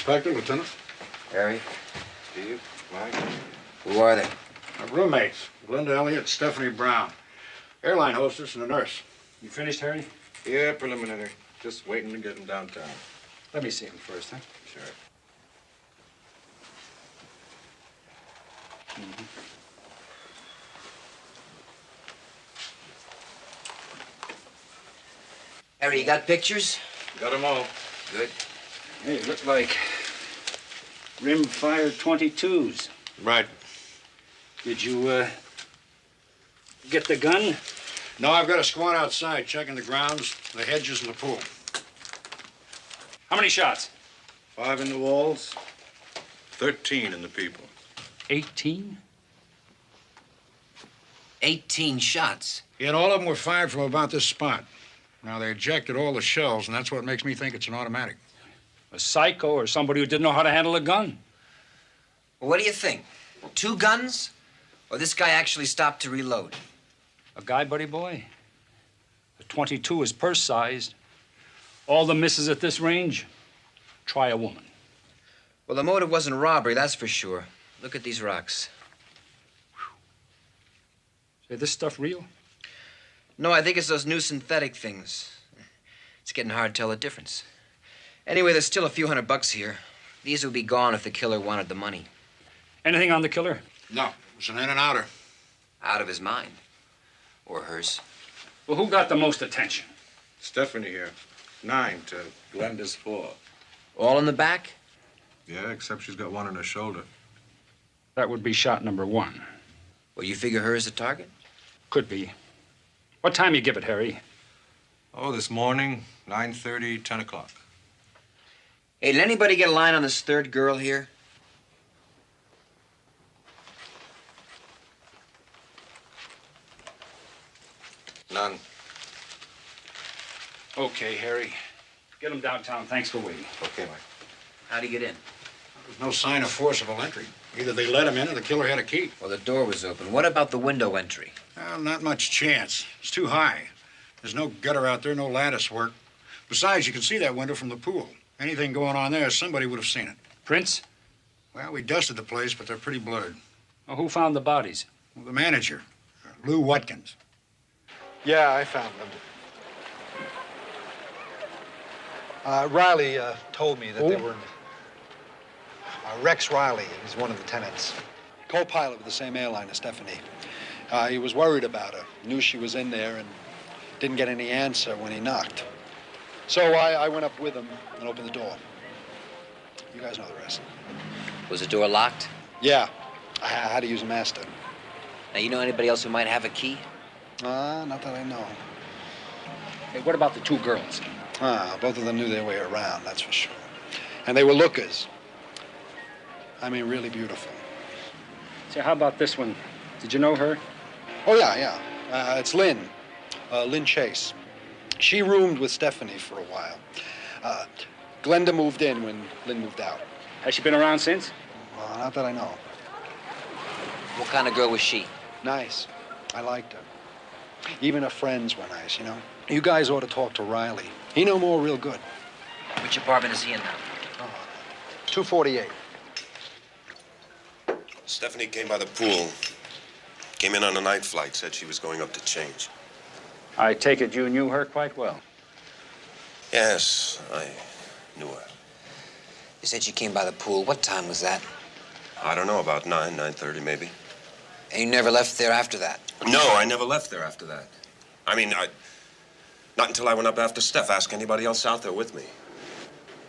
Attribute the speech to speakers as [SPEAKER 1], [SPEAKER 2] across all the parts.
[SPEAKER 1] Inspector, Lieutenant.
[SPEAKER 2] Harry,
[SPEAKER 3] Steve, Mike.
[SPEAKER 2] who are they?
[SPEAKER 1] Our roommates, Glenda Elliott, Stephanie Brown. Airline hostess and a nurse.
[SPEAKER 4] You finished, Harry?
[SPEAKER 3] Yeah, preliminary. Just waiting to get him downtown.
[SPEAKER 4] Let me see him first, huh?
[SPEAKER 3] Sure.
[SPEAKER 2] Harry, you got pictures?
[SPEAKER 3] Got them all.
[SPEAKER 2] Good.
[SPEAKER 4] Hey, look like rim-fire 22s.
[SPEAKER 1] Right.
[SPEAKER 4] Did you, get the gun?
[SPEAKER 1] No, I've got a squad outside checking the grounds, the hedges, and the pool.
[SPEAKER 4] How many shots?
[SPEAKER 3] 5 in the walls, 13 in the people.
[SPEAKER 4] 18?
[SPEAKER 2] 18 shots.
[SPEAKER 1] Yeah, and all of them were fired from about this spot. Now, they ejected all the shells, and that's what makes me think it's an automatic.
[SPEAKER 4] A psycho or somebody who didn't know how to handle a gun.
[SPEAKER 2] Well, what do you think? 2 guns? Or this guy actually stopped to reload?
[SPEAKER 4] A guy, buddy boy? The 22 is purse-sized. All the misses at this range, try a woman.
[SPEAKER 2] Well, the motive wasn't robbery, that's for sure. Look at these rocks.
[SPEAKER 4] Is this stuff real?
[SPEAKER 2] No, I think it's those new synthetic things. It's getting hard to tell the difference. Anyway, there's still a few $100 here. These would be gone if the killer wanted the money.
[SPEAKER 4] Anything on the killer?
[SPEAKER 1] No, it was an in and outer.
[SPEAKER 2] Out of his mind. Or hers.
[SPEAKER 4] Well, who got the most attention?
[SPEAKER 3] Stephanie here. 9 to Glenda's 4.
[SPEAKER 2] All in the back?
[SPEAKER 3] Yeah, except she's got one on her shoulder.
[SPEAKER 4] That would be shot number 1.
[SPEAKER 2] Well, you figure her as the target?
[SPEAKER 4] Could be. What time you give it, Harry?
[SPEAKER 3] Oh, this morning, 9:30, 10 o'clock.
[SPEAKER 2] Hey, did anybody get a line on this third girl here?
[SPEAKER 3] None.
[SPEAKER 4] Okay, Harry. Get him downtown. Thanks for waiting.
[SPEAKER 3] Okay, Mike.
[SPEAKER 2] How'd he get in?
[SPEAKER 1] There's no sign of forcible entry. Either they let him in or the killer had a key.
[SPEAKER 2] Well, the door was open. What about the window entry?
[SPEAKER 1] Well, not much chance. It's too high. There's no gutter out there, no lattice work. Besides, you can see that window from the pool. Anything going on there, somebody would have seen it.
[SPEAKER 4] Prints?
[SPEAKER 1] Well, we dusted the place, but they're pretty blurred.
[SPEAKER 4] Oh, who found the bodies?
[SPEAKER 1] Well, the manager, Lou Watkins.
[SPEAKER 5] Yeah, I found them. Riley told me that they were... Rex Riley, he's one of the tenants. Co-pilot with the same airline as Stephanie. He was worried about her, knew she was in there, and didn't get any answer when he knocked. So I went up with him and opened the door. You guys know the rest.
[SPEAKER 2] Was the door locked?
[SPEAKER 5] Yeah, I had to use a master.
[SPEAKER 2] Now, you know anybody else who might have a key?
[SPEAKER 5] Not that I know.
[SPEAKER 4] Hey, what about the 2 girls?
[SPEAKER 5] Both of them knew their way around, that's for sure. And they were lookers. I mean, really beautiful.
[SPEAKER 4] Say, how about this one? Did you know her?
[SPEAKER 5] Oh, yeah. It's Lynn. Lynn Chase. She roomed with Stephanie for a while. Glenda moved in when Lynn moved out.
[SPEAKER 4] Has she been around since?
[SPEAKER 5] Not that I know.
[SPEAKER 2] What kind of girl was she?
[SPEAKER 5] Nice. I liked her. Even her friends were nice, you know. You guys ought to talk to Riley. He knew more real good.
[SPEAKER 2] Which apartment is he in now?
[SPEAKER 5] 248.
[SPEAKER 6] Stephanie came by the pool. Came in on a night flight, said she was going up to change.
[SPEAKER 4] I take it you knew her quite well.
[SPEAKER 6] Yes, I knew her.
[SPEAKER 2] You said she came by the pool. What time was that?
[SPEAKER 6] I don't know, about 9:30 maybe.
[SPEAKER 2] And you never left there after that?
[SPEAKER 6] No, I never left there after that. I mean, not until I went up after Steph. Ask anybody else out there with me.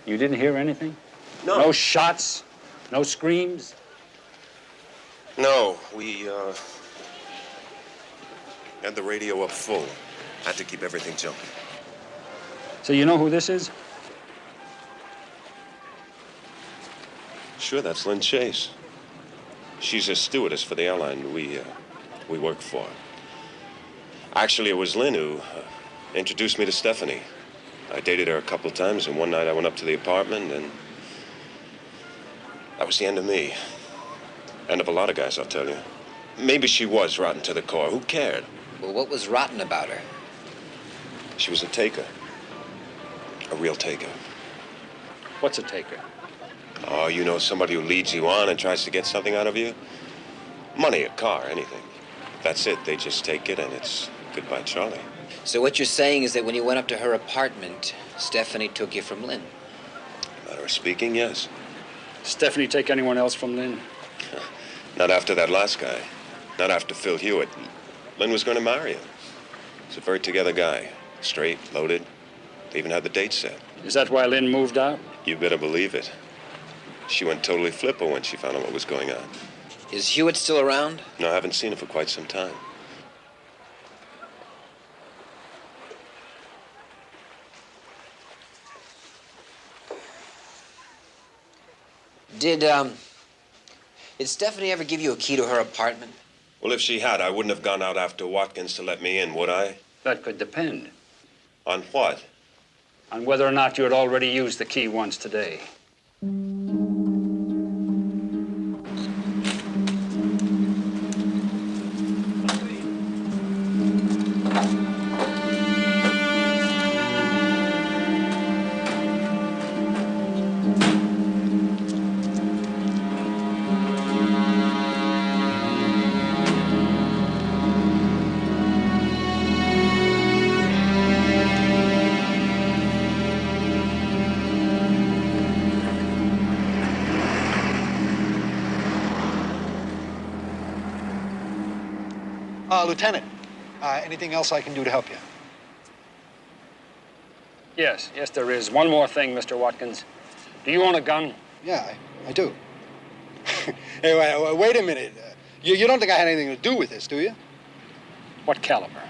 [SPEAKER 4] You didn't hear anything?
[SPEAKER 6] No.
[SPEAKER 4] No shots? No screams?
[SPEAKER 6] No, we, had the radio up full. Had to keep everything jumping.
[SPEAKER 4] So you know who this is?
[SPEAKER 6] Sure, that's Lynn Chase. She's a stewardess for the airline we work for. Actually, it was Lynn who introduced me to Stephanie. I dated her a couple times, and one night I went up to the apartment, and that was the end of me. End of a lot of guys, I'll tell you. Maybe she was rotten to the core. Who cared?
[SPEAKER 2] Well, what was rotten about her?
[SPEAKER 6] She was a taker. A real taker.
[SPEAKER 4] What's a taker?
[SPEAKER 6] Oh, you know somebody who leads you on and tries to get something out of you? Money, a car, anything. That's it. They just take it and it's goodbye, Charlie.
[SPEAKER 2] So what you're saying is that when you went up to her apartment, Stephanie took you from Lynn?
[SPEAKER 6] Matter of speaking, yes.
[SPEAKER 4] Stephanie take anyone else from Lynn?
[SPEAKER 6] Not after that last guy. Not after Phil Hewitt. Lynn was going to marry him. He's a very together guy. Straight, loaded. They even had the date set.
[SPEAKER 4] Is that why Lynn moved out?
[SPEAKER 6] You better believe it. She went totally flipper when she found out what was going on.
[SPEAKER 2] Is Hewitt still around?
[SPEAKER 6] No, I haven't seen him for quite some time.
[SPEAKER 2] Did Stephanie ever give you a key to her apartment?
[SPEAKER 6] Well, if she had, I wouldn't have gone out after Watkins to let me in, would I?
[SPEAKER 4] That could depend
[SPEAKER 6] On what?
[SPEAKER 4] on whether or not you had already used the key once today.
[SPEAKER 5] Lieutenant, anything else I can do to help you?
[SPEAKER 4] Yes, there is. One more thing, Mr. Watkins. Do you own a gun?
[SPEAKER 5] Yeah, I do. Hey, wait a minute. You don't think I had anything to do with this, do you?
[SPEAKER 4] What caliber?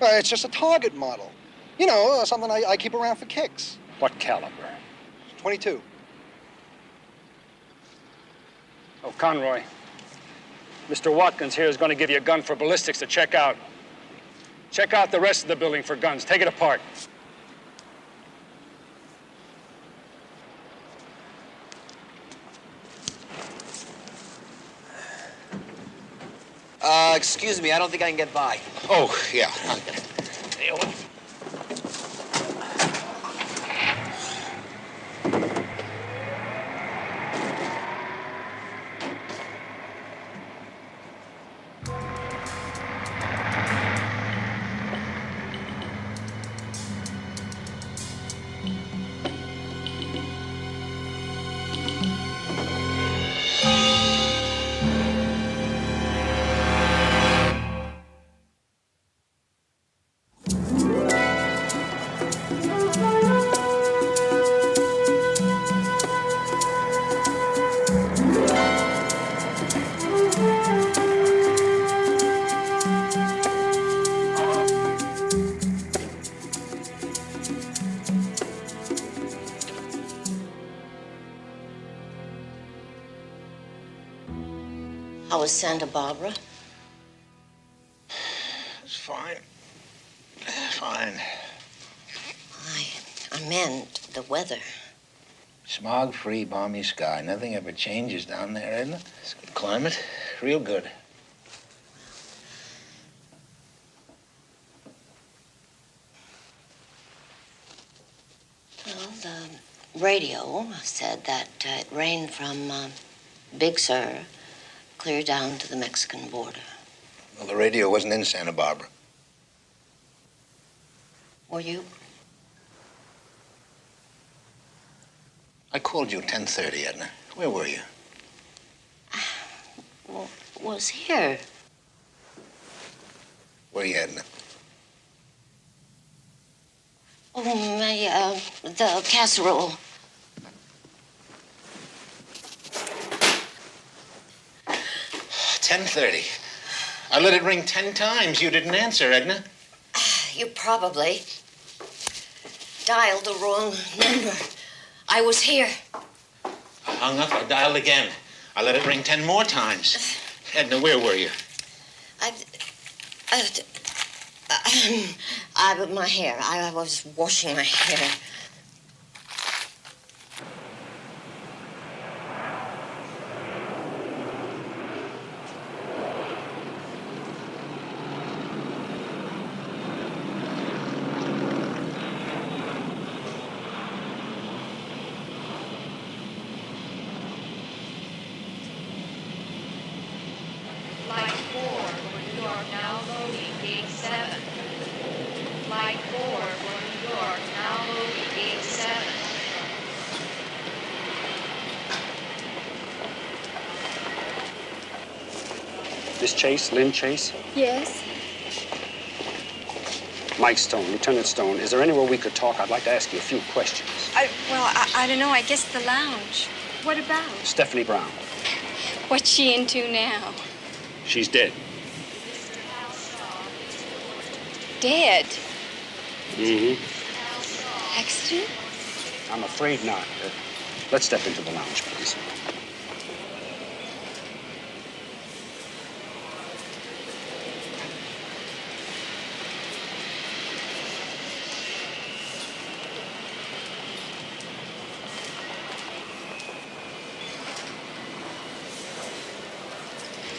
[SPEAKER 5] It's just a target model. You know, something I keep around for kicks.
[SPEAKER 4] What caliber?
[SPEAKER 5] 22.
[SPEAKER 4] Oh, Conroy. Mr. Watkins here is going to give you a gun for ballistics to check out. Check out the rest of the building for guns. Take it apart.
[SPEAKER 2] Excuse me, I don't think I can get by.
[SPEAKER 3] Oh, yeah. I'll get it.
[SPEAKER 7] How was Santa Barbara?
[SPEAKER 3] It's fine. Fine.
[SPEAKER 7] I meant the weather.
[SPEAKER 3] Smog-free, balmy sky. Nothing ever changes down there, isn't it? It's a good climate. Real good.
[SPEAKER 7] Well, the radio said that it rained from Big Sur clear down to the Mexican border.
[SPEAKER 3] Well, the radio wasn't in Santa Barbara.
[SPEAKER 7] Were you?
[SPEAKER 3] I called you at 10:30, Edna. Where were you?
[SPEAKER 7] Well, was here.
[SPEAKER 3] Where are you, Edna?
[SPEAKER 7] Oh, my, the casserole.
[SPEAKER 3] $10:30. I let it ring 10 times. You didn't answer, Edna.
[SPEAKER 7] You probably dialed the wrong number. I was here.
[SPEAKER 3] I hung up. I dialed again. I let it ring 10 more times. Edna, where were you?
[SPEAKER 7] My hair. I was washing my hair.
[SPEAKER 4] Miss Chase, Lynn Chase?
[SPEAKER 8] Yes?
[SPEAKER 4] Mike Stone, Lieutenant Stone, is there anywhere we could talk? I'd like to ask you a few questions.
[SPEAKER 8] I don't know. I guess the lounge. What about?
[SPEAKER 4] Stephanie Brown.
[SPEAKER 8] What's she into now?
[SPEAKER 4] She's dead.
[SPEAKER 8] Dead?
[SPEAKER 4] Mm-hmm.
[SPEAKER 8] Accident?
[SPEAKER 4] I'm afraid not. Let's step into the lounge, please.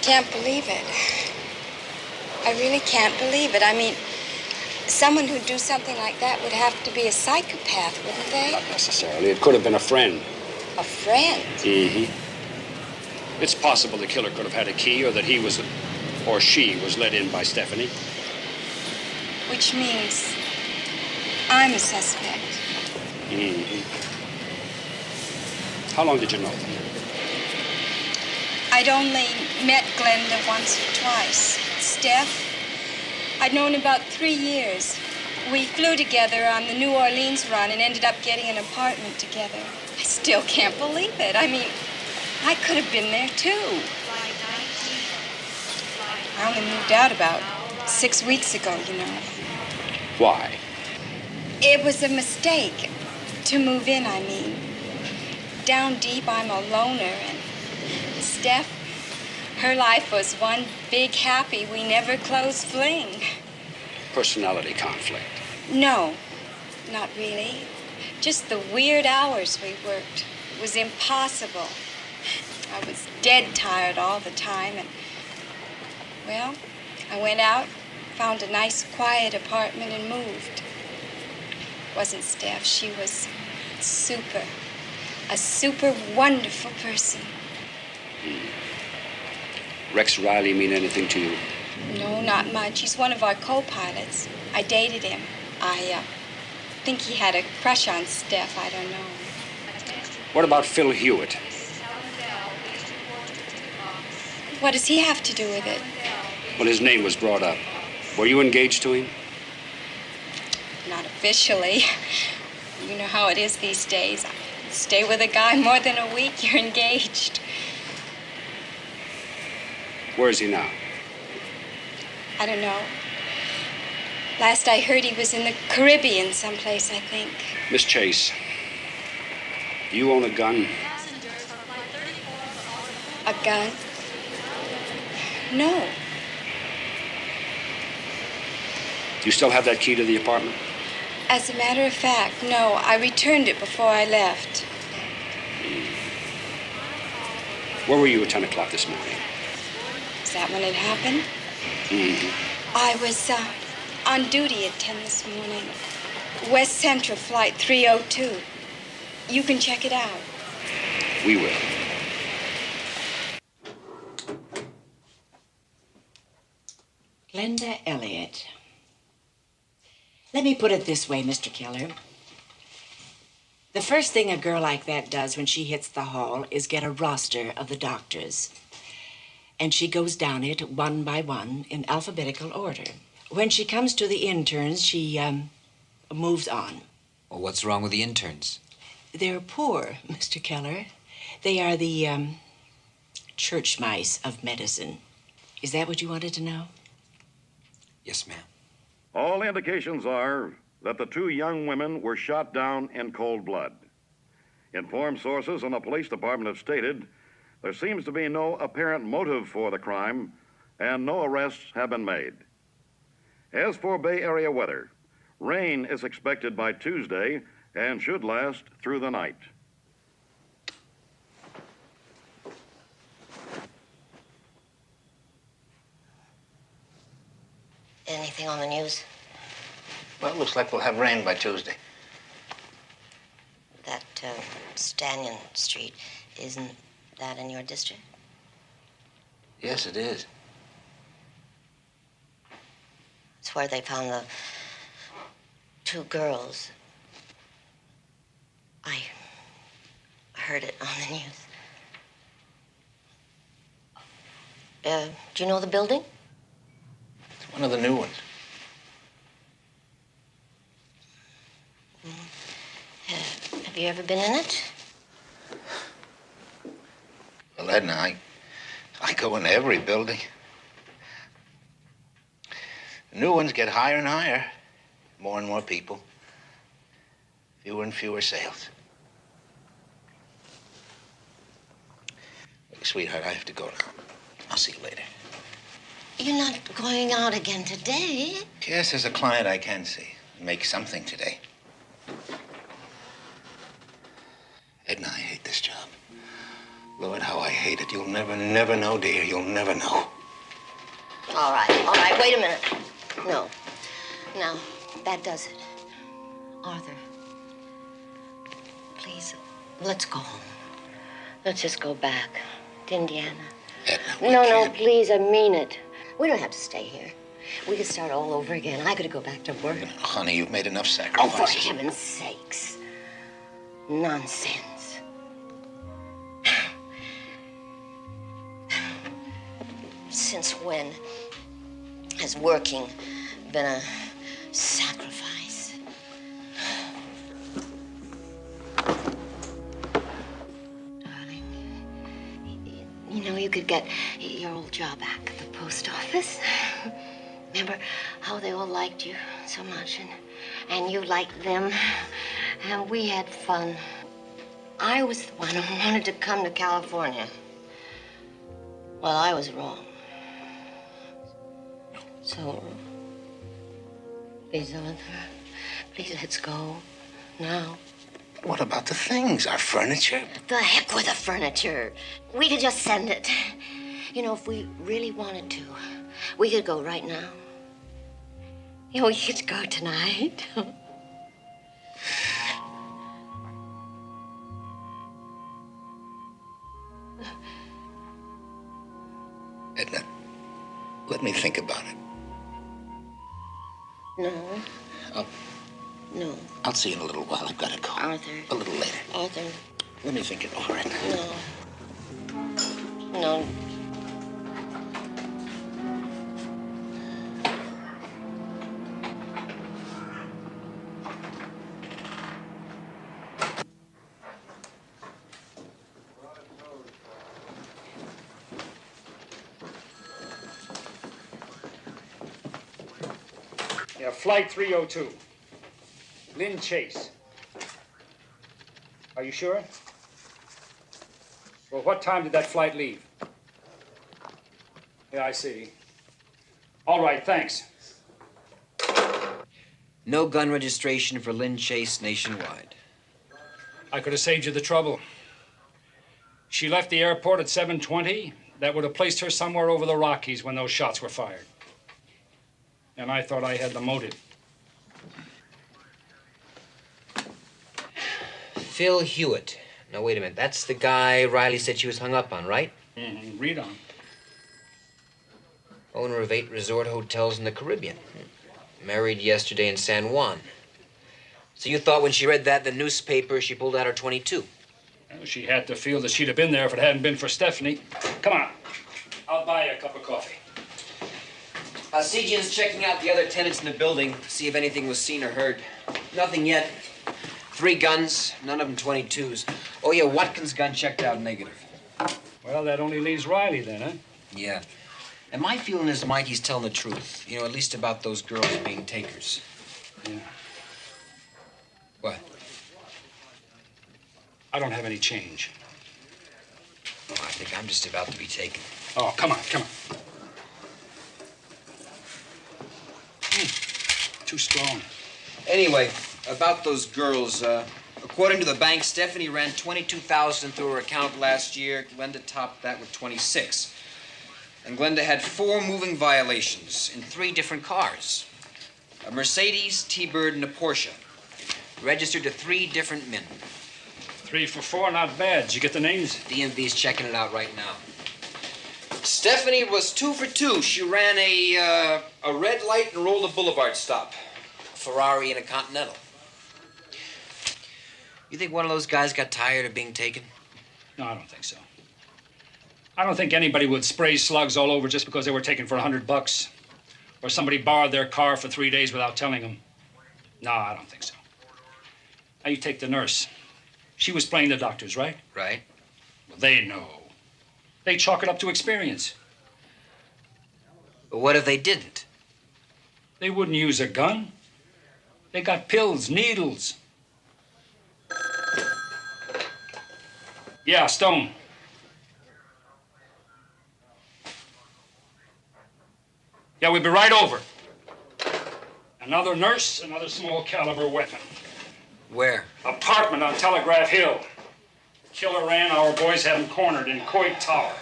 [SPEAKER 8] Can't believe it. I really can't believe it. I mean, someone who'd do something like that would have to be a psychopath, wouldn't they?
[SPEAKER 4] Not necessarily. It could have been a friend.
[SPEAKER 8] A friend?
[SPEAKER 4] Mm-hmm. It's possible the killer could have had a key, or that he was, or she was let in by Stephanie.
[SPEAKER 8] Which means I'm a suspect.
[SPEAKER 4] Mm-hmm. How long did you know them?
[SPEAKER 8] I'd only met Glenda once or twice. Steph, I'd known about 3 years. We flew together on the New Orleans run and ended up getting an apartment together. I still can't believe it. I mean, I could have been there, too. I only moved out about 6 weeks ago, you know.
[SPEAKER 4] Why?
[SPEAKER 8] It was a mistake to move in, I mean. Down deep, I'm a loner, and Steph, her life was one big happy we never closed fling.
[SPEAKER 4] Personality conflict.
[SPEAKER 8] No, not really. Just the weird hours we worked. It was impossible. I was dead tired all the time, and, well, I went out, found a nice, quiet apartment, and moved. It wasn't Steph. She was super. A super wonderful person.
[SPEAKER 4] Rex Riley mean anything to you?
[SPEAKER 8] No, not much. He's one of our co-pilots. I dated him. I think he had a crush on Steph. I don't know.
[SPEAKER 4] What about Phil Hewitt?
[SPEAKER 8] What does he have to do with it?
[SPEAKER 4] Well, his name was brought up. Were you engaged to him?
[SPEAKER 8] Not officially. You know how it is these days. Stay with a guy more than a week, you're engaged.
[SPEAKER 4] Where is he now?
[SPEAKER 8] I don't know. Last I heard, he was in the Caribbean someplace, I think.
[SPEAKER 4] Miss Chase, do you own a gun?
[SPEAKER 8] A gun? No.
[SPEAKER 4] Do you still have that key to the apartment?
[SPEAKER 8] As a matter of fact, no. I returned it before I left.
[SPEAKER 4] Where were you at 10 o'clock this morning?
[SPEAKER 8] Is that when it happened?
[SPEAKER 4] Mm-hmm.
[SPEAKER 8] I was on duty at 10 this morning. West Central Flight 302. You can check it out.
[SPEAKER 4] We will.
[SPEAKER 9] Glenda Elliott. Let me put it this way, Mr. Keller. The first thing a girl like that does when she hits the hall is get a roster of the doctors. And she goes down it one by one in alphabetical order. When she comes to the interns, she moves on.
[SPEAKER 2] Well, what's wrong with the interns?
[SPEAKER 9] They're poor, Mr. Keller. They are the church mice of medicine. Is that what you wanted to know?
[SPEAKER 2] Yes, ma'am.
[SPEAKER 10] All indications are that the two young women were shot down in cold blood. Informed sources in the police department have stated there seems to be no apparent motive for the crime, and no arrests have been made. As for Bay Area weather, rain is expected by Tuesday and should last through the night.
[SPEAKER 7] Anything on the news?
[SPEAKER 3] Well, it looks like we'll have rain by Tuesday.
[SPEAKER 7] That Stanton Street, isn't that in your district?
[SPEAKER 3] Yes, it is.
[SPEAKER 7] It's where they found the two girls. I heard it on the news. Do you know the building?
[SPEAKER 3] It's one of the new ones.
[SPEAKER 7] Have you ever been in it?
[SPEAKER 3] Well, Edna, I go into every building. The new ones get higher and higher. More and more people. Fewer and fewer sales. Look, sweetheart, I have to go now. I'll see you later.
[SPEAKER 7] You're not going out again today.
[SPEAKER 3] Yes, there's a client I can see. Make something today. Edna, I hate this job. Lord, how I hate it. You'll never know, dear. You'll never know.
[SPEAKER 7] All right, wait a minute. No. Now, that does it. Arthur, please, let's go home. Let's just go back to Indiana.
[SPEAKER 3] Edna,
[SPEAKER 7] No, please, I mean it. We don't have to stay here. We could start all over again. I could go back to work.
[SPEAKER 3] Honey, you've made enough
[SPEAKER 7] Oh,
[SPEAKER 3] sacrifices.
[SPEAKER 7] for heaven's sakes. Nonsense. Since when has working been a sacrifice? Darling, you know you could get your old job back at the post office. Remember how they all liked you so much, and you liked them, and we had fun. I was the one who wanted to come to California. Well, I was wrong. So, please, Arthur, please let's go now.
[SPEAKER 3] What about the things, our furniture?
[SPEAKER 7] The heck with the furniture. We could just send it. You know, if we really wanted to, we could go right now. You know, we could go tonight.
[SPEAKER 3] Edna, let me think about it.
[SPEAKER 7] No.
[SPEAKER 3] I'll-
[SPEAKER 7] No.
[SPEAKER 3] I'll see you in a little while. I've got to go.
[SPEAKER 7] Arthur.
[SPEAKER 3] A little later.
[SPEAKER 7] Arthur.
[SPEAKER 3] Let me think it over.
[SPEAKER 7] No. No.
[SPEAKER 4] Yeah, Flight 302. Lynn Chase. Are you sure? Well, what time did that flight leave? Yeah, I see. All right, thanks.
[SPEAKER 2] No gun registration for Lynn Chase nationwide.
[SPEAKER 4] I could have saved you the trouble. She left the airport at 7:20. That would have placed her somewhere over the Rockies when those shots were fired. And I thought I had the motive.
[SPEAKER 2] Phil Hewitt. Now, wait a minute. That's the guy Riley said she was hung up on, right?
[SPEAKER 4] Mm-hmm. Read on.
[SPEAKER 2] Owner of 8 resort hotels in the Caribbean. Married yesterday in San Juan. So you thought when she read that in the newspaper, she pulled out her .22?
[SPEAKER 4] Well, she had to feel that she'd have been there if it hadn't been for Stephanie. Come on. I'll buy you a cup of coffee.
[SPEAKER 2] Sejian's checking out the other tenants in the building to see if anything was seen or heard. Nothing yet. 3 guns, none of them .22s. Oh, yeah, Watkins' gun checked out negative.
[SPEAKER 4] Well, that only leaves Riley then, huh?
[SPEAKER 2] Yeah. And my feeling is Mikey's telling the truth. You know, at least about those girls being takers.
[SPEAKER 4] Yeah.
[SPEAKER 2] What?
[SPEAKER 4] I don't have any change.
[SPEAKER 2] Oh, I think I'm just about to be taken.
[SPEAKER 4] Oh, come on. Too strong.
[SPEAKER 2] Anyway, about those girls, according to the bank, Stephanie ran $22,000 through her account last year. Glenda topped that with 26. And Glenda had 4 moving violations in 3 different cars. A Mercedes, T-Bird, and a Porsche. Registered to 3 different men.
[SPEAKER 4] 3 for 4, not bad. Did you get the names?
[SPEAKER 2] DMV's checking it out right now. Stephanie was 2 for 2. She ran a red light and rolled a boulevard stop. A Ferrari and a Continental. You think one of those guys got tired of being taken?
[SPEAKER 4] No, I don't think so. I don't think anybody would spray slugs all over just because they were taken for $100. Or somebody borrowed their car for 3 days without telling them. No, I don't think so. Now you take the nurse. She was playing the doctors, right?
[SPEAKER 2] Right.
[SPEAKER 4] Well, they know. They chalk it up to experience.
[SPEAKER 2] But what if they didn't?
[SPEAKER 4] They wouldn't use a gun. They got pills, needles. Yeah, Stone. Yeah, we'll be right over. Another nurse, another small caliber weapon.
[SPEAKER 2] Where?
[SPEAKER 4] Apartment on Telegraph Hill. Killer ran, our boys have him cornered in Coit Tower.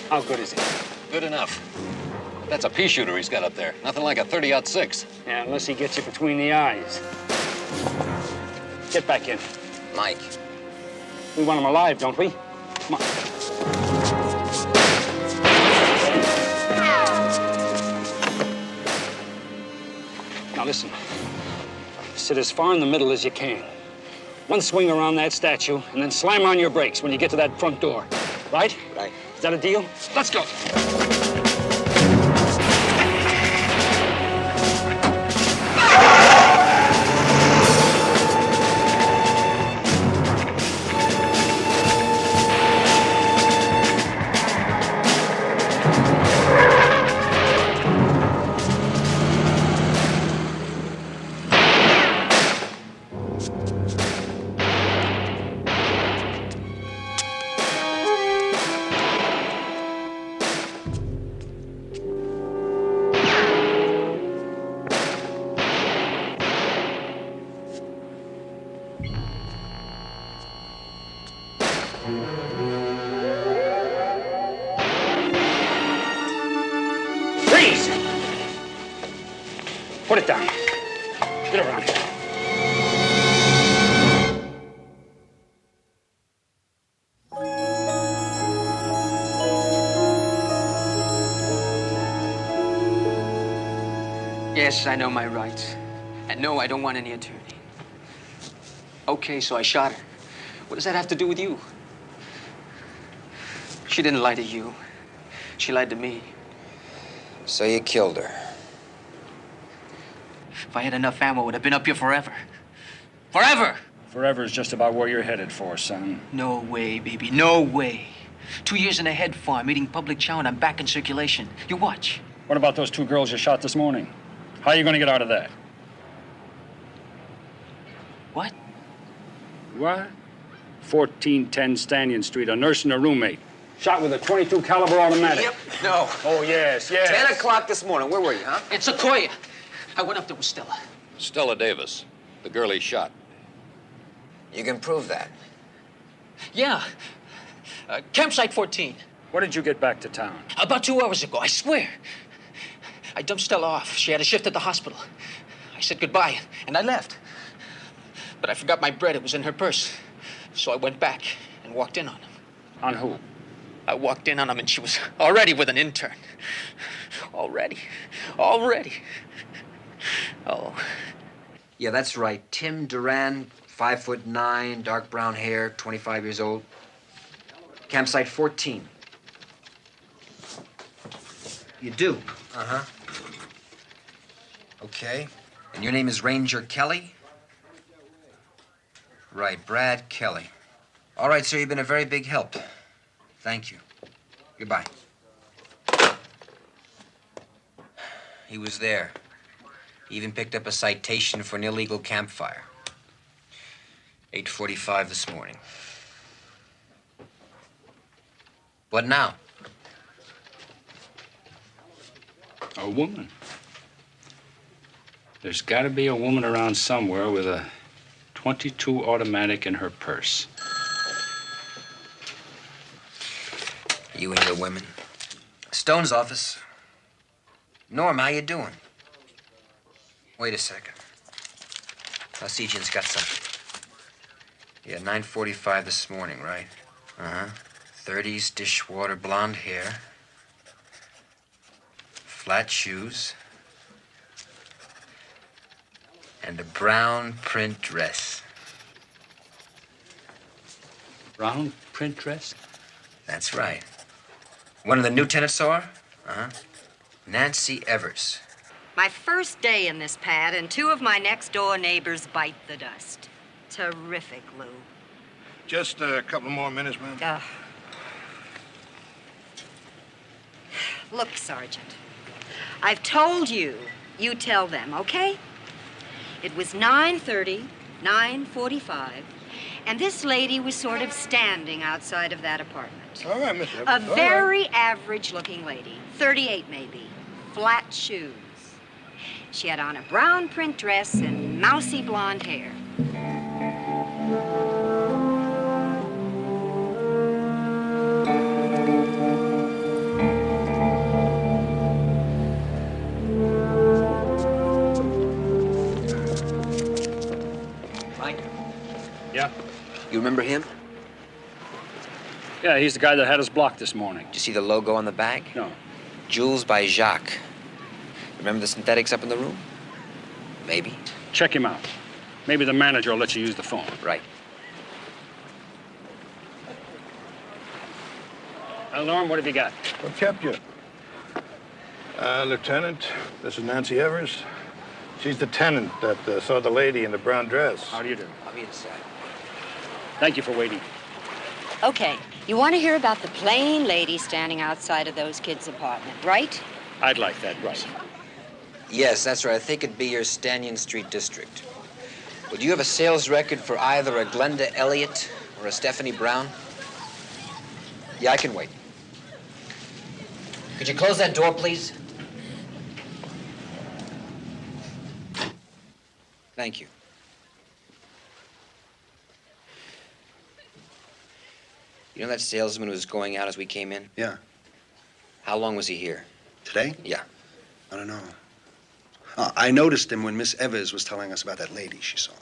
[SPEAKER 11] How good is he? Good enough. That's a pea shooter he's got up there. Nothing like a 30-06.
[SPEAKER 4] Yeah, unless he gets you between the eyes. Get back in.
[SPEAKER 2] Mike.
[SPEAKER 4] We want him alive, don't we? Come on. Now listen. Sit as far in the middle as you can. One swing around that statue, and then slam on your brakes when you get to that front door. Right?
[SPEAKER 2] Right.
[SPEAKER 4] Is that a deal? Let's go. Freeze! Put it down. Get around here.
[SPEAKER 12] Yes, I know my rights. And no, I don't want any attorney. Okay, so I shot her. What does that have to do with you? She didn't lie to you. She lied to me.
[SPEAKER 2] So you killed her.
[SPEAKER 12] If I had enough ammo, I would have been up here forever. Forever!
[SPEAKER 4] Forever is just about where you're headed for, son.
[SPEAKER 12] No way, baby, no way. 2 years in a head farm, eating public chow, and I'm back in circulation. You watch.
[SPEAKER 4] What about those 2 girls you shot this morning? How are you going to get out of that?
[SPEAKER 12] What?
[SPEAKER 4] What? 1410 Stanton Street, a nurse and a roommate. Shot with a .22 caliber automatic.
[SPEAKER 2] Yep. No.
[SPEAKER 4] Oh, yes, yes.
[SPEAKER 2] 10 o'clock this morning. Where were you, huh?
[SPEAKER 12] It's Sequoia. I went up there with Stella.
[SPEAKER 11] Stella Davis, the girl he shot.
[SPEAKER 2] You can prove that.
[SPEAKER 12] Yeah. Campsite 14.
[SPEAKER 4] When did you get back to town?
[SPEAKER 12] About 2 hours ago, I swear. I dumped Stella off. She had a shift at the hospital. I said goodbye, and I left. But I forgot my bread. It was in her purse. So I went back and walked in on him.
[SPEAKER 4] On who?
[SPEAKER 12] I walked in on him, and she was already with an intern. Already. Oh.
[SPEAKER 2] Yeah, that's right. Tim Duran, 5'9", dark brown hair, 25 years old. Campsite 14. You do? Uh-huh. Okay. And your name is Ranger Kelly? Right, Brad Kelly. All right, sir, you've been a very big help. Thank you. Goodbye. He was there. He even picked up a citation for an illegal campfire. 8:45 this morning. What now?
[SPEAKER 4] A woman. There's got to be a woman around somewhere with a .22 automatic in her purse.
[SPEAKER 2] You and your women. Stone's office. Norm, how you doing? Wait a second. Alcidian's got something. Yeah, 9:45 this morning, right? Uh-huh. 30s, dishwater, blonde hair. Flat shoes. And a brown print dress.
[SPEAKER 4] Brown print dress?
[SPEAKER 2] That's right. One of the new tenants saw her? Uh-huh. Nancy Evers.
[SPEAKER 13] My first day in this pad, and two of my next-door neighbors bite the dust. Terrific, Lou.
[SPEAKER 3] Just a couple more minutes, ma'am.
[SPEAKER 13] Look, Sergeant, I've told you. You tell them, okay? It was 9:30, 9:45, and this lady was sort of standing outside of that apartment.
[SPEAKER 3] All right, Miss Evans.
[SPEAKER 13] A
[SPEAKER 3] all right.
[SPEAKER 13] very average-looking lady, 38 maybe, flat shoes. She had on a brown print dress and mousy blonde hair.
[SPEAKER 2] Mike?
[SPEAKER 4] Yeah?
[SPEAKER 2] You remember him?
[SPEAKER 4] Yeah, he's the guy that had us blocked this morning.
[SPEAKER 2] Did you see the logo on the bag?
[SPEAKER 4] No.
[SPEAKER 2] Jules by Jacques. Remember the synthetics up in the room? Maybe.
[SPEAKER 4] Check him out. Maybe the manager will let you use the phone.
[SPEAKER 2] Right.
[SPEAKER 4] Norm, what have you got?
[SPEAKER 3] What kept you? Lieutenant, this is Nancy Evers. She's the tenant that saw the lady in the brown dress.
[SPEAKER 4] How do you do?
[SPEAKER 2] I'll be inside.
[SPEAKER 4] Thank you for waiting.
[SPEAKER 13] Okay, you want to hear about the plain lady standing outside of those kids' apartment, right?
[SPEAKER 4] I'd like that, right.
[SPEAKER 2] Yes, that's right. I think it'd be your Stanyan Street district. Would you have a sales record for either a Glenda Elliott or a Stephanie Brown? Yeah, I can wait. Could you close that door, please? Thank you. You know that salesman who was going out as we came in?
[SPEAKER 5] Yeah.
[SPEAKER 2] How long was he here?
[SPEAKER 5] Today?
[SPEAKER 2] Yeah.
[SPEAKER 5] I don't know. I noticed him when Miss Evers was telling us about that lady she saw.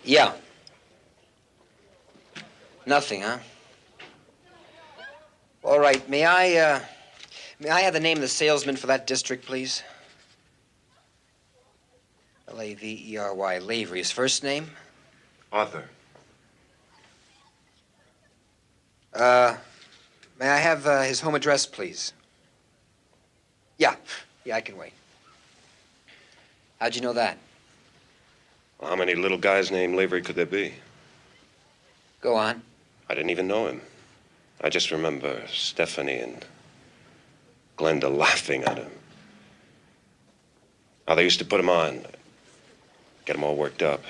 [SPEAKER 2] Yeah. Nothing, huh? All right, may I have the name of the salesman for that district, please? Lavery. Lavery. His first name?
[SPEAKER 6] Arthur.
[SPEAKER 2] May I have his home address, please? Yeah, I can wait. How'd you know that?
[SPEAKER 6] Well, how many little guys named Lavery could there be?
[SPEAKER 2] Go on.
[SPEAKER 6] I didn't even know him. I just remember Stephanie and Glenda laughing at him. How they used to put him on, get him all worked up.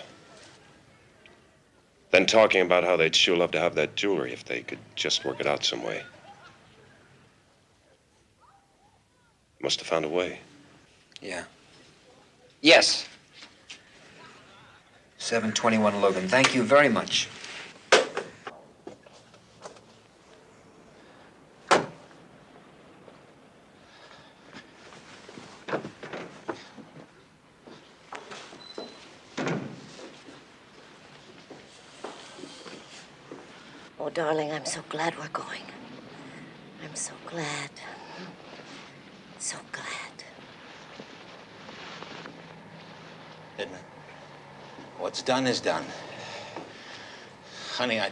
[SPEAKER 6] Then talking about how they'd sure love to have that jewelry if they could just work it out some way. Must have found a way.
[SPEAKER 2] Yeah. Yes. 721 Logan. Thank you very much.
[SPEAKER 7] Oh, darling, I'm so glad we're going. I'm so glad. So glad.
[SPEAKER 3] Edna, what's done is done. Honey, I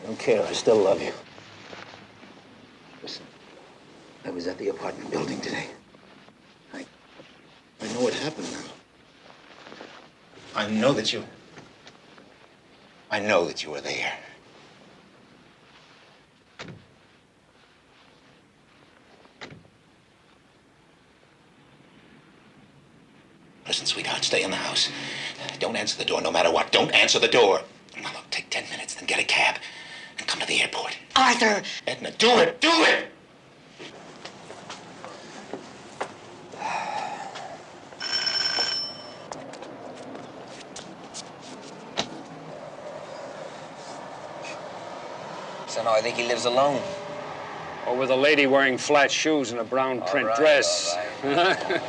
[SPEAKER 3] don't care. I still love you. Listen, I was at the apartment building today. I know what happened now. I know that you were there. Listen, sweetheart, stay in the house. Don't answer the door no matter what. Don't answer the door. Now, look, take 10 minutes, then get a cab and come to the airport.
[SPEAKER 7] Arthur!
[SPEAKER 3] Edna, do it! Do it!
[SPEAKER 2] So now I think he lives alone.
[SPEAKER 4] Or with a lady wearing flat shoes and a brown print dress.
[SPEAKER 2] All right.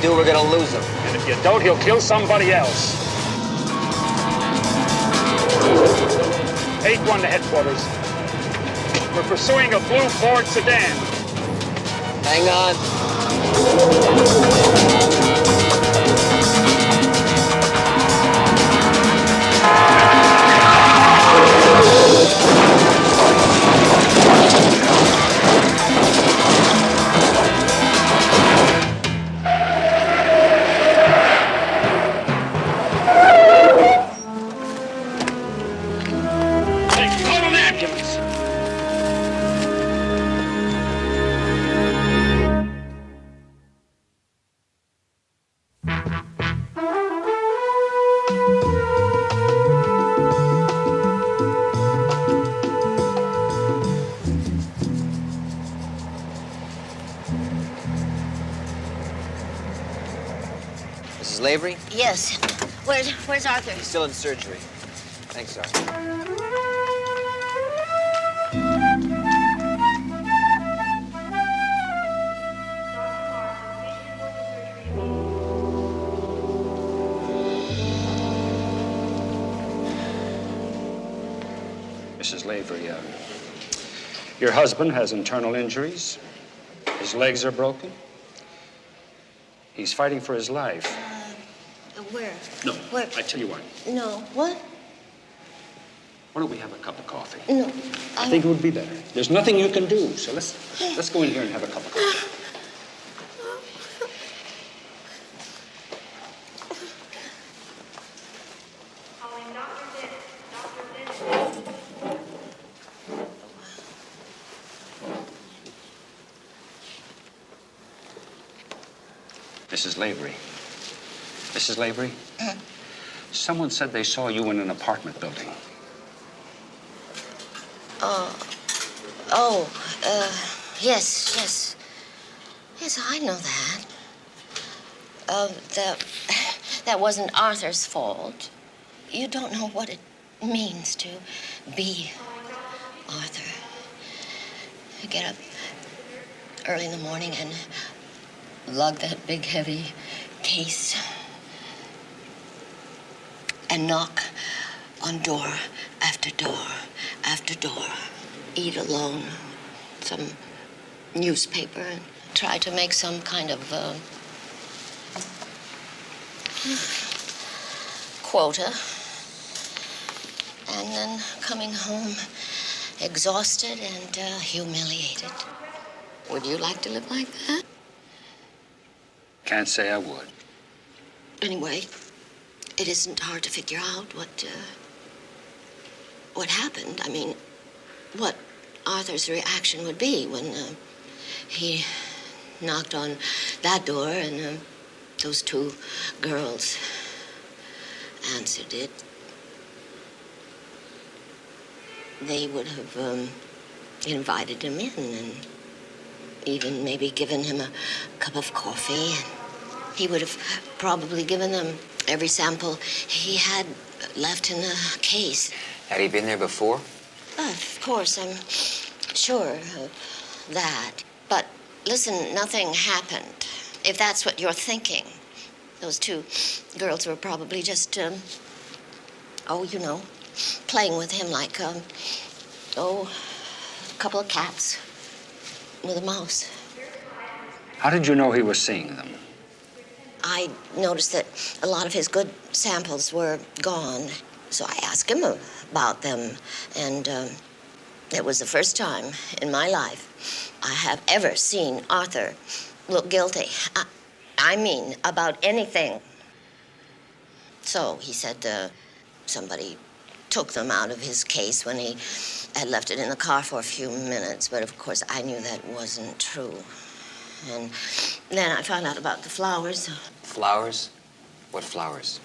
[SPEAKER 2] do, we're gonna lose him.
[SPEAKER 4] And if you don't, he'll kill somebody else. 8-1 to headquarters. We're pursuing a blue Ford sedan.
[SPEAKER 2] Hang on.
[SPEAKER 4] Call an ambulance.
[SPEAKER 2] Mrs. Lavery?
[SPEAKER 7] Yes. Where's Arthur?
[SPEAKER 2] He's still in surgery. Thanks, sir.
[SPEAKER 4] Mrs. Lavery, your husband has internal injuries. His legs are broken. He's fighting for his life.
[SPEAKER 7] Where?
[SPEAKER 4] No,
[SPEAKER 7] Where?
[SPEAKER 4] I tell you what.
[SPEAKER 7] No. What?
[SPEAKER 4] Why don't we have a cup of coffee?
[SPEAKER 7] No.
[SPEAKER 4] I think it would be better. There's nothing you can do, so let's go in here and have a cup of coffee. Mrs. Lavery. Mrs. Lavery? Someone said they saw you in an apartment building.
[SPEAKER 7] Yes. Yes, I know that. That wasn't Arthur's fault. You don't know what it means to be Arthur. You get up early in the morning and lug that big, heavy case and knock on door after door after door. Eat alone some newspaper and try to make some kind of quota. And then coming home exhausted and humiliated. Would you like to live like that?
[SPEAKER 4] Can't say I would.
[SPEAKER 7] Anyway, it isn't hard to figure out what happened. I mean, what Arthur's reaction would be when he knocked on that door and those two girls answered it. They would have invited him in and even maybe given him a cup of coffee. And he would have probably given them every sample he had left in the case.
[SPEAKER 2] Had he been there before?
[SPEAKER 7] Of course, I'm sure of that. But listen, nothing happened. If that's what you're thinking. Those two girls were probably just, playing with him like, a couple of cats with a mouse.
[SPEAKER 4] How did you know he was seeing them?
[SPEAKER 7] I noticed that a lot of his good samples were gone, so I asked him about them, and it was the first time in my life I have ever seen Arthur look guilty. I mean, about anything. So he said somebody took them out of his case when he had left it in the car for a few minutes, but of course I knew that wasn't true. And then I found out about the flowers.
[SPEAKER 2] Flowers? What flowers?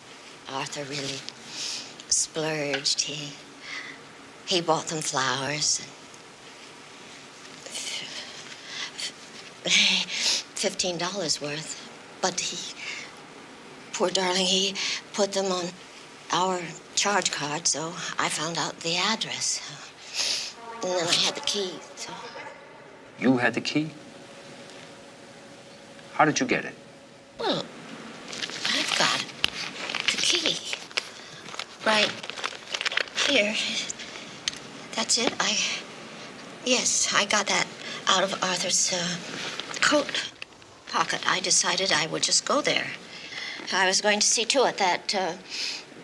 [SPEAKER 7] Arthur really splurged. He bought them flowers. $15 worth. But poor darling, he put them on our charge card, so I found out the address. And then I had the key, so.
[SPEAKER 4] You had the key? How did you get it?
[SPEAKER 7] Well, I've got the key. Right here. That's it. Yes, I got that out of Arthur's coat pocket. I decided I would just go there. I was going to see to it that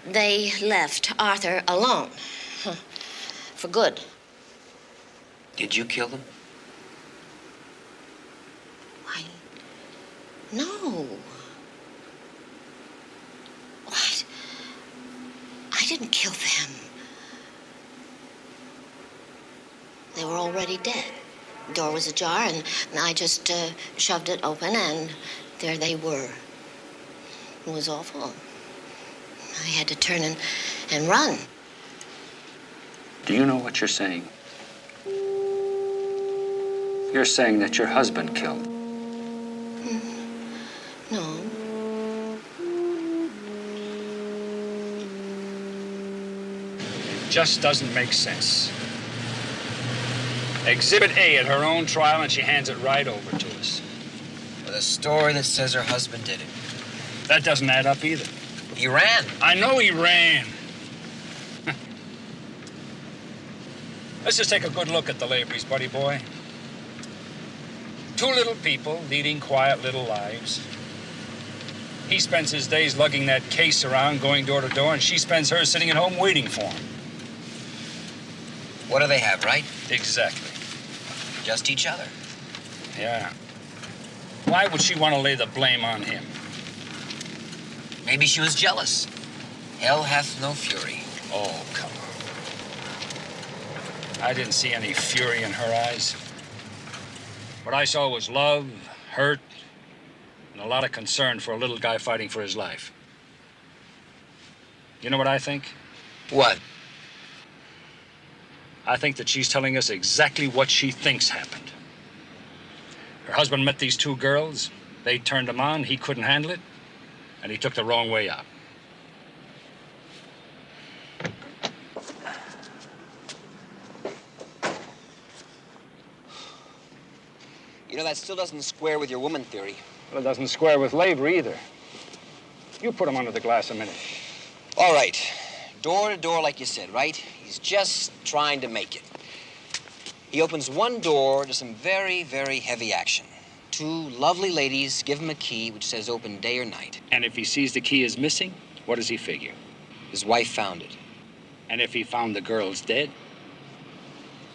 [SPEAKER 7] they left Arthur alone. For good.
[SPEAKER 2] Did you kill them?
[SPEAKER 7] Why, no. What? I didn't kill them. They were already dead. The door was ajar, and I just shoved it open, and there they were. It was awful. I had to turn and run.
[SPEAKER 4] Do you know what you're saying? You're saying that your husband killed.
[SPEAKER 7] No.
[SPEAKER 4] It just doesn't make sense. Exhibit A at her own trial, and she hands it right over to us.
[SPEAKER 2] With a story that says her husband did it.
[SPEAKER 4] That doesn't add up either.
[SPEAKER 2] He ran.
[SPEAKER 4] I know he ran. Let's just take a good look at the Lavery's, buddy boy. Two little people leading quiet little lives. He spends his days lugging that case around, going door to door, and she spends hers sitting at home waiting for him.
[SPEAKER 2] What do they have, right?
[SPEAKER 4] Exactly.
[SPEAKER 2] Just each other.
[SPEAKER 4] Yeah. Why would she want to lay the blame on him?
[SPEAKER 2] Maybe she was jealous. Hell hath no fury.
[SPEAKER 4] Oh, come on. I didn't see any fury in her eyes. What I saw was love, hurt, and a lot of concern for a little guy fighting for his life. You know what I think?
[SPEAKER 2] What?
[SPEAKER 4] I think that she's telling us exactly what she thinks happened. Her husband met these two girls. They turned him on. He couldn't handle it, and he took the wrong way out.
[SPEAKER 2] You know, that still doesn't square with your woman theory.
[SPEAKER 4] Well, it doesn't square with Lavery either. You put him under the glass a minute.
[SPEAKER 2] All right. Door to door, like you said, right? He's just trying to make it. He opens one door to some very, very heavy action. Two lovely ladies give him a key which says open day or night.
[SPEAKER 4] And if he sees the key is missing, what does he figure?
[SPEAKER 2] His wife found it.
[SPEAKER 4] And if he found the girls dead?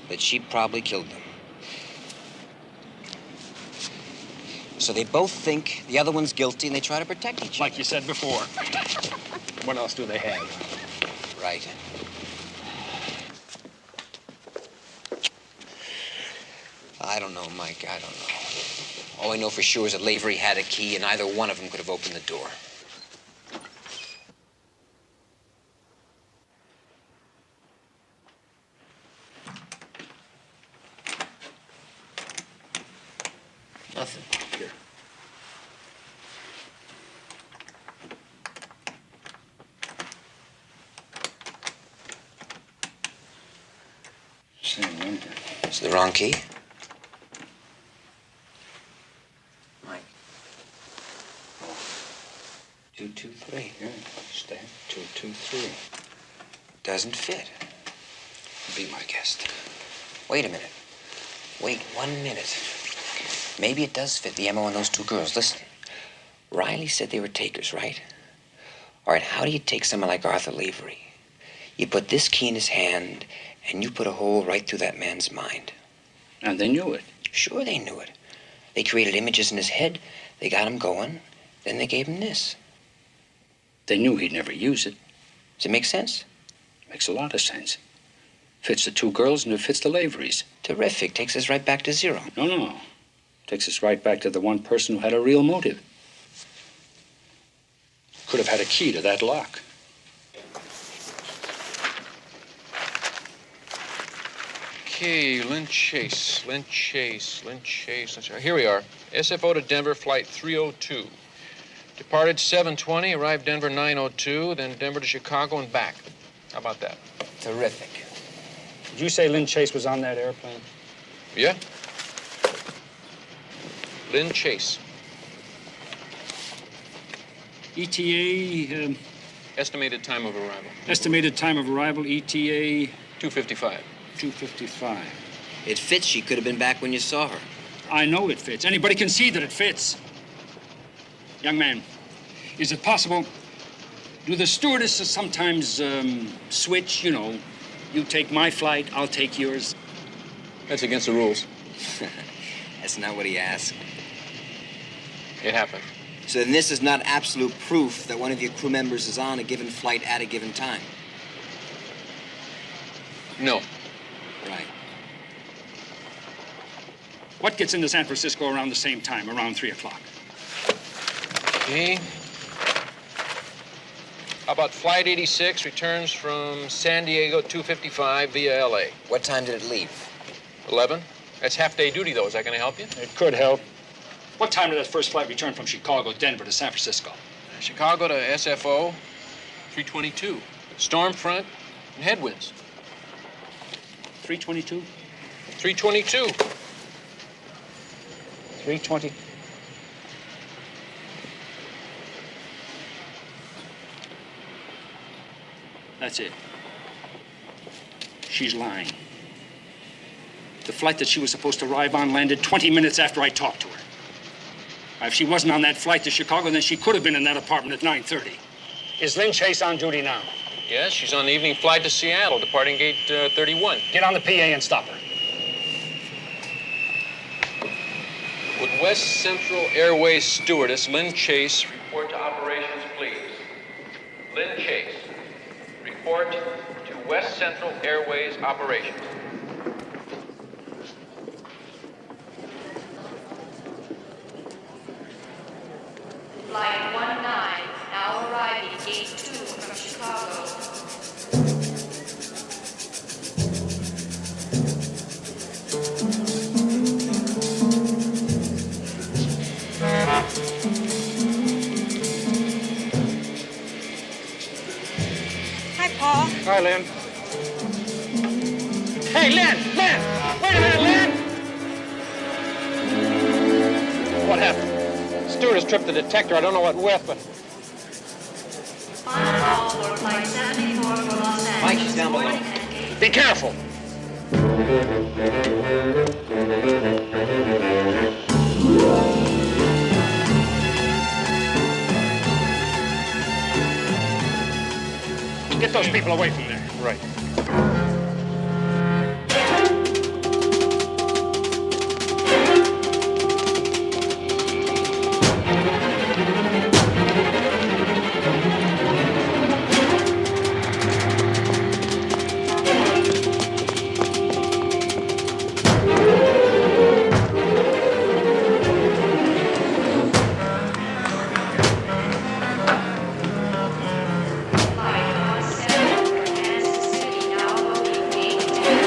[SPEAKER 2] That she probably killed them. So they both think the other one's guilty and they try to protect each other.
[SPEAKER 4] Like you said before. What else do they have?
[SPEAKER 2] Right. I don't know, Mike. I don't know. All I know for sure is that Lavery had a key and either one of them could have opened the door. Nothing. Here.
[SPEAKER 4] Same number.
[SPEAKER 2] It's the wrong key. Mike. 223.
[SPEAKER 4] Yeah, stamp 223.
[SPEAKER 2] Doesn't fit.
[SPEAKER 4] Be my guest.
[SPEAKER 2] Wait a minute. Wait 1 minute. Maybe it does fit the MO on those two girls. Listen. Riley said they were takers, right? All right, how do you take someone like Arthur Lavery? You put this key in his hand, and you put a hole right through that man's mind.
[SPEAKER 4] And they knew it.
[SPEAKER 2] Sure they knew it. They created images in his head. They got him going. Then they gave him this.
[SPEAKER 4] They knew he'd never use it.
[SPEAKER 2] Does it make sense?
[SPEAKER 4] Makes a lot of sense. Fits the two girls and it fits the Laverys.
[SPEAKER 2] Terrific. Takes us right back to zero.
[SPEAKER 4] No. Takes us right back to the one person who had a real motive. Could have had a key to that lock.
[SPEAKER 14] Okay, Lynn Chase. Here we are. SFO to Denver, flight 302. Departed 7:20, arrived Denver 9:02, then Denver to Chicago and back. How about that?
[SPEAKER 2] Terrific.
[SPEAKER 4] Did you say Lynn Chase was on that airplane?
[SPEAKER 14] Yeah? Lynn Chase.
[SPEAKER 4] ETA,
[SPEAKER 14] Estimated time of arrival.
[SPEAKER 4] estimated time of arrival, ETA
[SPEAKER 14] 2:55.
[SPEAKER 4] 2:55.
[SPEAKER 2] It fits. She could have been back when you saw her.
[SPEAKER 4] I know it fits. Anybody can see that it fits. Young man, is it possible? Do the stewardesses sometimes switch? You know, you take my flight, I'll take yours.
[SPEAKER 14] That's against the rules.
[SPEAKER 2] That's not what he asked.
[SPEAKER 14] It happened.
[SPEAKER 2] So then this is not absolute proof that one of your crew members is on a given flight at a given time.
[SPEAKER 14] No.
[SPEAKER 2] Right.
[SPEAKER 4] What gets into San Francisco around the same time, around 3 o'clock?
[SPEAKER 14] Okay. How about Flight 86 returns from San Diego 2:55 via L.A.?
[SPEAKER 2] What time did it leave?
[SPEAKER 14] 11. That's half-day duty, though. Is that going to help you?
[SPEAKER 4] It could help. What time did that first flight return from Chicago, Denver to San Francisco?
[SPEAKER 14] Chicago to SFO, 3:22. Storm front and headwinds.
[SPEAKER 4] 3:22?
[SPEAKER 14] 3:22.
[SPEAKER 4] 3:20. That's it. She's lying. The flight that she was supposed to arrive on landed 20 minutes after I talked to her. If she wasn't on that flight to Chicago, then she could have been in that apartment at 9:30. Is Lynn Chase on duty now?
[SPEAKER 14] Yes, she's on the evening flight to Seattle, departing gate 31.
[SPEAKER 4] Get on the PA and stop her.
[SPEAKER 14] Would West Central Airways stewardess Lynn Chase report to operations, please? Lynn Chase, report to West Central Airways operations.
[SPEAKER 15] Flight 19, now arriving gate 2 from Chicago.
[SPEAKER 8] Hi, Paul.
[SPEAKER 4] Hi, Lynn. Hey, Lynn! Lynn! Wait a minute, Lynn! What happened? Stewardess tripped the detector. I don't know what with, but...
[SPEAKER 15] Final call for flight 74 for Los Angeles.
[SPEAKER 2] Mike, she's down below.
[SPEAKER 4] Be careful. Get those people away from there.
[SPEAKER 14] Right.
[SPEAKER 15] Flight 17 for Kansas City, now loading gate 10.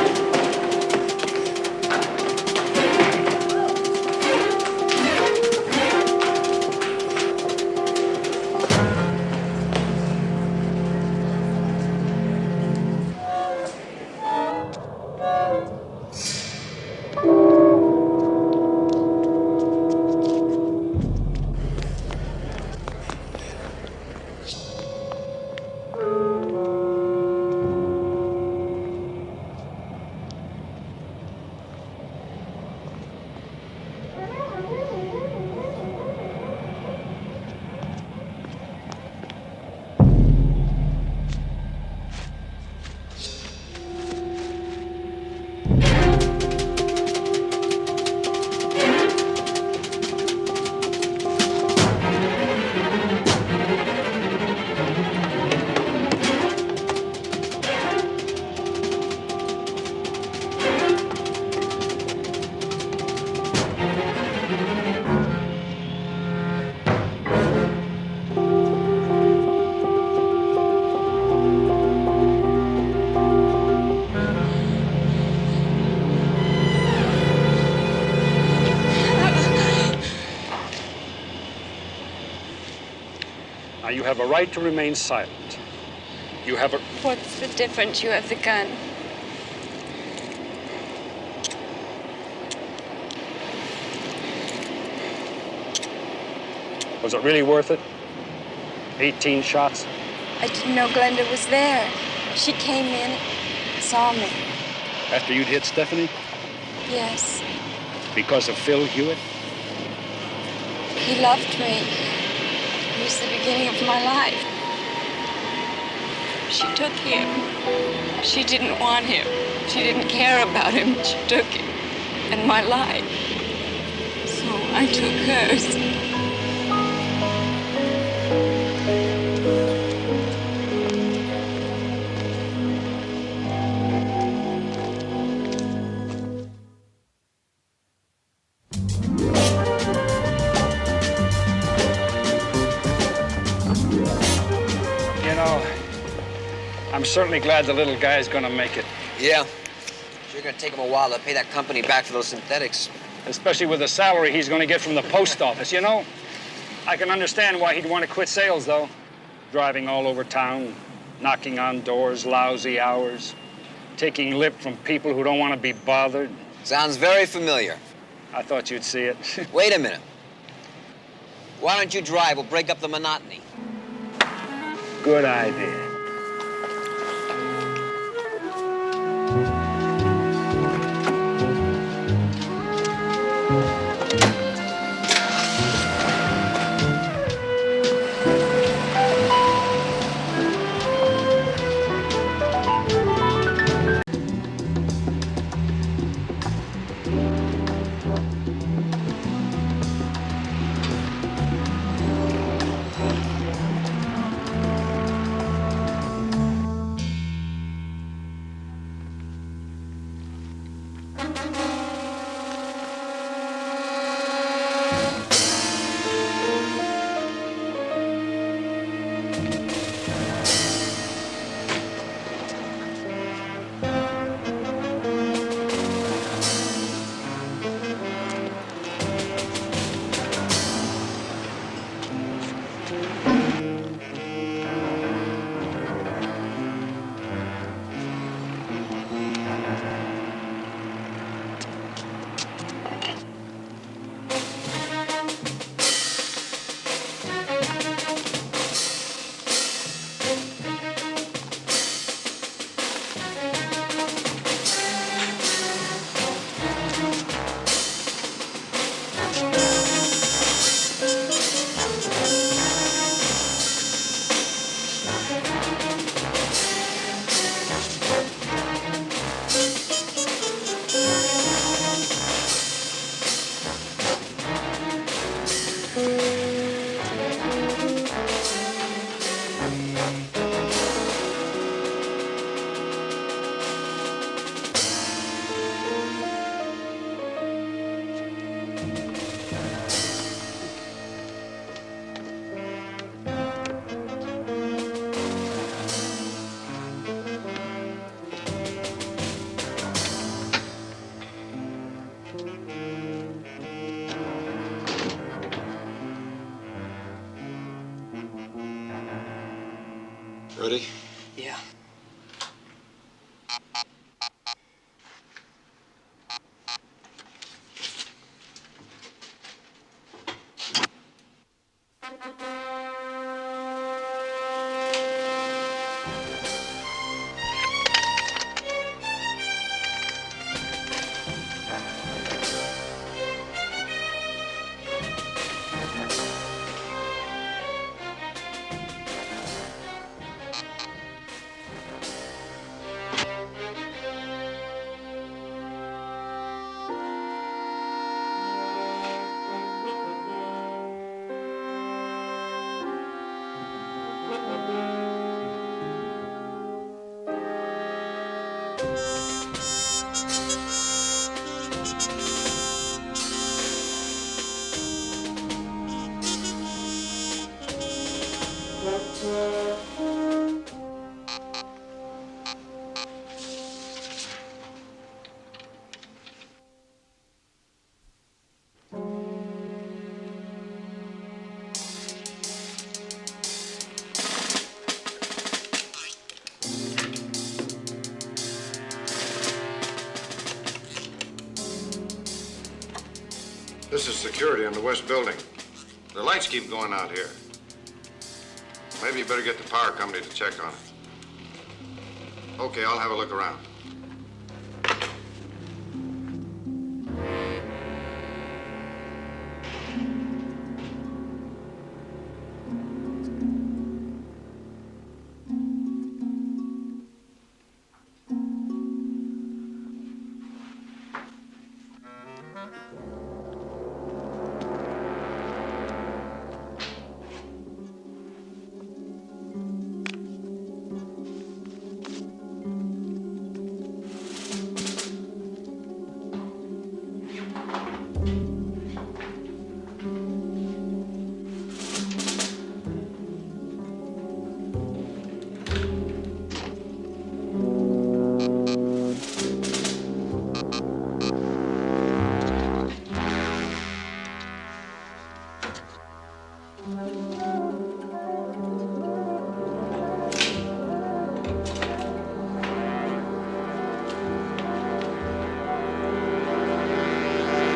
[SPEAKER 4] Now, you have a right to remain silent. You have a...
[SPEAKER 8] What's the difference? You have the gun.
[SPEAKER 4] Was it really worth it? 18 shots?
[SPEAKER 8] I didn't know Glenda was there. She came in, saw me.
[SPEAKER 4] After you'd hit Stephanie?
[SPEAKER 8] Yes.
[SPEAKER 4] Because of Phil Hewitt?
[SPEAKER 8] He loved me. It was the beginning of my life. She took him. She didn't want him. She didn't care about him. She took him. And my life. So I took hers.
[SPEAKER 4] You know, I'm certainly glad the little guy's gonna make it.
[SPEAKER 2] Yeah. Sure gonna take him a while to pay that company back for those synthetics.
[SPEAKER 4] Especially with the salary he's gonna get from the post office, you know? I can understand why he'd want to quit sales, though. Driving all over town, knocking on doors, lousy hours, taking lip from people who don't want to be bothered.
[SPEAKER 2] Sounds very familiar.
[SPEAKER 4] I thought you'd see it.
[SPEAKER 2] Wait a minute. Why don't you drive? We'll break up the monotony.
[SPEAKER 4] Good idea.
[SPEAKER 1] Ready?
[SPEAKER 12] Yeah.
[SPEAKER 16] This is security in the west building. The lights keep going out here. Maybe you better get the power company to check on it. Okay, I'll have a look around.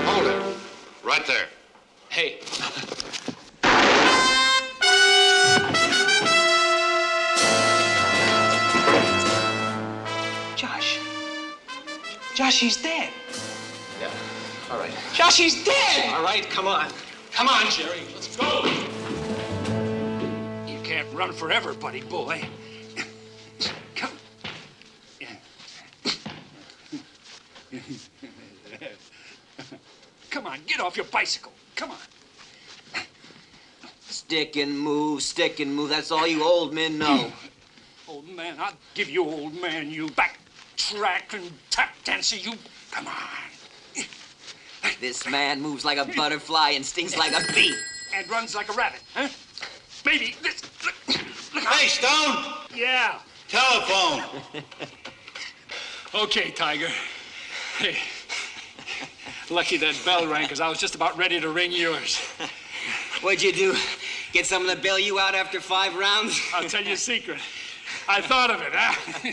[SPEAKER 16] Hold it. Right there.
[SPEAKER 12] Hey. Josh. Josh, he's dead.
[SPEAKER 3] Yeah, all right.
[SPEAKER 12] Josh, he's dead! All right, come on. Come on, Jerry. Let's go.
[SPEAKER 4] You can't run forever, buddy boy. Come. Come on, get off your bicycle. Come on.
[SPEAKER 2] Stick and move, stick and move. That's all you old men know.
[SPEAKER 4] Old man, I'll give you, old man, you backtrack and tap dancer, you. Come on.
[SPEAKER 2] This man moves like a butterfly and stings like a bee.
[SPEAKER 4] And runs like a rabbit, huh? Baby, this. Look
[SPEAKER 3] Hey, Stone!
[SPEAKER 4] Yeah.
[SPEAKER 3] Telephone!
[SPEAKER 4] Okay, Tiger. Hey. Lucky that bell rang, because I was just about ready to ring yours.
[SPEAKER 2] What'd you do? Get someone to bail you out after 5 rounds?
[SPEAKER 4] I'll tell you a secret. I thought of it, huh?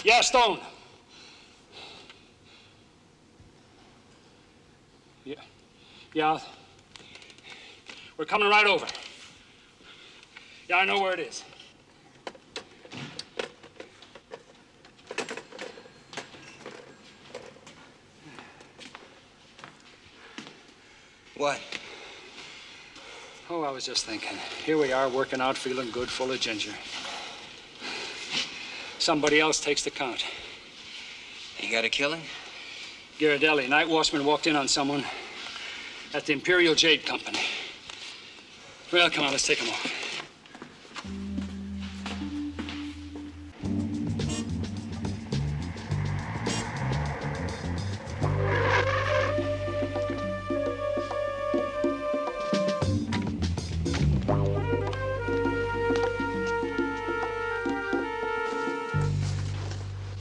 [SPEAKER 4] Yeah, Stone. Yeah. Yeah. We're coming right over. Yeah, I know where it is.
[SPEAKER 2] What?
[SPEAKER 4] Oh, I was just thinking. Here we are, working out, feeling good, full of ginger. Somebody else takes the count.
[SPEAKER 2] You got a killing?
[SPEAKER 4] Ghirardelli, night watchman, walked in on someone at the Imperial Jade Company. Well, come on, let's take him off.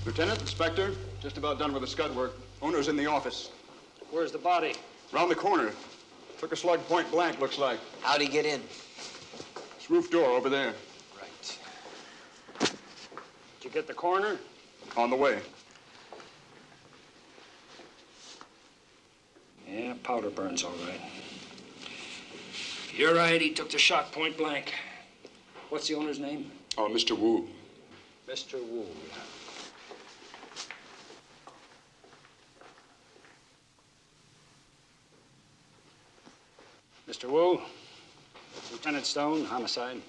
[SPEAKER 17] Lieutenant, Inspector, just about done with the scud work. Owner's in the office.
[SPEAKER 4] Where's the body?
[SPEAKER 17] Round the corner. Took a slug point blank, looks like.
[SPEAKER 2] How'd he get in?
[SPEAKER 17] This roof door over there.
[SPEAKER 2] Right.
[SPEAKER 4] Did you get the coroner?
[SPEAKER 17] On the way.
[SPEAKER 4] Yeah, powder burns, all right. You're right, he took the shot point blank. What's the owner's name?
[SPEAKER 17] Oh, Mr. Wu.
[SPEAKER 4] Mr. Wu. Mr. Wu, Lieutenant Stone, homicide.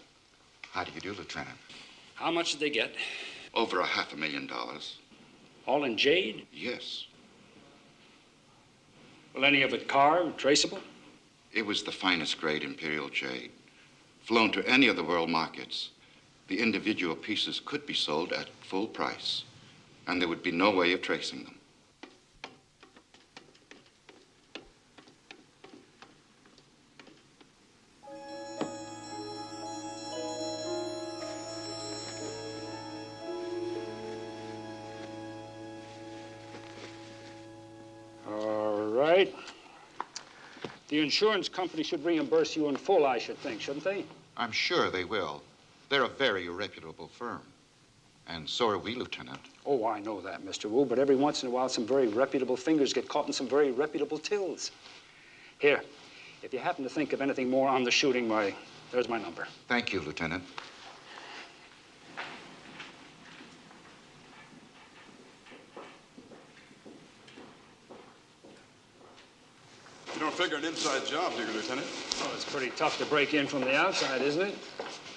[SPEAKER 16] How do you do, Lieutenant?
[SPEAKER 4] How much did they get?
[SPEAKER 16] Over $500,000.
[SPEAKER 4] All in jade?
[SPEAKER 16] Yes.
[SPEAKER 4] Will any of it carved, traceable?
[SPEAKER 16] It was the finest grade Imperial jade. Flown to any of the world markets. The individual pieces could be sold at full price, and there would be no way of tracing them.
[SPEAKER 4] All right. The insurance company should reimburse you in full, I should think, shouldn't they?
[SPEAKER 16] I'm sure they will. They're a very reputable firm. And so are we, Lieutenant.
[SPEAKER 4] Oh, I know that, Mr. Wu, but every once in a while, some very reputable fingers get caught in some very reputable tills. Here, if you happen to think of anything more on the shooting, why, there's my number.
[SPEAKER 16] Thank you, Lieutenant.
[SPEAKER 17] You don't figure an inside job, do you, Lieutenant?
[SPEAKER 4] Oh, it's pretty tough to break in from the outside, isn't it?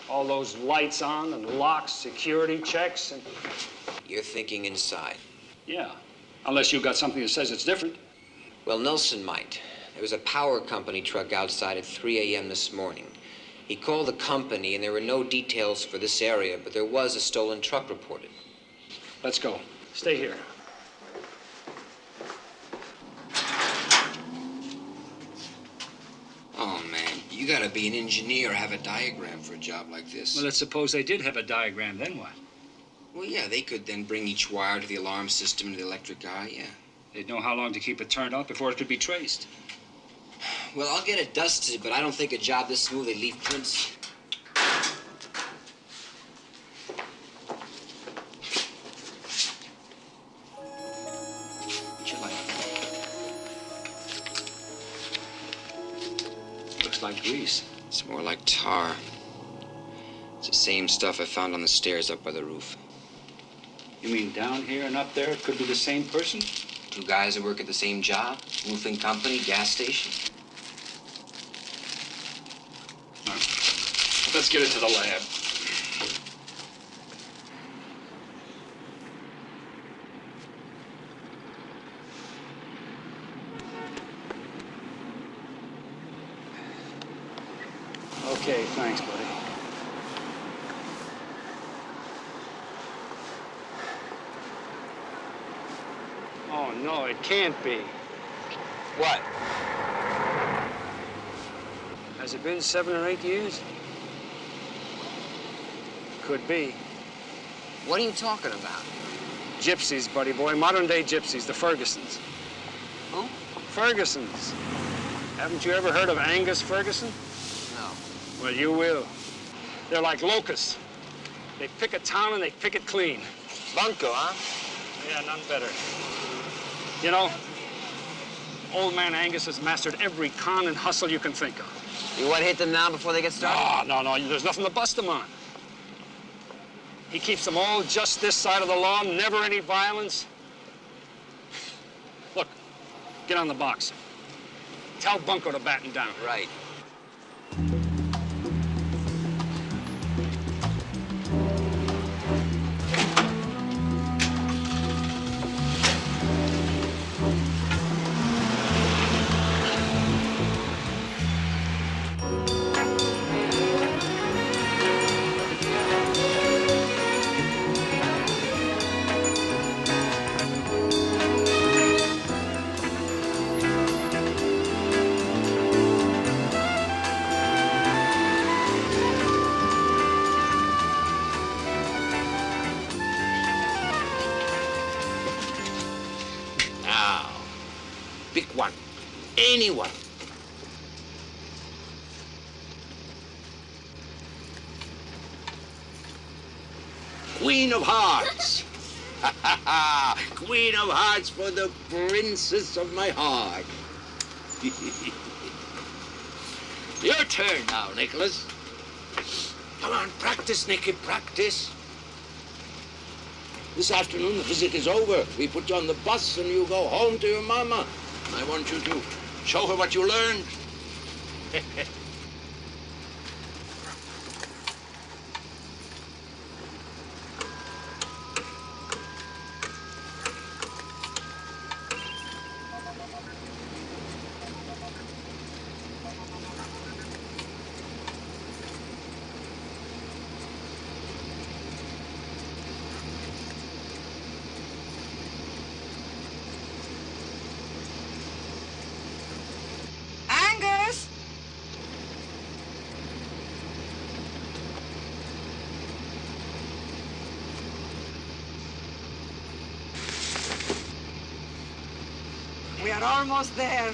[SPEAKER 4] All those lights on and locks, security checks, and...
[SPEAKER 2] You're thinking inside.
[SPEAKER 4] Yeah, unless you've got something that says it's different.
[SPEAKER 2] Well, Nelson might. There was a power company truck outside at 3 a.m. this morning. He called the company, and there were no details for this area, but there was a stolen truck reported.
[SPEAKER 4] Let's go. Stay here.
[SPEAKER 2] Oh, man, you gotta be an engineer or have a diagram for a job like this.
[SPEAKER 4] Well, let's suppose they did have a diagram, then what?
[SPEAKER 2] Well, yeah, they could then bring each wire to the alarm system and the electric eye, yeah.
[SPEAKER 4] They'd know how long to keep it turned off before it could be traced.
[SPEAKER 2] Well, I'll get it dusted, but I don't think a job this smooth, they leave prints. What'd you like?
[SPEAKER 4] Looks like grease.
[SPEAKER 2] It's more like tar. It's the same stuff I found on the stairs up by the roof.
[SPEAKER 4] You mean down here and up there it could be the same person?
[SPEAKER 2] Two guys that work at the same job, roofing company, gas station.
[SPEAKER 4] Let's get it to the lab. Okay, thanks, buddy. Oh, no, it can't be.
[SPEAKER 2] What?
[SPEAKER 4] Has it been 7 or 8 years? Could be.
[SPEAKER 2] What are you talking about?
[SPEAKER 4] Gypsies, buddy boy. Modern-day gypsies, the Fergusons.
[SPEAKER 2] Who?
[SPEAKER 4] Fergusons. Haven't you ever heard of Angus Ferguson?
[SPEAKER 2] No.
[SPEAKER 4] Well, you will. They're like locusts. They pick a town and they pick it clean.
[SPEAKER 2] Bunko, huh?
[SPEAKER 4] Yeah, none better. You know, old man Angus has mastered every con and hustle you can think of.
[SPEAKER 2] You want to hit them now before they get started?
[SPEAKER 4] No. There's nothing to bust them on. He keeps them all just this side of the law, never any violence. Look, get on the box. Tell Bunko to batten down.
[SPEAKER 2] Right.
[SPEAKER 3] Pick one. Anyone. Queen of Hearts. Queen of Hearts for the princess of my heart. Your turn now, Nicholas. Come on, practice, Nicky, practice. This afternoon, the visit is over. We put you on the bus and you go home to your mama. I want you to show her what you learned.
[SPEAKER 13] Angus! We are almost there.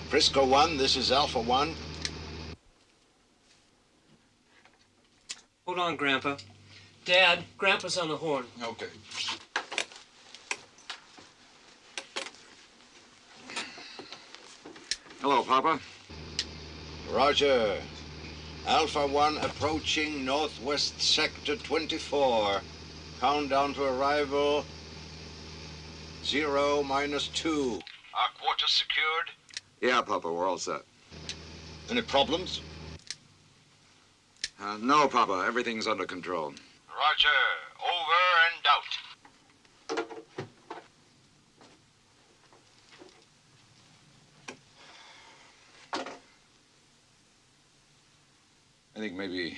[SPEAKER 3] Frisco 1, this is Alpha 1.
[SPEAKER 18] Hold on, Grandpa. Dad, Grandpa's on the horn.
[SPEAKER 3] Okay.
[SPEAKER 10] Hello, Papa.
[SPEAKER 3] Roger. Alpha 1 approaching Northwest Sector 24. Countdown to arrival 0 - 2. Our quarters secured?
[SPEAKER 10] Yeah, Papa, we're all set.
[SPEAKER 3] Any problems?
[SPEAKER 10] No, Papa, everything's under control.
[SPEAKER 3] Roger. Over and out.
[SPEAKER 10] I think maybe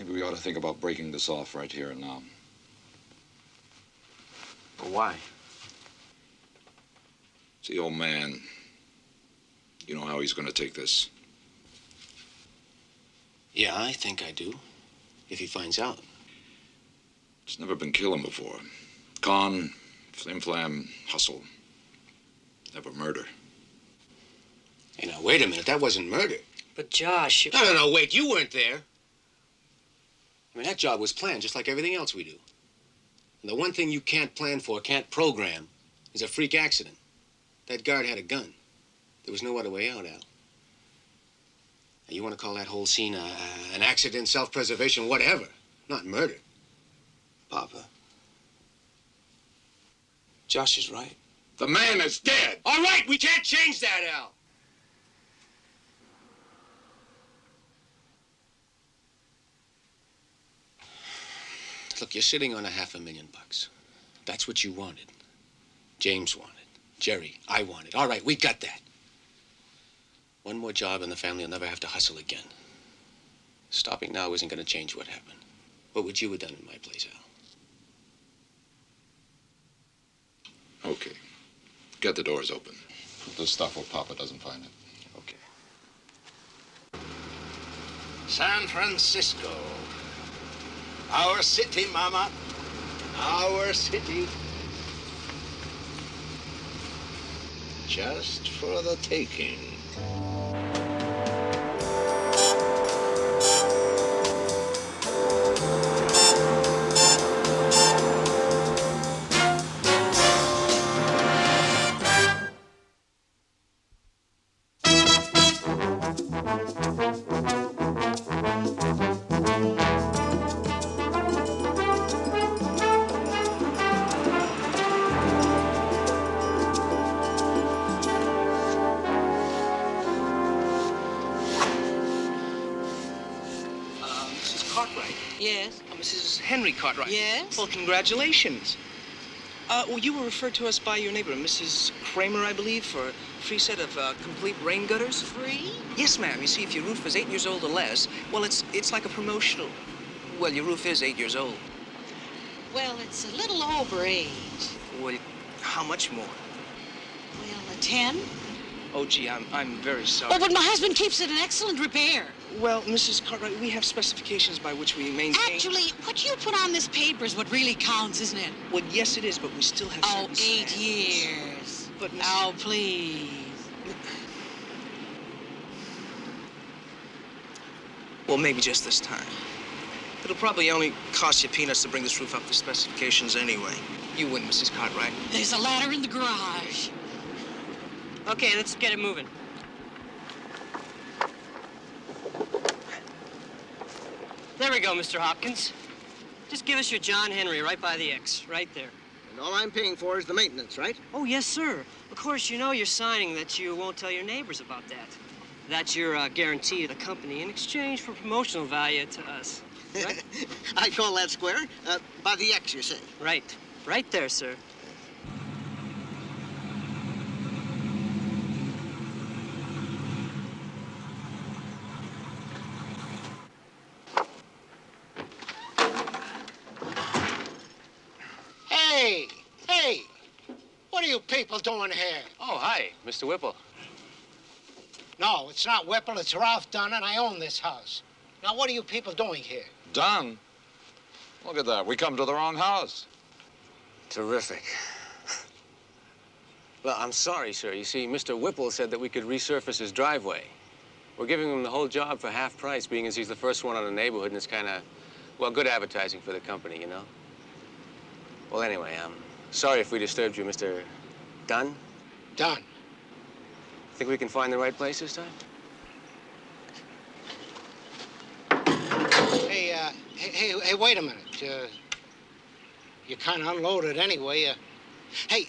[SPEAKER 10] we ought to think about breaking this off right here and now.
[SPEAKER 3] But why?
[SPEAKER 10] See, old man, you know how he's going to take this.
[SPEAKER 3] Yeah, I think I do. If he finds out.
[SPEAKER 10] It's never been killing before. Con, flim-flam, hustle. Never murder.
[SPEAKER 3] Hey, now, wait a minute. That wasn't murder.
[SPEAKER 18] But Josh, you...
[SPEAKER 3] No, wait. You weren't there. I mean, that job was planned just like everything else we do. And the one thing you can't plan for, can't program, is a freak accident. That guard had a gun. There was no other way out, Al. Now, you want to call that whole scene an accident, self-preservation, whatever. Not murder. Papa. Josh is right.
[SPEAKER 10] The man is dead!
[SPEAKER 3] All right, we can't change that, Al. Look, you're sitting on $500,000. That's what you wanted. James wanted. Jerry, I wanted. All right, we got that. One more job and the family will never have to hustle again. Stopping now isn't going to change what happened. What would you have done in my place, Al?
[SPEAKER 10] Okay. Get the doors open. Put the stuff where Papa doesn't find it.
[SPEAKER 3] Okay. San Francisco. Our city, Mama. Our city. Just for the taking.
[SPEAKER 12] Yes?
[SPEAKER 19] Mrs. Henry Cartwright.
[SPEAKER 12] Yes?
[SPEAKER 19] Well, congratulations. Well, you were referred to us by your neighbor, Mrs. Kramer, I believe, for a free set of complete rain gutters.
[SPEAKER 12] Free?
[SPEAKER 19] Yes, ma'am. You see, if your roof is 8 years old or less, well, it's like a promotional. Well, your roof is 8 years old.
[SPEAKER 12] Well, it's a little over age.
[SPEAKER 19] Well, how much more?
[SPEAKER 12] Well, 10.
[SPEAKER 19] Oh, gee, I'm very sorry.
[SPEAKER 12] Oh, but my husband keeps it in excellent repair.
[SPEAKER 19] Well, Mrs. Cartwright, we have specifications by which we maintain...
[SPEAKER 12] Actually, what you put on this paper is what really counts, isn't it?
[SPEAKER 19] Well, yes, it is, but we still have certain
[SPEAKER 12] 8
[SPEAKER 19] standards.
[SPEAKER 12] years.
[SPEAKER 19] But, Mrs.
[SPEAKER 12] Oh, please.
[SPEAKER 19] Well, maybe just this time. It'll probably only cost you peanuts to bring this roof up to specifications anyway. You win, Mrs. Cartwright.
[SPEAKER 12] There's a ladder in the garage.
[SPEAKER 18] Okay, let's get it moving. There we go, Mr. Hopkins. Just give us your John Henry right by the X, right there.
[SPEAKER 20] And all I'm paying for is the maintenance, right?
[SPEAKER 18] Oh, yes, sir. Of course, you know you're signing that you won't tell your neighbors about that. That's your guarantee to the company in exchange for promotional value to us. Right?
[SPEAKER 20] I call that square. By the X, you say?
[SPEAKER 18] Right. Right there, sir.
[SPEAKER 20] Hey! What are you people doing here?
[SPEAKER 21] Oh, hi, Mr. Whipple.
[SPEAKER 20] No, it's not Whipple, it's Ralph Dunn, and I own this house. Now, what are you people doing here?
[SPEAKER 10] Done? Look at that. We come to the wrong house.
[SPEAKER 3] Terrific.
[SPEAKER 21] Well, I'm sorry, sir. You see, Mr. Whipple said that we could resurface his driveway. We're giving him the whole job for half price, being as he's the first one on the neighborhood, and it's kind of, well, good advertising for the company, you know? Well, anyway, I'm sorry if we disturbed you, Mr. Dunn.
[SPEAKER 20] Dunn.
[SPEAKER 21] Think we can find the right place this time?
[SPEAKER 20] Hey, wait a minute. You kind of unloaded anyway. Hey,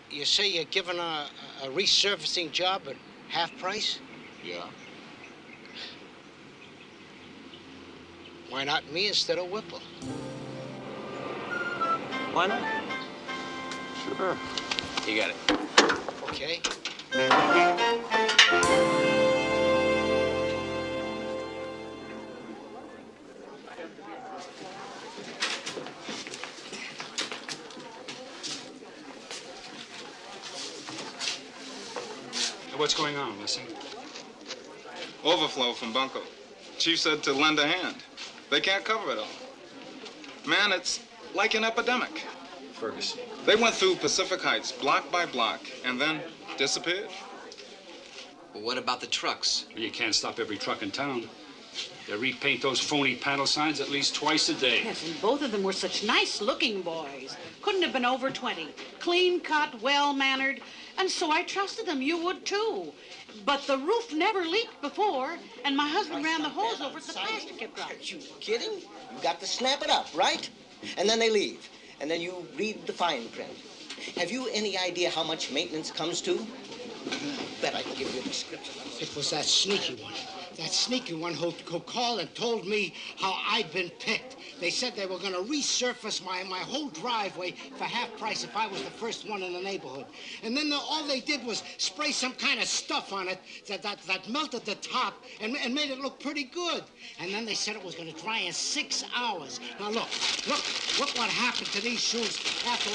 [SPEAKER 20] you say you're giving a resurfacing job at half price?
[SPEAKER 16] Yeah.
[SPEAKER 20] Why not me instead of Whipple?
[SPEAKER 21] Why not?
[SPEAKER 16] Sure.
[SPEAKER 21] You got it.
[SPEAKER 20] Okay.
[SPEAKER 4] What's going on, Lissy?
[SPEAKER 22] Overflow from Bunko. Chief said to lend a hand. They can't cover it all. Man, it's like an epidemic.
[SPEAKER 4] Ferguson.
[SPEAKER 22] They went through Pacific Heights block by block and then disappeared.
[SPEAKER 2] Well, what about the trucks?
[SPEAKER 4] You can't stop every truck in town. They repaint those phony panel signs at least twice a day.
[SPEAKER 23] Yes, and both of them were such nice-looking boys. Couldn't have been over 20. Clean-cut, well-mannered. And so I trusted them. You would, too. But the roof never leaked before, and my husband ran the hose over it, the plastic kept out.
[SPEAKER 24] Are you kidding? You got to snap it up, right? And then they leave. And then you read the fine print. Have you any idea how much maintenance comes to? Bet I can give you a description.
[SPEAKER 20] It was that sneaky one. That sneaky one who called and told me how I'd been picked. They said they were going to resurface my whole driveway for half price if I was the first one in the neighborhood. And then all they did was spray some kind of stuff on it that melted the top and made it look pretty good. And then they said it was going to dry in 6 hours. Now look what happened to these shoes after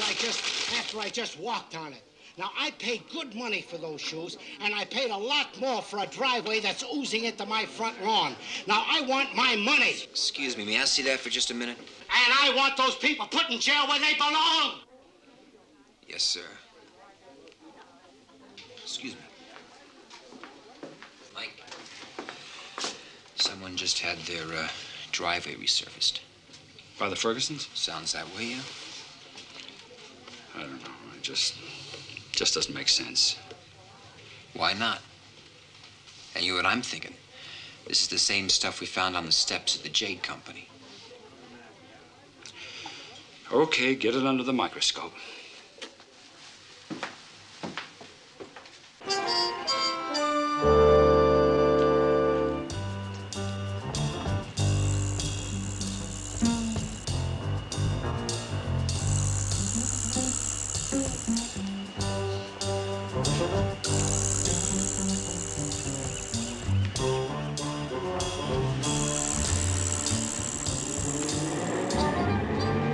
[SPEAKER 20] I just walked on it. Now, I paid good money for those shoes, and I paid a lot more for a driveway that's oozing into my front lawn. Now, I want my money.
[SPEAKER 2] Excuse me, may I see that for just a minute?
[SPEAKER 20] And I want those people put in jail where they belong.
[SPEAKER 2] Yes, sir. Excuse me. Mike, someone just had their driveway resurfaced.
[SPEAKER 4] By the Fergusons?
[SPEAKER 2] Sounds that way, yeah?
[SPEAKER 4] I don't know. It just doesn't make sense.
[SPEAKER 2] Why not? And you know what I'm thinking? This is the same stuff we found on the steps of the Jade Company.
[SPEAKER 4] Okay, get it under the microscope.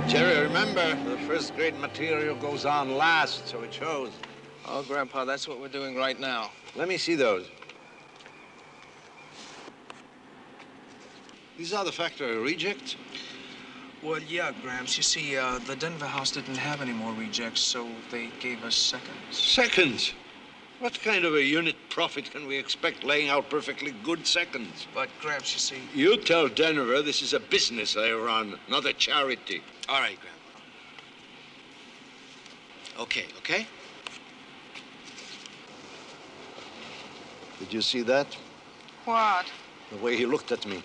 [SPEAKER 25] Jerry, remember, the first grade material goes on last, so it shows.
[SPEAKER 19] Oh, Grandpa, that's what we're doing right now.
[SPEAKER 25] Let me see those. These are the factory rejects?
[SPEAKER 19] Well, yeah, Gramps. You see, the Denver house didn't have any more rejects, so they gave us seconds.
[SPEAKER 25] Seconds? What kind of a unit profit can we expect laying out perfectly good seconds?
[SPEAKER 19] But, Gramps, you see...
[SPEAKER 25] You tell Denver this is a business I run, not a charity.
[SPEAKER 2] All right, Grandpa. Okay?
[SPEAKER 25] Did you see that?
[SPEAKER 23] What?
[SPEAKER 25] The way he looked at me.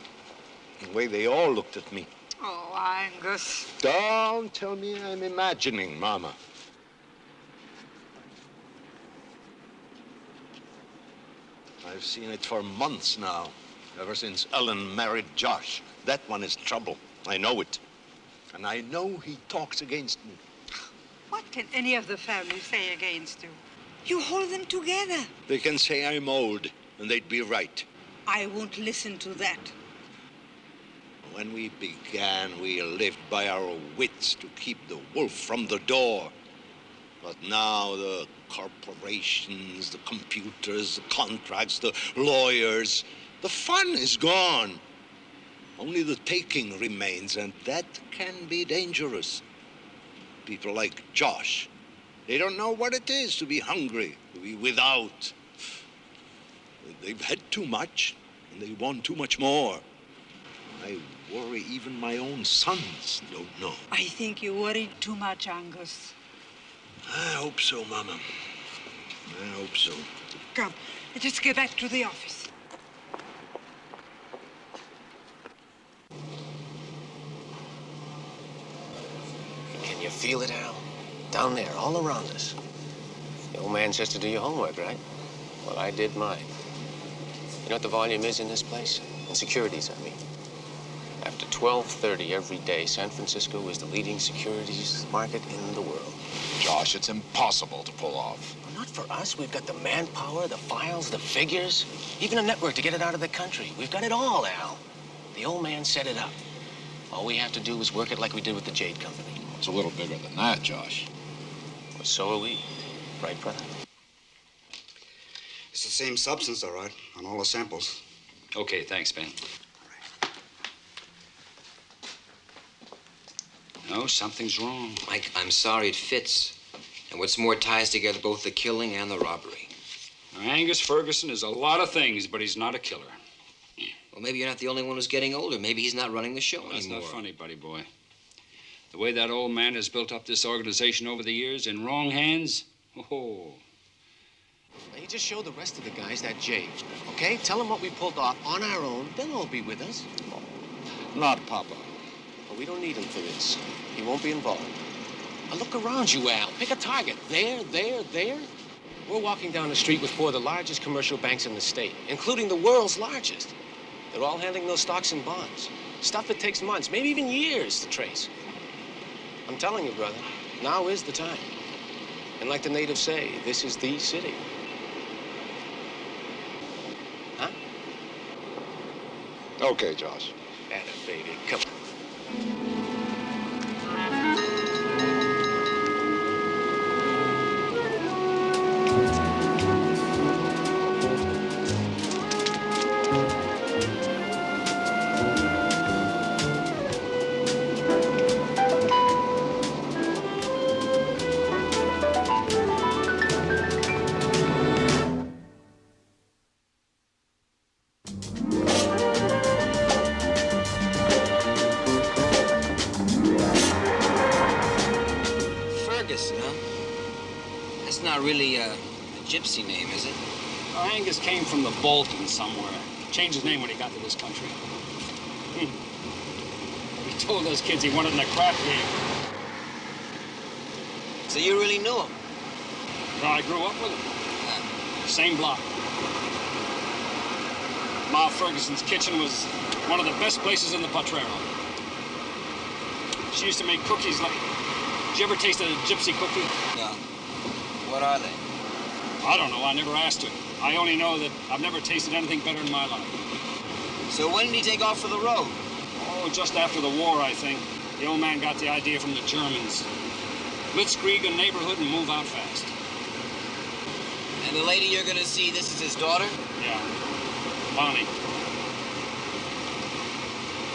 [SPEAKER 25] The way they all looked at me.
[SPEAKER 23] Oh, Angus.
[SPEAKER 25] Don't tell me I'm imagining, Mama. I've seen it for months now, ever since Ellen married Josh. That one is trouble. I know it. And I know he talks against me.
[SPEAKER 23] What can any of the family say against you? You hold them together.
[SPEAKER 25] They can say I'm old, and they'd be right.
[SPEAKER 23] I won't listen to that.
[SPEAKER 25] When we began, we lived by our wits to keep the wolf from the door. But now the corporations, the computers, the contracts, the lawyers, the fun is gone. Only the taking remains, and that can be dangerous. People like Josh They don't know what it is to be hungry, to be without. They've had too much, and they want too much more. I worry even my own sons don't know.
[SPEAKER 5] I think you worry too much, Angus.
[SPEAKER 25] I hope so, Mama. I hope so.
[SPEAKER 5] Come, let us get back to the office.
[SPEAKER 21] Can you feel it, Al? Down there, all around us. The old man says to do your homework, right? Well, I did mine. You know what the volume is in this place? In securities, I mean. After 12:30 every day, San Francisco is the leading securities market in the world.
[SPEAKER 6] Josh, it's impossible to pull off.
[SPEAKER 21] Well, not for us. We've got the manpower, the files, the figures, even a network to get it out of the country. We've got it all, Al. The old man set it up. All we have to do is work it like we did with the Jade Company.
[SPEAKER 6] It's a little bigger than that, Josh.
[SPEAKER 21] Well, so are we. Right, brother?
[SPEAKER 7] It's the same substance, all right, on all the samples.
[SPEAKER 4] Okay, thanks, Ben. No, something's wrong.
[SPEAKER 2] Mike, I'm sorry it fits. And what's more, ties together both the killing and the robbery.
[SPEAKER 4] Now, Angus Ferguson is a lot of things, but he's not a killer.
[SPEAKER 2] Well, maybe you're not the only one who's getting older. Maybe he's not running the show
[SPEAKER 4] Well, that's
[SPEAKER 2] anymore.
[SPEAKER 4] not funny, buddy boy. The way that old man has built up this organization over the years in wrong hands, oh.
[SPEAKER 21] Now, you just show the rest of the guys that Jade, okay? Tell them what we pulled off on our own. They'll all be with us.
[SPEAKER 6] Not Papa.
[SPEAKER 21] But we don't need him for this. He won't be involved. Now, look around you, Al. Pick a target. There, there, there. We're walking down the street with four of the largest commercial banks in the state, including the world's largest. They're all handling those stocks and bonds. Stuff that takes months, maybe even years to trace. I'm telling you, brother, now is the time. And like the natives say, this is the city. Huh?
[SPEAKER 6] Okay, Josh.
[SPEAKER 21] Atta baby, come on.
[SPEAKER 2] Ferguson, huh? That's not really a gypsy name, is it?
[SPEAKER 4] Well, Angus came from the Balkans somewhere. Changed his name when he got to this country. He told those kids he wanted in a crap game.
[SPEAKER 2] So you really knew him?
[SPEAKER 4] No, I grew up with him. Same block. Ma Ferguson's kitchen was one of the best places in the Potrero. She used to make cookies like... Did you ever taste a gypsy cookie?
[SPEAKER 2] No. What are they?
[SPEAKER 4] I don't know. I never asked her. I only know that I've never tasted anything better in my life.
[SPEAKER 2] So when did he take off for the road?
[SPEAKER 4] Oh, just after the war, I think. The old man got the idea from the Germans. Blitzkrieg a neighborhood and move out fast.
[SPEAKER 2] And the lady you're gonna see, this is his daughter?
[SPEAKER 4] Yeah. Bonnie.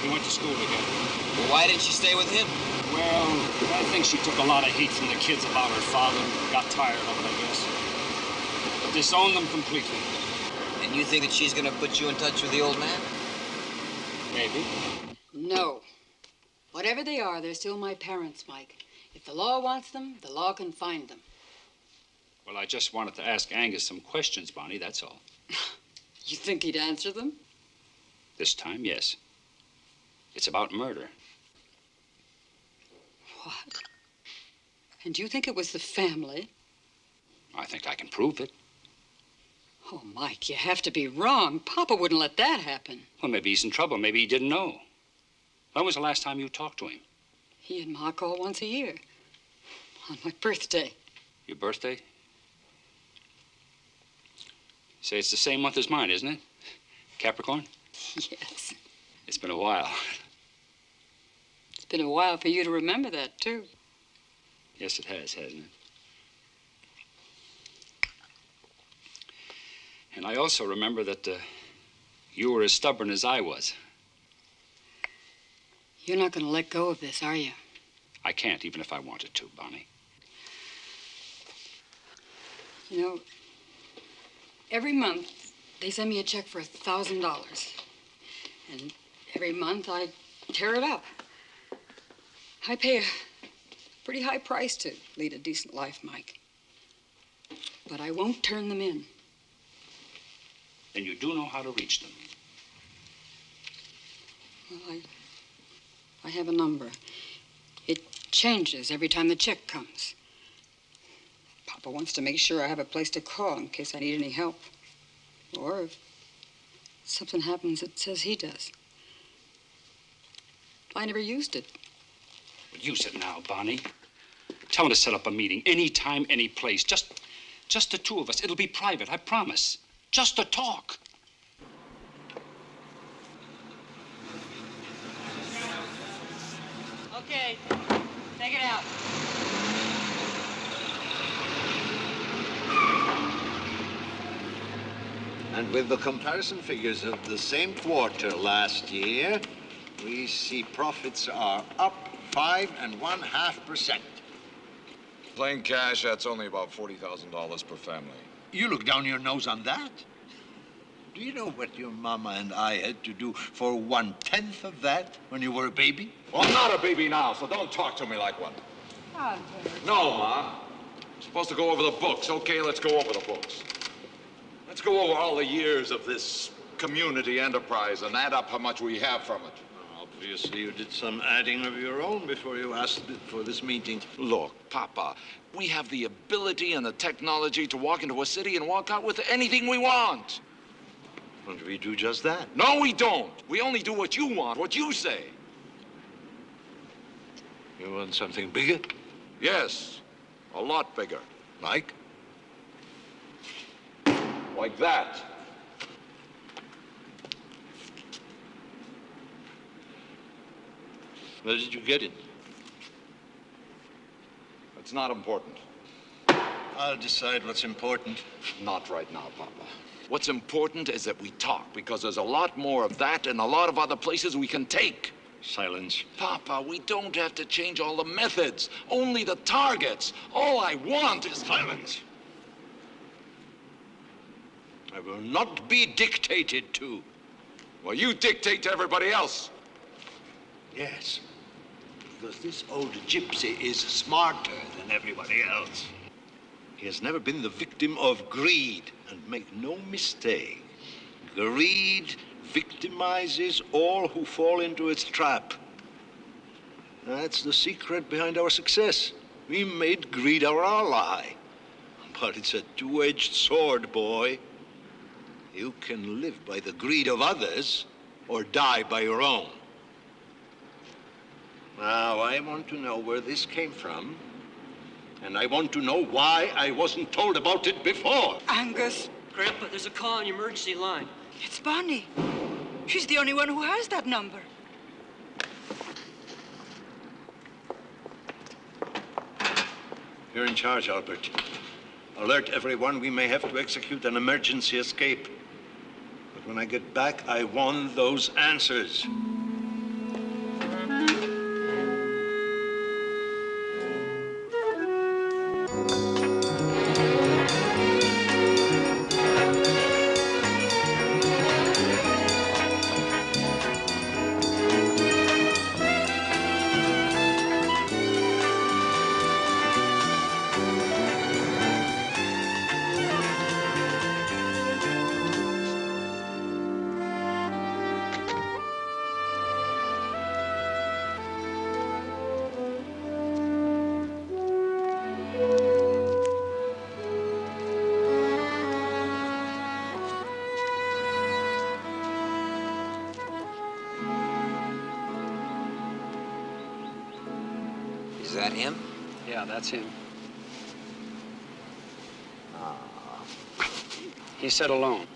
[SPEAKER 4] We went to school together.
[SPEAKER 2] Well, why didn't she stay with him?
[SPEAKER 4] Well, I think she took a lot of heat from the kids about her father and got tired of it, I guess. Disowned them completely.
[SPEAKER 2] And you think that she's gonna put you in touch with the old man?
[SPEAKER 4] Maybe.
[SPEAKER 9] No. Whatever they are, they're still my parents, Mike. If the law wants them, the law can find them.
[SPEAKER 4] Well, I just wanted to ask Angus some questions, Bonnie, that's all.
[SPEAKER 9] You think he'd answer them?
[SPEAKER 4] This time, yes. It's about murder.
[SPEAKER 9] What? And you think it was the family?
[SPEAKER 4] I think I can prove it.
[SPEAKER 9] Oh, Mike, you have to be wrong. Papa wouldn't let that happen.
[SPEAKER 4] Well, maybe he's in trouble. Maybe he didn't know. When was the last time you talked to him?
[SPEAKER 9] He and Ma call once a year. On my birthday.
[SPEAKER 4] Your birthday? Say it's the same month as mine, isn't it? Capricorn?
[SPEAKER 9] Yes.
[SPEAKER 4] It's been a while.
[SPEAKER 9] It's been a while for you to remember that, too.
[SPEAKER 4] Yes, it has, hasn't it? And I also remember that you were as stubborn as I was.
[SPEAKER 9] You're not going to let go of this, are you?
[SPEAKER 4] I can't, even if I wanted to, Bonnie.
[SPEAKER 9] You know, every month they send me a check for $1,000. And every month I tear it up. I pay a pretty high price to lead a decent life, Mike. But I won't turn them in.
[SPEAKER 4] Then you do know how to reach them.
[SPEAKER 9] Well, I have a number. It changes every time the check comes. Papa wants to make sure I have a place to call in case I need any help. Or if something happens, it says he does. I never used it.
[SPEAKER 4] Well, use it now, Bonnie. Tell him to set up a meeting anytime, any place. Just the two of us. It'll be private, I promise. Just to talk.
[SPEAKER 18] Okay, take it out.
[SPEAKER 25] And with the comparison figures of the same quarter last year, we see profits are up 5.5%.
[SPEAKER 6] Plain cash, that's only about $40,000 per family.
[SPEAKER 25] You look down your nose on that. Do you know what your mama and I had to do for 1/10 of that when you were a baby?
[SPEAKER 6] Well, I'm not a baby now, so don't talk to me like one. No, Ma. I'm supposed to go over the books. Okay, let's go over the books. Let's go over all the years of this community enterprise and add up how much we have from it.
[SPEAKER 25] Obviously, you did some adding of your own before you asked for this meeting.
[SPEAKER 6] Look, Papa, we have the ability and the technology to walk into a city and walk out with anything we want.
[SPEAKER 25] And we do just that.
[SPEAKER 6] No, we don't. We only do what you want, what you say.
[SPEAKER 25] You want something bigger?
[SPEAKER 6] Yes, a lot bigger.
[SPEAKER 25] Like?
[SPEAKER 6] Like that.
[SPEAKER 25] Where did you get it?
[SPEAKER 6] It's not important.
[SPEAKER 25] I'll decide what's important.
[SPEAKER 6] Not right now, Papa. What's important is that we talk, because there's a lot more of that and a lot of other places we can take.
[SPEAKER 25] Silence.
[SPEAKER 6] Papa, we don't have to change all the methods, only the targets. All I want is
[SPEAKER 25] silence. I will not be dictated to.
[SPEAKER 6] Well, you dictate to everybody else.
[SPEAKER 25] Yes, because this old gypsy is smarter than everybody else. He has never been the victim of greed. And make no mistake, greed victimizes all who fall into its trap. That's the secret behind our success. We made greed our ally. But it's a two-edged sword, boy. You can live by the greed of others or die by your own. Now, I want to know where this came from, and I want to know why I wasn't told about it before.
[SPEAKER 5] Angus.
[SPEAKER 18] Grandpa, there's a call on your emergency line.
[SPEAKER 5] It's Bonnie. She's the only one who has that number.
[SPEAKER 25] You're in charge, Albert. Alert everyone, we may have to execute an emergency escape. But when I get back, I want those answers.
[SPEAKER 2] Is that him?
[SPEAKER 4] Yeah, that's him. He said alone.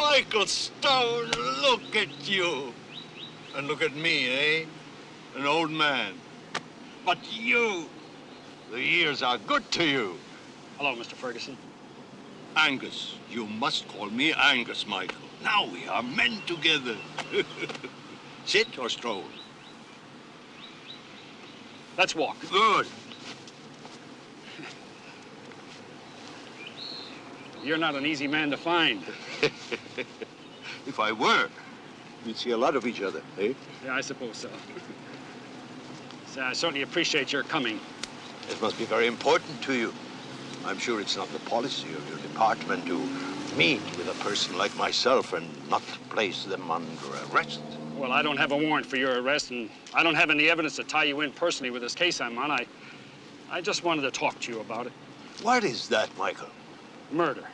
[SPEAKER 25] Michael Stone, look at you. And look at me, eh? An old man. But you, the years are good to you.
[SPEAKER 4] Hello, Mr. Ferguson.
[SPEAKER 25] Angus. You must call me Angus, Michael. Now we are men together. Sit or stroll?
[SPEAKER 4] Let's walk.
[SPEAKER 25] Good.
[SPEAKER 4] You're not an easy man to find.
[SPEAKER 25] If I were, we'd see a lot of each other, eh?
[SPEAKER 4] Yeah, I suppose so. So I certainly appreciate your coming.
[SPEAKER 25] It must be very important to you. I'm sure it's not the policy of your department to meet with a person like myself and not place them under arrest.
[SPEAKER 4] Well, I don't have a warrant for your arrest, and I don't have any evidence to tie you in personally with this case I'm on. I just wanted to talk to you about it.
[SPEAKER 25] What is that, Michael?
[SPEAKER 4] Murder.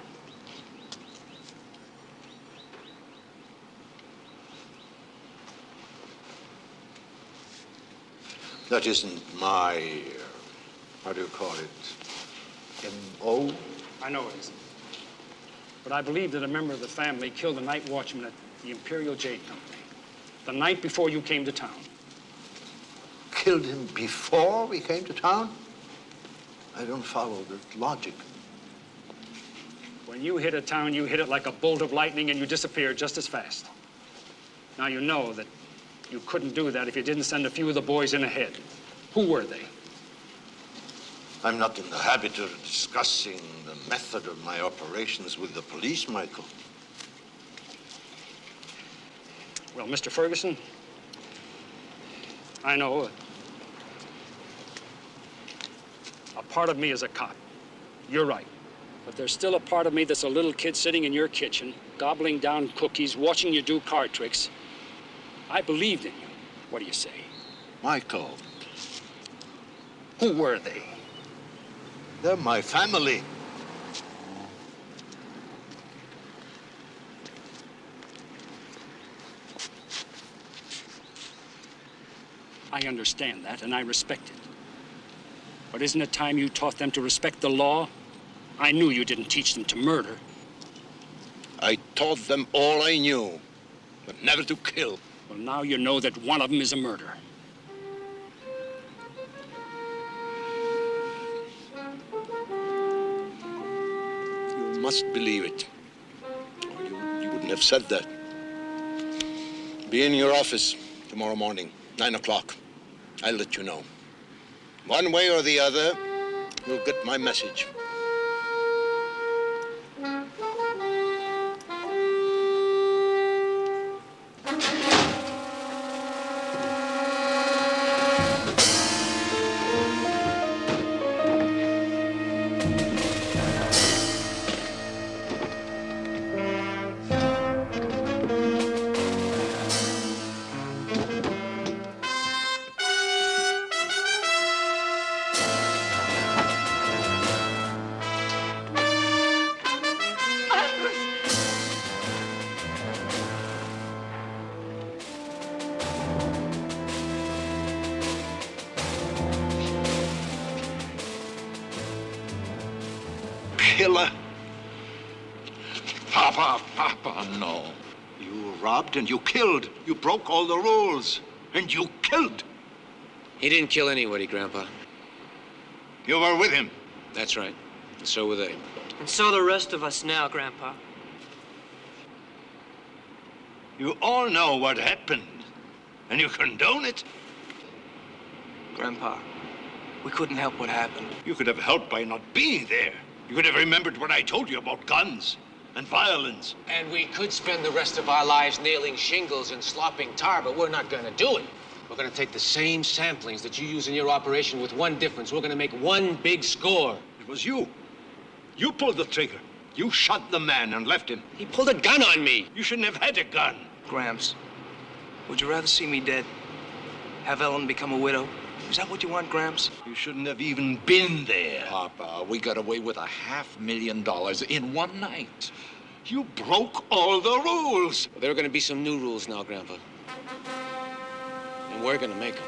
[SPEAKER 25] That isn't my, how do you call it, M.O.?
[SPEAKER 4] I know it isn't. But I believe that a member of the family killed the night watchman at the Imperial Jade Company the night before you came to town.
[SPEAKER 25] Killed him before we came to town? I don't follow that logic.
[SPEAKER 4] When you hit a town, you hit it like a bolt of lightning and you disappeared just as fast. Now you know that you couldn't do that if you didn't send a few of the boys in ahead. Who were they?
[SPEAKER 25] I'm not in the habit of discussing the method of my operations with the police, Michael.
[SPEAKER 4] Well, Mr. Ferguson, I know a part of me is a cop. You're right. But there's still a part of me that's a little kid sitting in your kitchen, gobbling down cookies, watching you do card tricks. I believed in you. What do you say?
[SPEAKER 25] Michael.
[SPEAKER 4] Who were they?
[SPEAKER 25] They're my family.
[SPEAKER 4] I understand that, and I respect it. But isn't it time you taught them to respect the law? I knew you didn't teach them to murder.
[SPEAKER 25] I taught them all I knew, but never to kill.
[SPEAKER 4] Well, now you know that one of them is a murderer.
[SPEAKER 25] You must believe it, or you wouldn't have said that. Be in your office tomorrow morning, 9 o'clock. I'll let you know. One way or the other, you'll get my message. Killer.
[SPEAKER 6] Papa, no.
[SPEAKER 25] You robbed and you killed. You broke all the rules. And you killed.
[SPEAKER 21] He didn't kill anybody, Grandpa.
[SPEAKER 25] You were with him.
[SPEAKER 21] That's right. And so were they.
[SPEAKER 18] And so the rest of us now, Grandpa.
[SPEAKER 25] You all know what happened. And you condone it.
[SPEAKER 19] Grandpa, we couldn't help what happened.
[SPEAKER 25] You could have helped by not being there. You could have remembered what I told you about guns and violence.
[SPEAKER 12] And we could spend the rest of our lives nailing shingles and slopping tar, but we're not going to do it. We're going to take the same samplings that you use in your operation with one difference. We're going to make one big score.
[SPEAKER 25] It was you. You pulled the trigger. You shot the man and left him.
[SPEAKER 12] He pulled a gun on me.
[SPEAKER 25] You shouldn't have had a gun.
[SPEAKER 19] Gramps, would you rather see me dead? Have Ellen become a widow? Is that what you want, Gramps?
[SPEAKER 25] You shouldn't have even been there.
[SPEAKER 6] Papa, we got away with $500,000 in one night.
[SPEAKER 25] You broke all the rules.
[SPEAKER 21] Well, there are going to be some new rules now, Grandpa. And we're going to make them.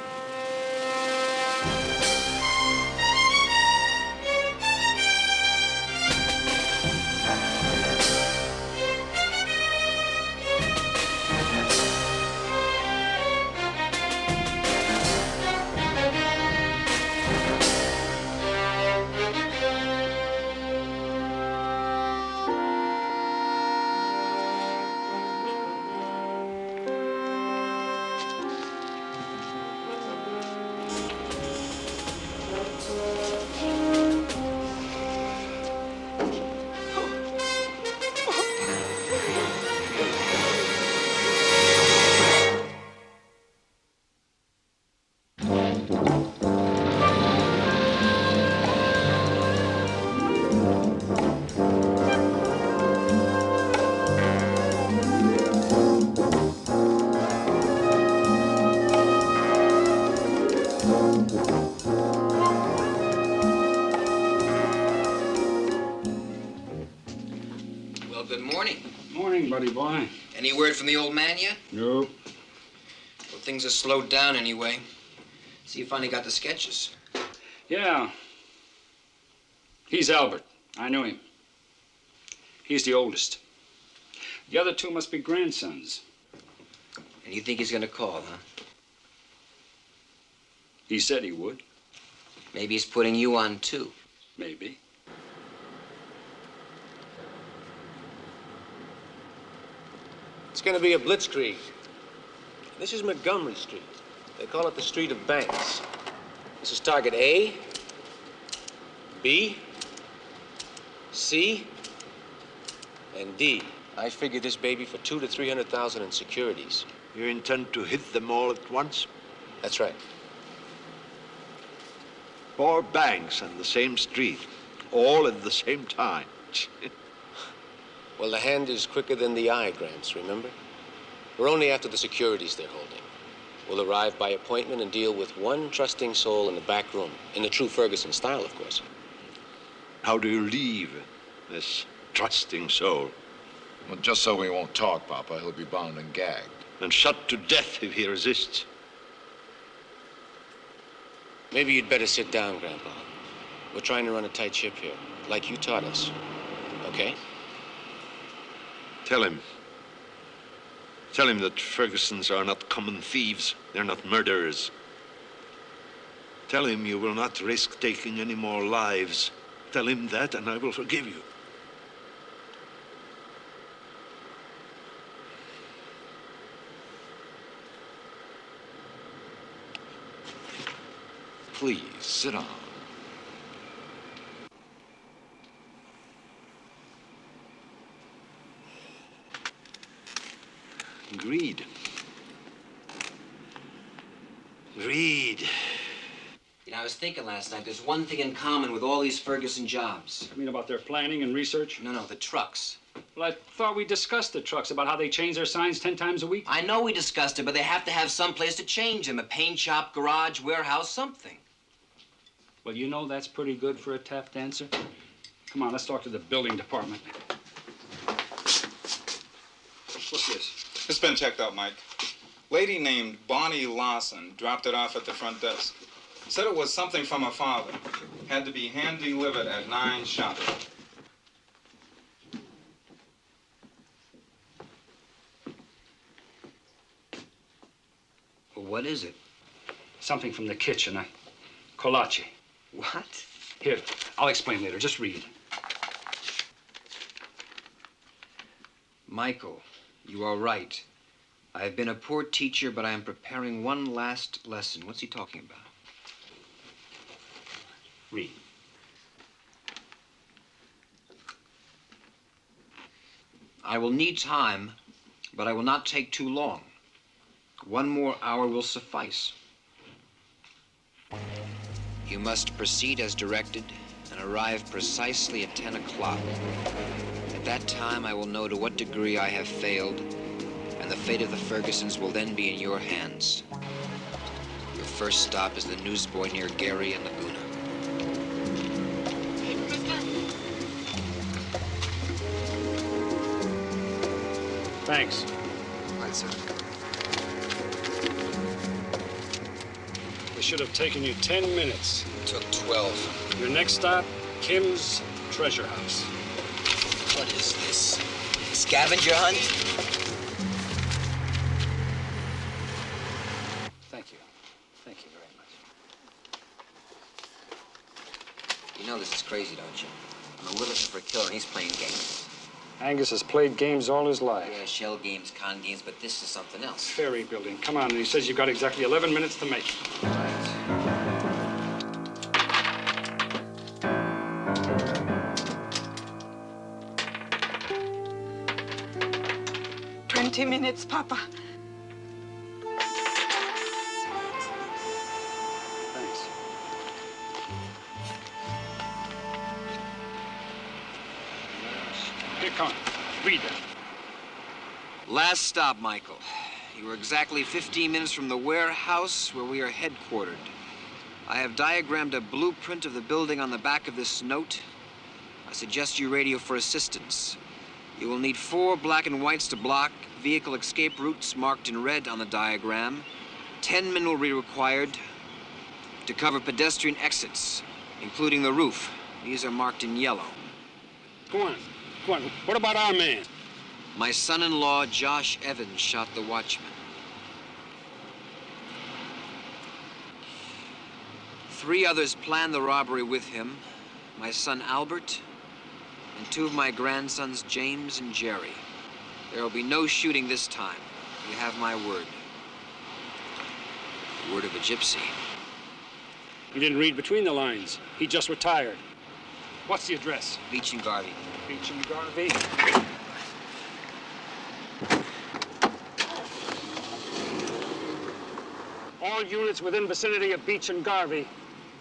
[SPEAKER 2] Well, good morning.
[SPEAKER 4] Morning, buddy boy.
[SPEAKER 2] Any word from the old man yet?
[SPEAKER 4] Nope.
[SPEAKER 2] Well, things have slowed down anyway. See, you finally got the sketches.
[SPEAKER 4] Yeah. He's Albert. I knew him. He's the oldest. The other two must be grandsons.
[SPEAKER 2] And you think he's gonna call, huh?
[SPEAKER 4] He said he would.
[SPEAKER 2] Maybe he's putting you on, too.
[SPEAKER 4] Maybe.
[SPEAKER 21] It's going to be a blitzkrieg. This is Montgomery Street. They call it the Street of Banks. This is target A, B, C, and D. I figured this baby for 200,000 to 300,000 in securities.
[SPEAKER 25] You intend to hit them all at once?
[SPEAKER 21] That's right.
[SPEAKER 25] 4 banks on the same street, all at the same time.
[SPEAKER 21] Well, the hand is quicker than the eye, Gramps, remember? We're only after the securities they're holding. We'll arrive by appointment and deal with one trusting soul in the back room, in the true Ferguson style, of course.
[SPEAKER 25] How do you leave this trusting soul?
[SPEAKER 6] Well, just so we won't talk, Papa, he'll be bound and gagged.
[SPEAKER 25] And shot to death if he resists.
[SPEAKER 21] Maybe you'd better sit down, Grandpa. We're trying to run a tight ship here, like you taught us. Okay?
[SPEAKER 25] Tell him. Tell him that Fergusons are not common thieves. They're not murderers. Tell him you will not risk taking any more lives. Tell him that and I will forgive you.
[SPEAKER 6] Please, sit down.
[SPEAKER 25] Greed. Greed.
[SPEAKER 2] You know, I was thinking last night, there's one thing in common with all these Ferguson jobs.
[SPEAKER 4] You mean about their planning and research?
[SPEAKER 2] No, the trucks.
[SPEAKER 4] Well, I thought we discussed the trucks, about how they change their signs 10 times a week.
[SPEAKER 2] I know we discussed it, but they have to have some place to change them. A paint shop, garage, warehouse, something.
[SPEAKER 4] Well, you know that's pretty good for a tap dancer. Come on, let's talk to the building department. What's this?
[SPEAKER 22] It's been checked out, Mike. Lady named Bonnie Lawson dropped it off at the front desk. Said it was something from her father. Had to be hand-delivered at 9 sharp.
[SPEAKER 2] Well, what is it?
[SPEAKER 4] Something from the kitchen. Kolache.
[SPEAKER 2] What?
[SPEAKER 4] Here, I'll explain later. Just read.
[SPEAKER 2] Michael, you are right. I have been a poor teacher, but I am preparing one last lesson. What's he talking about?
[SPEAKER 4] Read.
[SPEAKER 2] I will need time, but I will not take too long. 1 more hour will suffice. You must proceed as directed and arrive precisely at 10 o'clock. At that time, I will know to what degree I have failed, and the fate of the Fergusons will then be in your hands. Your first stop is the newsboy near Gary and Laguna.
[SPEAKER 4] Thanks.
[SPEAKER 6] Right, sir.
[SPEAKER 4] This should have taken you 10 minutes.
[SPEAKER 2] It took 12.
[SPEAKER 4] Your next stop, Kim's Treasure House.
[SPEAKER 2] What is this? Scavenger hunt?
[SPEAKER 4] Thank you. Thank you very much.
[SPEAKER 2] You know this is crazy, don't you? I mean, we're looking for a killer and he's playing games.
[SPEAKER 4] Angus has played games all his life.
[SPEAKER 2] Yeah, shell games, con games, but this is something else.
[SPEAKER 4] Ferry building. Come on, and he says you've got exactly 11 minutes to make it.
[SPEAKER 2] Right.
[SPEAKER 5] 20 minutes, Papa.
[SPEAKER 4] Thanks. Here, come on. Read that.
[SPEAKER 2] Last stop, Michael. You were exactly 15 minutes from the warehouse where we are headquartered. I have diagrammed a blueprint of the building on the back of this note. I suggest you radio for assistance. You will need 4 black and whites to block vehicle escape routes marked in red on the diagram. 10 men will be required to cover pedestrian exits, including the roof. These are marked in yellow.
[SPEAKER 1] Go on. What about our man?
[SPEAKER 2] My son-in-law, Josh Evans, shot the watchman. 3 others planned the robbery with him. My son, Albert, and 2 of my grandsons, James and Jerry. There will be no shooting this time. You have my word. The word of a gypsy.
[SPEAKER 1] He didn't read between the lines. He just retired. What's the address?
[SPEAKER 2] Beach and Garvey.
[SPEAKER 1] Beach and Garvey. All units within vicinity of Beach and Garvey,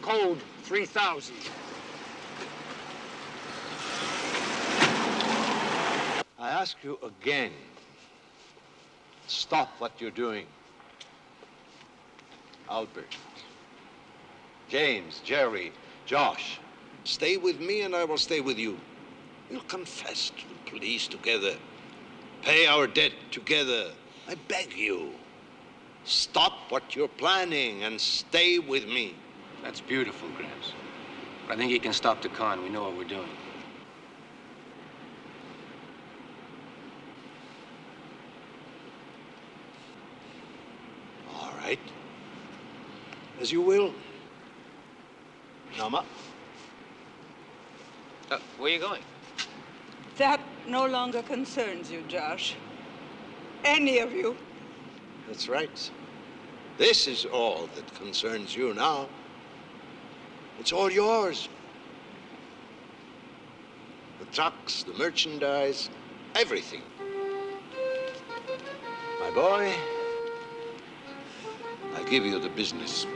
[SPEAKER 1] code 3000.
[SPEAKER 25] I ask you again, stop what you're doing. Albert, James, Jerry, Josh, stay with me and I will stay with you. We'll confess to the police together, pay our debt together. I beg you, stop what you're planning and stay with me.
[SPEAKER 21] That's beautiful, Gramps. But I think you can stop the con. We know what we're doing.
[SPEAKER 25] All right. As you will. Nama.
[SPEAKER 21] Where are you going?
[SPEAKER 5] That no longer concerns you, Josh. Any of you.
[SPEAKER 25] That's right. This is all that concerns you now. It's all yours. The trucks, the merchandise, everything. My boy, I give you the business.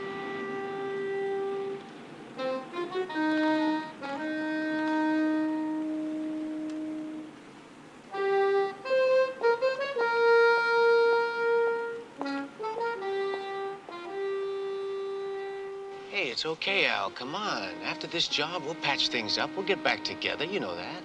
[SPEAKER 21] Hey, it's okay, Al. Come on. After this job, we'll patch things up. We'll get back together. You know that.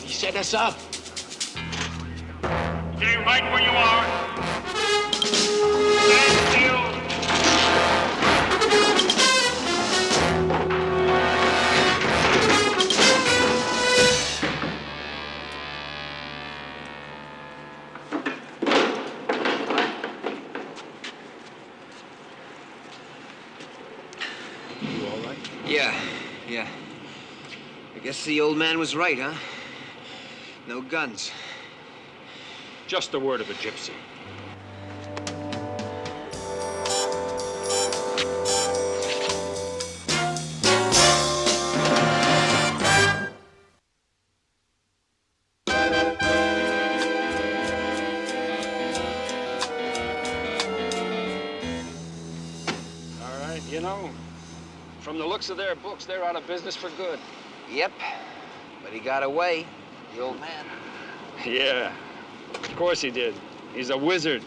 [SPEAKER 12] Set us up.
[SPEAKER 1] Stay right where you are. Stand still.
[SPEAKER 2] You all right? Yeah. I guess the old man was right, huh? No guns.
[SPEAKER 1] Just the word of a gypsy. All right, you know, from the looks of their books, they're out of business for good.
[SPEAKER 2] Yep. But he got away. The old man.
[SPEAKER 1] Yeah, of course he did. He's a wizard.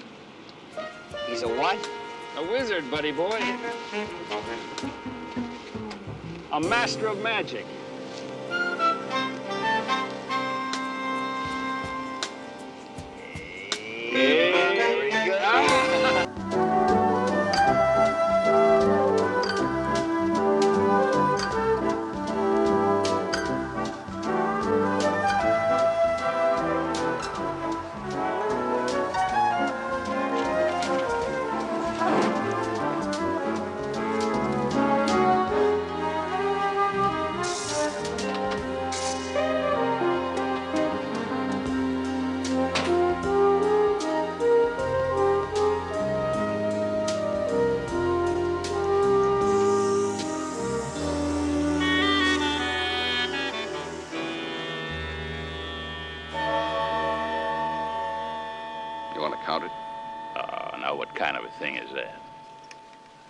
[SPEAKER 2] He's a what?
[SPEAKER 1] A wizard, buddy boy. A master of magic.
[SPEAKER 2] Very good.
[SPEAKER 8] going to count it?
[SPEAKER 11] Now what kind of a thing is that?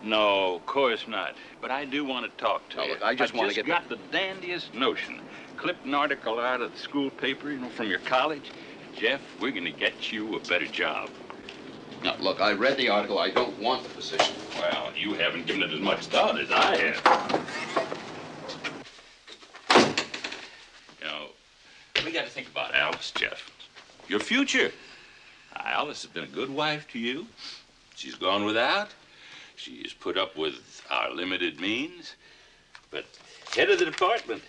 [SPEAKER 11] No, of course not. But I do want to talk to you.
[SPEAKER 8] Look, I just want to get
[SPEAKER 11] got the dandiest notion. Clipped an article out of the school paper, from your college. Jeff, we're going to get you a better job.
[SPEAKER 8] Now, look, I read the article. I don't want the position.
[SPEAKER 11] Well, you haven't given it as much thought as I have. We got to think about Alice, Jeff. Your future. Alice has been a good wife to you. She's gone without. She's put up with our limited means. But head of the department,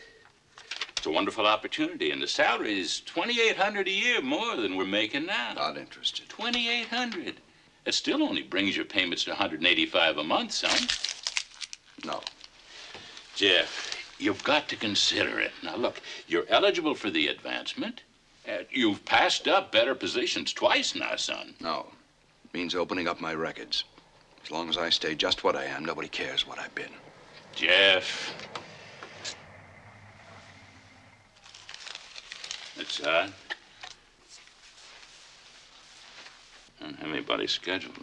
[SPEAKER 11] it's a wonderful opportunity, and the salary is $2,800 a year more than we're making now.
[SPEAKER 8] Not interested.
[SPEAKER 11] $2,800. It still only brings your payments to $185 a month, son.
[SPEAKER 8] No.
[SPEAKER 11] Jeff, you've got to consider it. Now, look, you're eligible for the advancement. You've passed up better positions twice now, son.
[SPEAKER 8] No. It means opening up my records. As long as I stay just what I am, nobody cares what I've been.
[SPEAKER 11] Jeff. That's odd. I don't have anybody scheduled.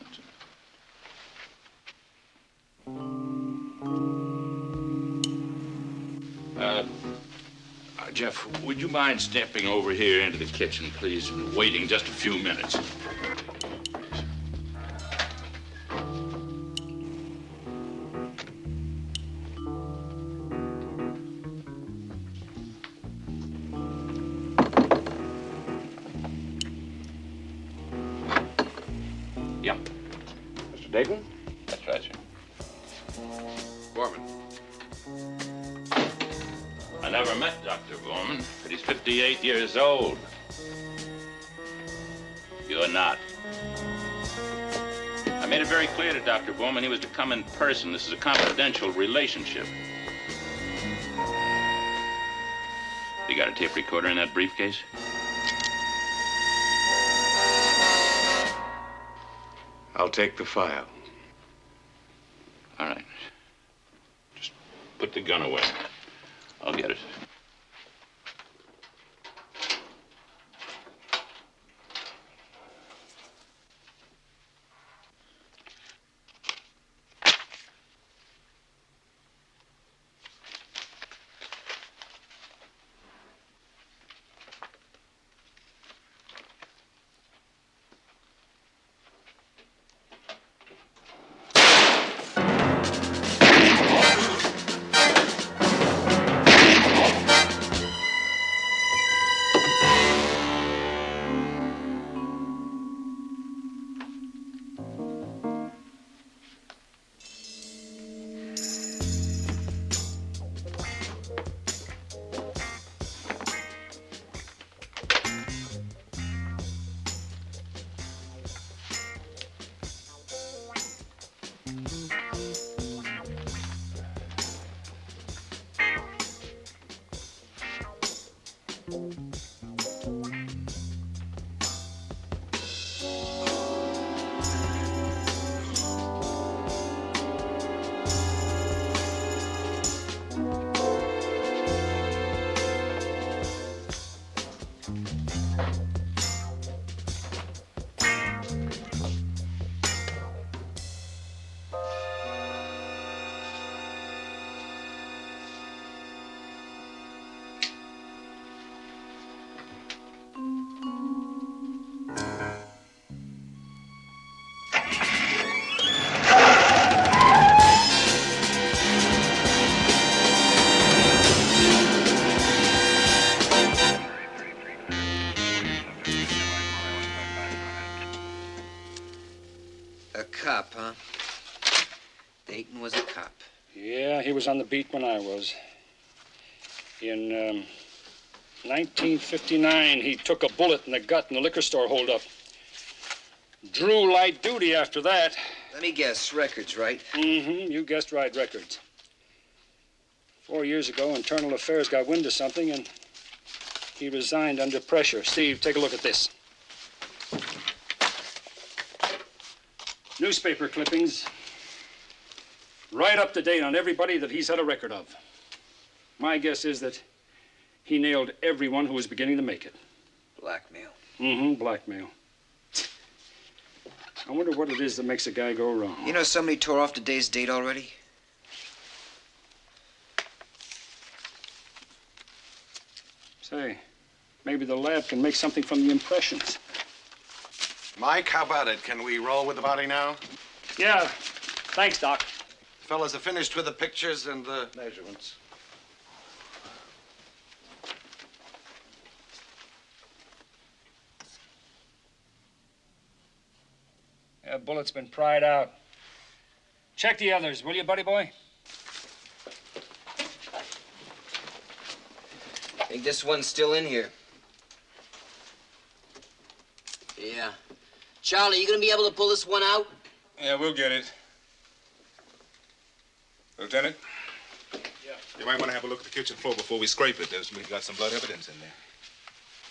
[SPEAKER 11] Jeff, would you mind stepping over here into the kitchen, please, and waiting just a few minutes? Yeah. Mr. Dayton? That's right, sir.
[SPEAKER 8] Borman.
[SPEAKER 11] I never met Dr. Borman, but he's 58 years old. You're not. I made it very clear to Dr. Borman he was to come in person. This is a confidential relationship. You got a tape recorder in that briefcase?
[SPEAKER 1] I'll take the file.
[SPEAKER 11] All right. Just put the gun away. I'll get it.
[SPEAKER 2] Cop, huh? Dayton was a cop.
[SPEAKER 4] Yeah, he was on the beat when I was. In 1959, he took a bullet in the gut in the liquor store holdup. Drew light duty after that.
[SPEAKER 2] Let me guess, records, right?
[SPEAKER 4] Mm-hmm, you guessed right, records. 4 years ago, Internal Affairs got wind of something, and he resigned under pressure. Steve, take a look at this. Newspaper clippings, right up to date on everybody that he's had a record of. My guess is that he nailed everyone who was beginning to make it.
[SPEAKER 2] Blackmail.
[SPEAKER 4] Mm-hmm, blackmail.
[SPEAKER 1] I wonder what it is that makes a guy go wrong.
[SPEAKER 2] You know somebody tore off today's date already?
[SPEAKER 1] Say, maybe the lab can make something from the impressions.
[SPEAKER 7] Mike, how about it? Can we roll with the body now?
[SPEAKER 1] Yeah. Thanks, Doc.
[SPEAKER 7] Fellas are finished with the pictures and the measurements.
[SPEAKER 1] Yeah, bullet's been pried out. Check the others, will you, buddy boy?
[SPEAKER 2] Think this one's still in here. Yeah. Charlie, you gonna be able to pull this one out?
[SPEAKER 22] Yeah, we'll get it. Lieutenant?
[SPEAKER 1] Yeah.
[SPEAKER 22] You might want to have a look at the kitchen floor before we scrape it. We've got some blood evidence in there.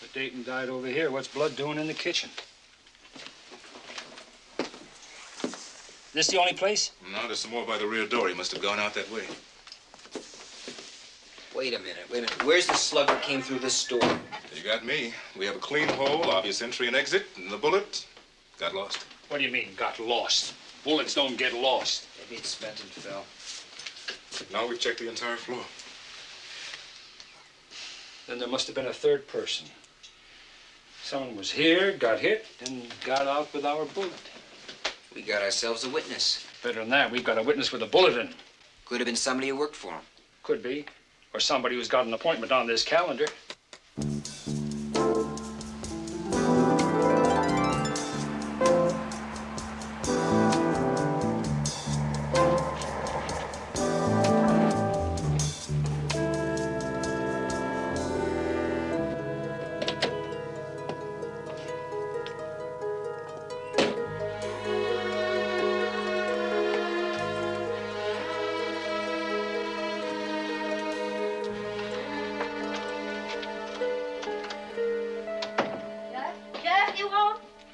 [SPEAKER 1] But Dayton died over here. What's blood doing in the kitchen? This the only place?
[SPEAKER 22] No, there's some more by the rear door. He must have gone out that way.
[SPEAKER 2] Wait a minute. Where's the slug that came through this door?
[SPEAKER 22] You got me. We have a clean hole, obvious entry and exit, and the bullet got lost.
[SPEAKER 1] What do you mean, got lost? Bullets don't get lost.
[SPEAKER 2] Maybe it spent and fell.
[SPEAKER 22] Now we've checked the entire floor.
[SPEAKER 1] Then there must have been a third person. Someone was here, got hit, and got out with our bullet.
[SPEAKER 2] We got ourselves a witness.
[SPEAKER 1] Better than that, we've got a witness with a bullet in.
[SPEAKER 2] Could have been somebody who worked for him.
[SPEAKER 1] Could be. Or somebody who's got an appointment on this calendar.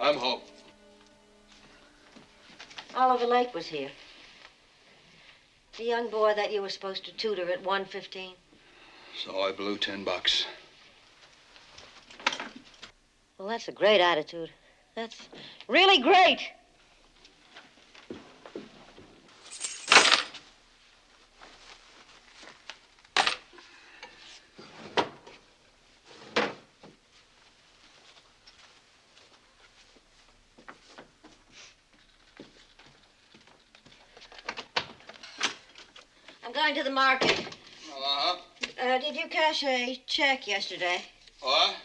[SPEAKER 8] I'm home.
[SPEAKER 10] Oliver Lake was here. The young boy that you were supposed to tutor at 1:15.
[SPEAKER 8] So I blew $10.
[SPEAKER 10] Well, that's a great attitude. That's really great. I'm going to the market.
[SPEAKER 8] Uh-huh.
[SPEAKER 10] Did you cash a check yesterday?
[SPEAKER 8] What?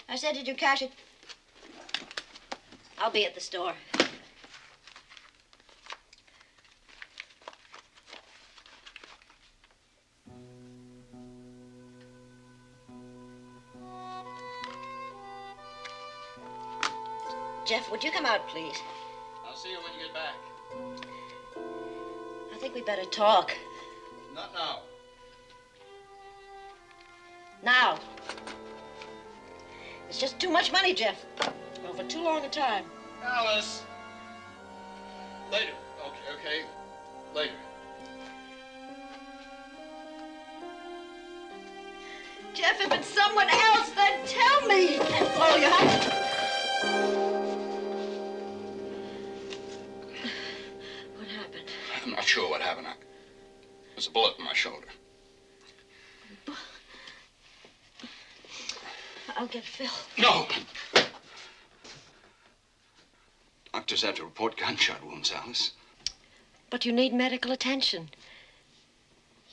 [SPEAKER 10] I said, did you cash it? I'll be at the store. Jeff, would you come out, please?
[SPEAKER 8] I'll see you when you get back.
[SPEAKER 10] I think we better talk.
[SPEAKER 8] Not now.
[SPEAKER 10] Now. It's just too much money, Jeff. For too long a time.
[SPEAKER 8] Alice. Later. Okay. Later.
[SPEAKER 10] Jeff, if it's someone else, then tell me. Oh, you have to. What happened?
[SPEAKER 8] I'm not sure what happened. There's a bullet in my shoulder.
[SPEAKER 10] I'll get Phil.
[SPEAKER 8] No! Doctors have to report gunshot wounds, Alice.
[SPEAKER 10] But you need medical attention.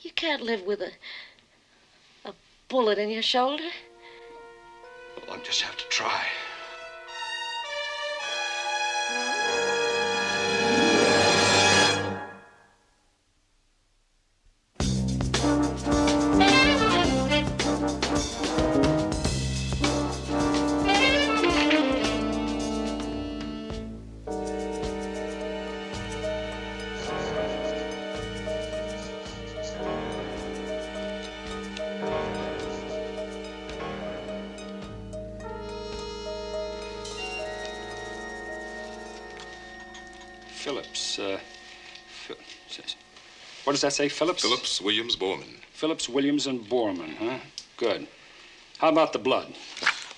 [SPEAKER 10] You can't live with a bullet in your shoulder.
[SPEAKER 8] Well, I'll just have to try.
[SPEAKER 1] Phillips, what does that say, Phillips?
[SPEAKER 22] Phillips, Williams, Borman.
[SPEAKER 1] Phillips, Williams, and Borman, huh? Good. How about the blood?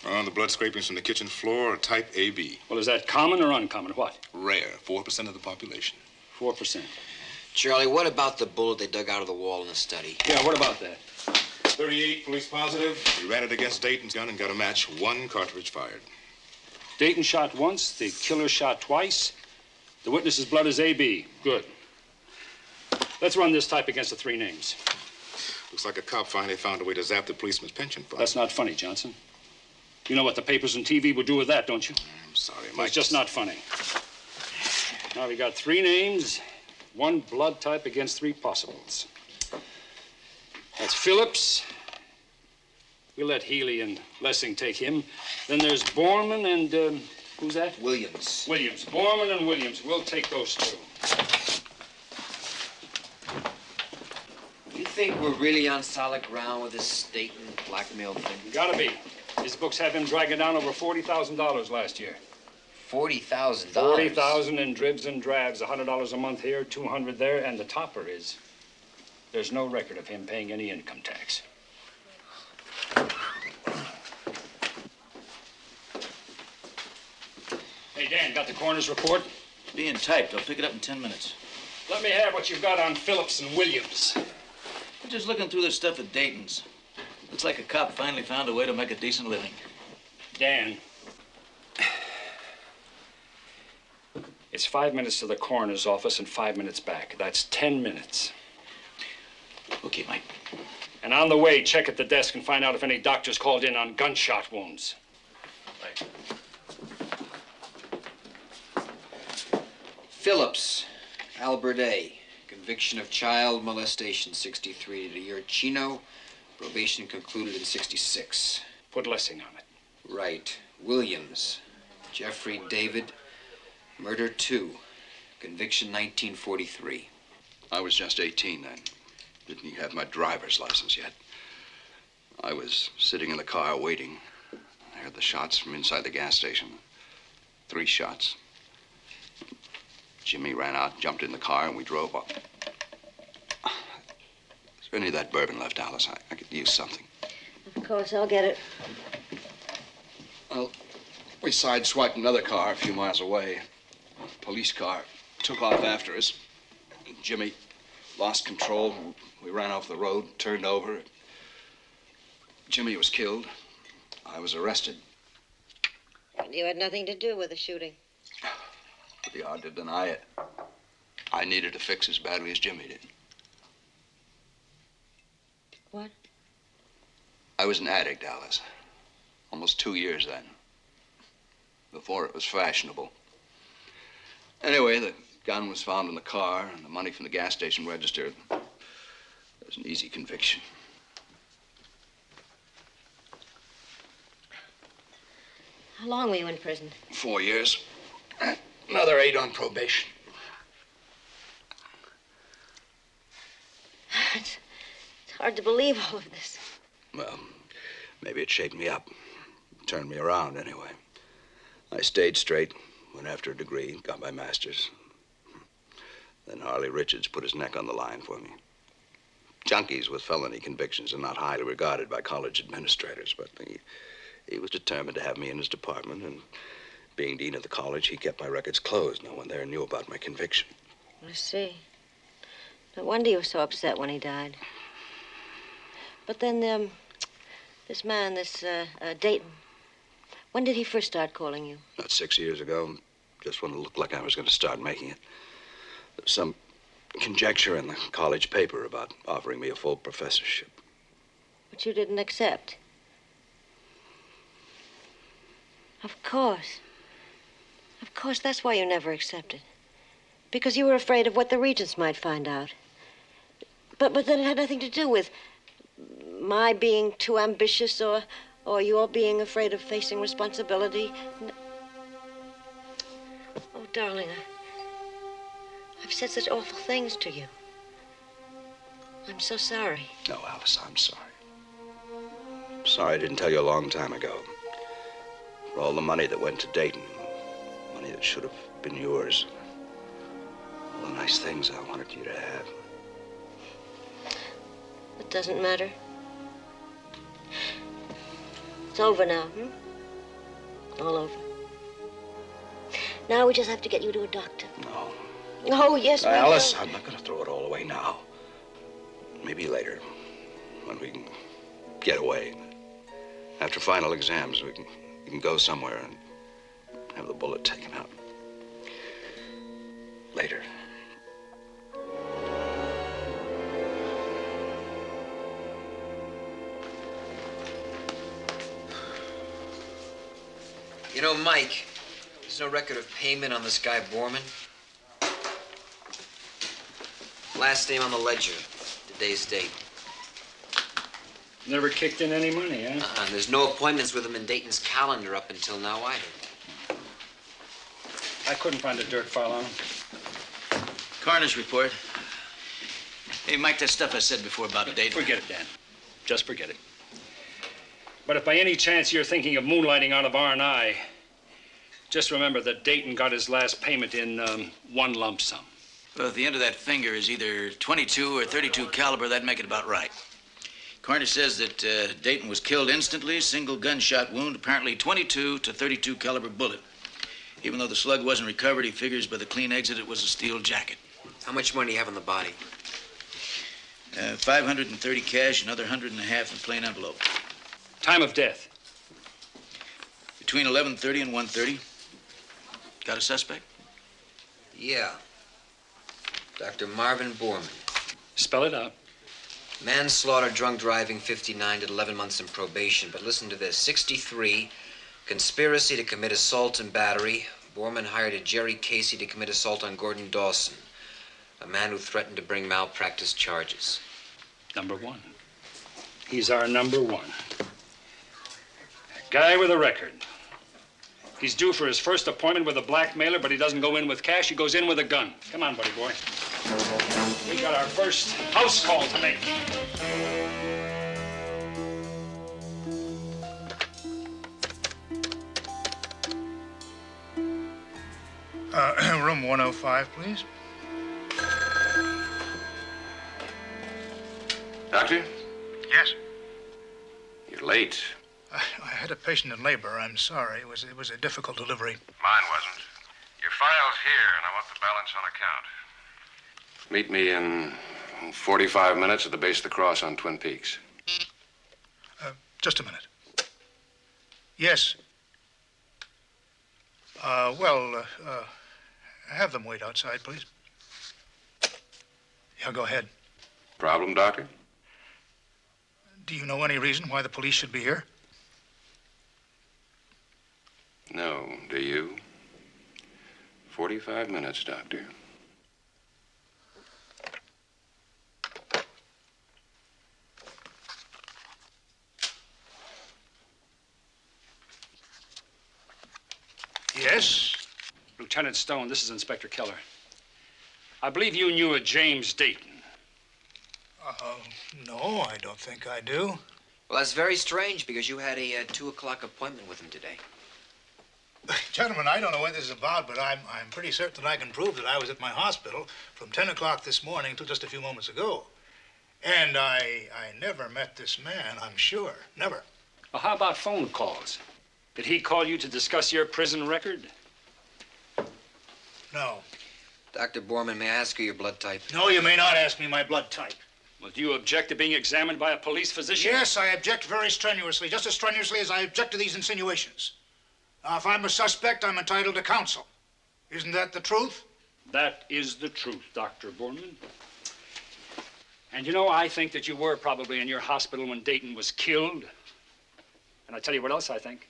[SPEAKER 3] On the blood scrapings from the kitchen floor are type AB.
[SPEAKER 4] Well, is that common or uncommon? What?
[SPEAKER 3] Rare. 4% of the population.
[SPEAKER 4] 4%.
[SPEAKER 2] Charlie, what about the bullet they dug out of the wall in the study?
[SPEAKER 4] Yeah, what about that?
[SPEAKER 3] 38 police positive. We ran it against Dayton's gun and got a match. 1 cartridge fired.
[SPEAKER 4] Dayton shot once, the killer shot twice. The witness's blood is AB. Good. Let's run this type against the 3 names.
[SPEAKER 3] Looks like a cop finally found a way to zap the policeman's pension fund.
[SPEAKER 4] That's not funny, Johnson. You know what the papers and TV would do with that, don't you?
[SPEAKER 3] I'm sorry, Mike.
[SPEAKER 4] It's just not funny. Now we got 3 names, 1 blood type against 3 possibles. That's Phillips. We'll let Healy and Lessing take him. Then there's Borman and, who's that?
[SPEAKER 2] Williams.
[SPEAKER 4] Williams. Borman and Williams. We'll take those 2.
[SPEAKER 2] You think we're really on solid ground with this Dayton blackmail thing?
[SPEAKER 4] Gotta be. His books have him dragging down over $40,000 last year.
[SPEAKER 2] $40,000?
[SPEAKER 4] $40,000 in dribs and drabs. $100 a month here, $200 there, and the topper is there's no record of him paying any income tax. Hey, Dan, got the coroner's report?
[SPEAKER 13] Being typed. I'll pick it up in 10 minutes.
[SPEAKER 4] Let me have what you've got on Phillips and Williams.
[SPEAKER 13] I'm just looking through this stuff at Dayton's. Looks like a cop finally found a way to make a decent living.
[SPEAKER 4] Dan, it's 5 minutes to the coroner's office and 5 minutes back. That's 10 minutes.
[SPEAKER 13] Okay, Mike.
[SPEAKER 4] And on the way, check at the desk and find out if any doctors called in on gunshot wounds.
[SPEAKER 13] Right.
[SPEAKER 2] Phillips, Albert A. Conviction of child molestation, 63. To year Chino. Probation concluded in 66.
[SPEAKER 4] Put Lessing on it.
[SPEAKER 2] Right. Williams, Jeffrey David. Murder 2. Conviction 1943.
[SPEAKER 8] I was just 18 then. Didn't even have my driver's license yet. I was sitting in the car waiting. I heard the shots from inside the gas station. 3 shots. Jimmy ran out, jumped in the car, and we drove up. Is there any of that bourbon left, Alice? I could use something.
[SPEAKER 10] Of course, I'll get it.
[SPEAKER 8] Well, we sideswiped another car a few miles away. A police car took off after us. Jimmy lost control. We ran off the road, turned over. Jimmy was killed. I was arrested.
[SPEAKER 10] And you had nothing to do with the shooting.
[SPEAKER 8] Pretty hard to deny it. I needed a fix as badly as Jimmy did.
[SPEAKER 10] What?
[SPEAKER 8] I was an addict, Alice. Almost 2 years then. Before it was fashionable. Anyway, the gun was found in the car, and the money from the gas station register. It was an easy conviction.
[SPEAKER 10] How long were you in prison?
[SPEAKER 8] 4 years. Another 8 on probation.
[SPEAKER 10] It's hard to believe all of this.
[SPEAKER 8] Well, maybe it shaped me up. Turned me around, anyway. I stayed straight, went after a degree, got my master's. Then Harley Richards put his neck on the line for me. Junkies with felony convictions are not highly regarded by college administrators, but he was determined to have me in his department, and being dean of the college, he kept my records closed. No one there knew about my conviction.
[SPEAKER 10] I see. No wonder you were so upset when he died. But then, this man, Dayton, when did he first start calling you?
[SPEAKER 8] About 6 years ago, just when it looked like I was going to start making it. There was some conjecture in the college paper about offering me a full professorship.
[SPEAKER 10] But you didn't accept. Of course. Of course, that's why you never accepted. Because you were afraid of what the regents might find out. But then it had nothing to do with my being too ambitious or your being afraid of facing responsibility. Oh, darling, I've said such awful things to you. I'm so sorry.
[SPEAKER 8] No, Alice, I'm sorry. I'm sorry I didn't tell you a long time ago. For all the money that went to Dayton, money that should have been yours. All the nice things I wanted you to have.
[SPEAKER 10] It doesn't matter. It's over now, All over. Now we just have to get you to a doctor.
[SPEAKER 8] No.
[SPEAKER 10] Oh, yes, we
[SPEAKER 8] Alice,
[SPEAKER 10] will.
[SPEAKER 8] I'm not going to throw it all away now. Maybe later, when we can get away. After final exams, we can go somewhere and have the bullet taken out. Later.
[SPEAKER 2] You know, Mike, there's no record of payment on this guy Borman. Last name on the ledger, today's date.
[SPEAKER 4] Never kicked in any money, huh?
[SPEAKER 2] And there's no appointments with him in Dayton's calendar up until now either.
[SPEAKER 4] I couldn't find a dirt file on him.
[SPEAKER 13] Coroner's report. Hey, Mike, that stuff I said before about Dayton.
[SPEAKER 4] Forget it, Dan. Just forget it. But if by any chance you're thinking of moonlighting out of R&I, just remember that Dayton got his last payment in one lump sum.
[SPEAKER 13] Well, if the end of that finger is either 22 or 32 caliber, that'd make it about right. Coroner says that Dayton was killed instantly, single gunshot wound, apparently 22 to 32 caliber bullet. Even though the slug wasn't recovered, he figures by the clean exit it was a steel jacket.
[SPEAKER 2] How much money do you have on the body?
[SPEAKER 13] 530 cash, another 150 in plain envelope.
[SPEAKER 4] Time of death?
[SPEAKER 13] Between 11:30 and 1:30. Got a suspect?
[SPEAKER 2] Yeah. Dr. Marvin Borman.
[SPEAKER 4] Spell it out.
[SPEAKER 2] Manslaughter, drunk driving, 59, did 11 months in probation. But listen to this. 63, conspiracy to commit assault and battery. Borman hired a Jerry Casey to commit assault on Gordon Dawson, a man who threatened to bring malpractice charges.
[SPEAKER 4] Number one. He's our number one. A guy with a record. He's due for his first appointment with a blackmailer, but he doesn't go in with cash, he goes in with a gun. Come on, buddy boy. We got our first house call to make.
[SPEAKER 14] Room 105, please.
[SPEAKER 3] Doctor,
[SPEAKER 14] Yes.
[SPEAKER 3] you're late.
[SPEAKER 14] I had a patient in labor. I'm sorry. It was a difficult delivery.
[SPEAKER 3] Mine wasn't. Your file's here, and I want the balance on account. Meet me in 45 minutes at the base of the cross on Twin Peaks.
[SPEAKER 14] Just a minute. Yes. Have them wait outside, please. Yeah, go ahead.
[SPEAKER 3] Problem, Doctor?
[SPEAKER 14] Do you know any reason why the police should be here?
[SPEAKER 3] No, do you? 45 minutes, Doctor.
[SPEAKER 14] Yes?
[SPEAKER 4] Lieutenant Stone, this is Inspector Keller. I believe you knew a James Dayton.
[SPEAKER 14] No, I don't think I do.
[SPEAKER 2] Well, that's very strange because you had a 2 o'clock appointment with him today.
[SPEAKER 14] Gentlemen, I don't know what this is about, but I'm pretty certain that I can prove that I was at my hospital from 10 o'clock this morning till just a few moments ago. And I never met this man, I'm sure. Never.
[SPEAKER 4] Well, how about phone calls? Did he call you to discuss your prison record?
[SPEAKER 14] No.
[SPEAKER 2] Dr. Borman, may I ask you your blood type?
[SPEAKER 14] No, you may not ask me my blood type.
[SPEAKER 4] Well, do you object to being examined by a police physician?
[SPEAKER 14] Yes, I object very strenuously, just as strenuously as I object to these insinuations. Now, if I'm a suspect, I'm entitled to counsel. Isn't that the truth?
[SPEAKER 4] That is the truth, Dr. Borman. And you know, I think that you were probably in your hospital when Dayton was killed. And I tell you what else I think.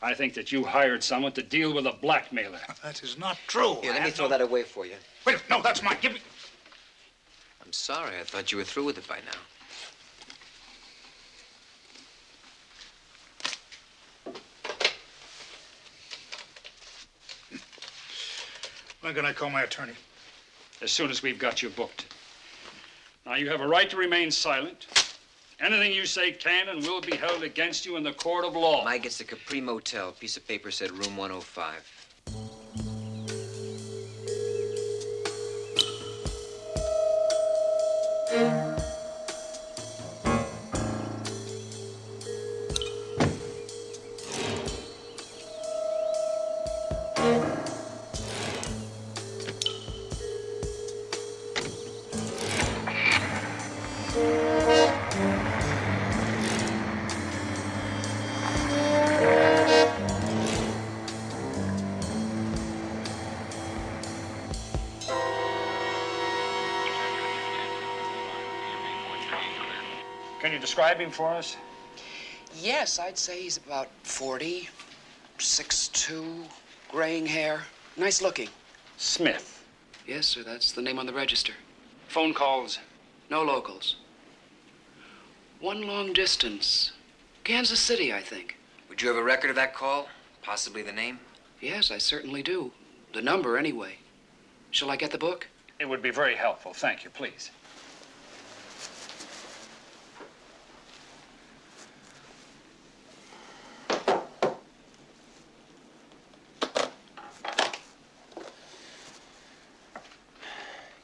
[SPEAKER 4] I think that you hired someone to deal with a blackmailer.
[SPEAKER 14] That is not true.
[SPEAKER 2] Here, let me throw that away for you.
[SPEAKER 14] Wait, no, that's mine. Give me.
[SPEAKER 2] I'm sorry. I thought you were through with it by now.
[SPEAKER 14] When can I call my attorney?
[SPEAKER 4] As soon as we've got you booked. Now, you have a right to remain silent. Anything you say can and will be held against you in the court of law.
[SPEAKER 2] Mike, it's the Capri Motel. Piece of paper said room 105.
[SPEAKER 4] Can you describe him for us?
[SPEAKER 15] Yes, I'd say he's about 40, 6'2", graying hair, nice looking.
[SPEAKER 4] Smith.
[SPEAKER 15] Yes, sir, that's the name on the register.
[SPEAKER 4] Phone calls?
[SPEAKER 15] No locals. One long distance. Kansas City, I think.
[SPEAKER 2] Would you have a record of that call? Possibly the name?
[SPEAKER 15] Yes, I certainly do. The number, anyway. Shall I get the book?
[SPEAKER 4] It would be very helpful. Thank you, please.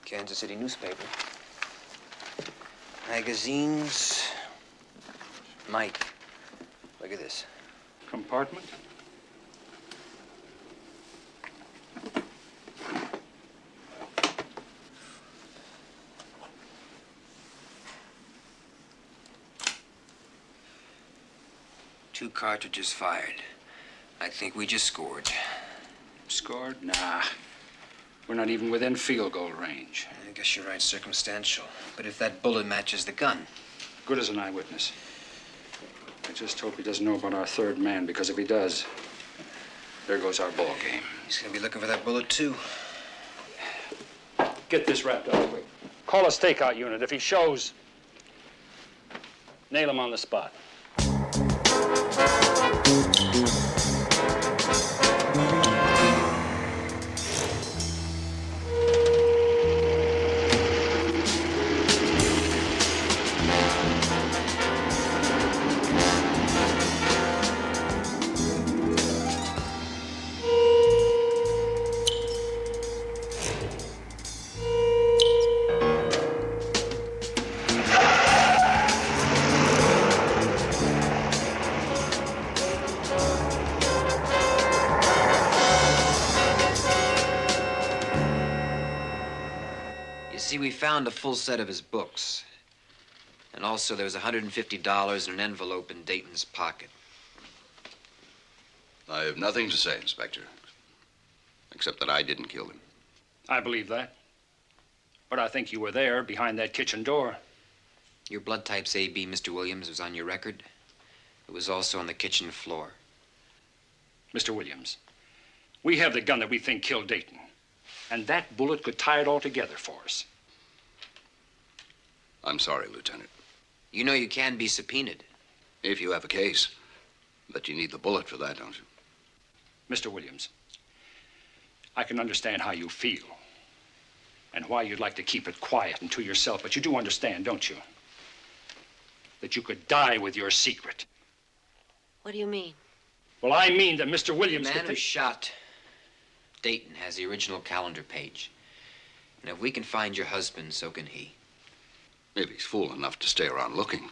[SPEAKER 2] Kansas City newspaper. Magazines. Mike, look at this.
[SPEAKER 4] Compartment?
[SPEAKER 2] Two cartridges fired. I think we just scored.
[SPEAKER 4] Scored? Nah. We're not even within field goal range.
[SPEAKER 2] I guess you're right, circumstantial. But if that bullet matches the gun...
[SPEAKER 4] Good as an eyewitness. I just hope he doesn't know about our third man, because if he does, there goes our ball game.
[SPEAKER 2] He's gonna be looking for that bullet, too.
[SPEAKER 4] Get this wrapped up quick. Call a stakeout unit. If he shows, nail him on the spot.
[SPEAKER 2] See, we found a full set of his books. And also there was $150 in an envelope in Dayton's pocket.
[SPEAKER 8] I have nothing to say, Inspector, except that I didn't kill him.
[SPEAKER 4] I believe that. But I think you were there, behind that kitchen door.
[SPEAKER 2] Your blood type's AB, Mr. Williams, was on your record. It was also on the kitchen floor.
[SPEAKER 4] Mr. Williams, we have the gun that we think killed Dayton. And that bullet could tie it all together for us.
[SPEAKER 8] I'm sorry, Lieutenant.
[SPEAKER 2] You know you can be subpoenaed.
[SPEAKER 8] If you have a case. But you need the bullet for that, don't you?
[SPEAKER 4] Mr. Williams, I can understand how you feel and why you'd like to keep it quiet and to yourself, but you do understand, don't you? That you could die with your secret.
[SPEAKER 10] What do you mean?
[SPEAKER 4] Well, I mean that Mr. Williams...
[SPEAKER 2] The man who shot Dayton has the original calendar page. And if we can find your husband, so can he.
[SPEAKER 8] If he's fool enough to stay around looking.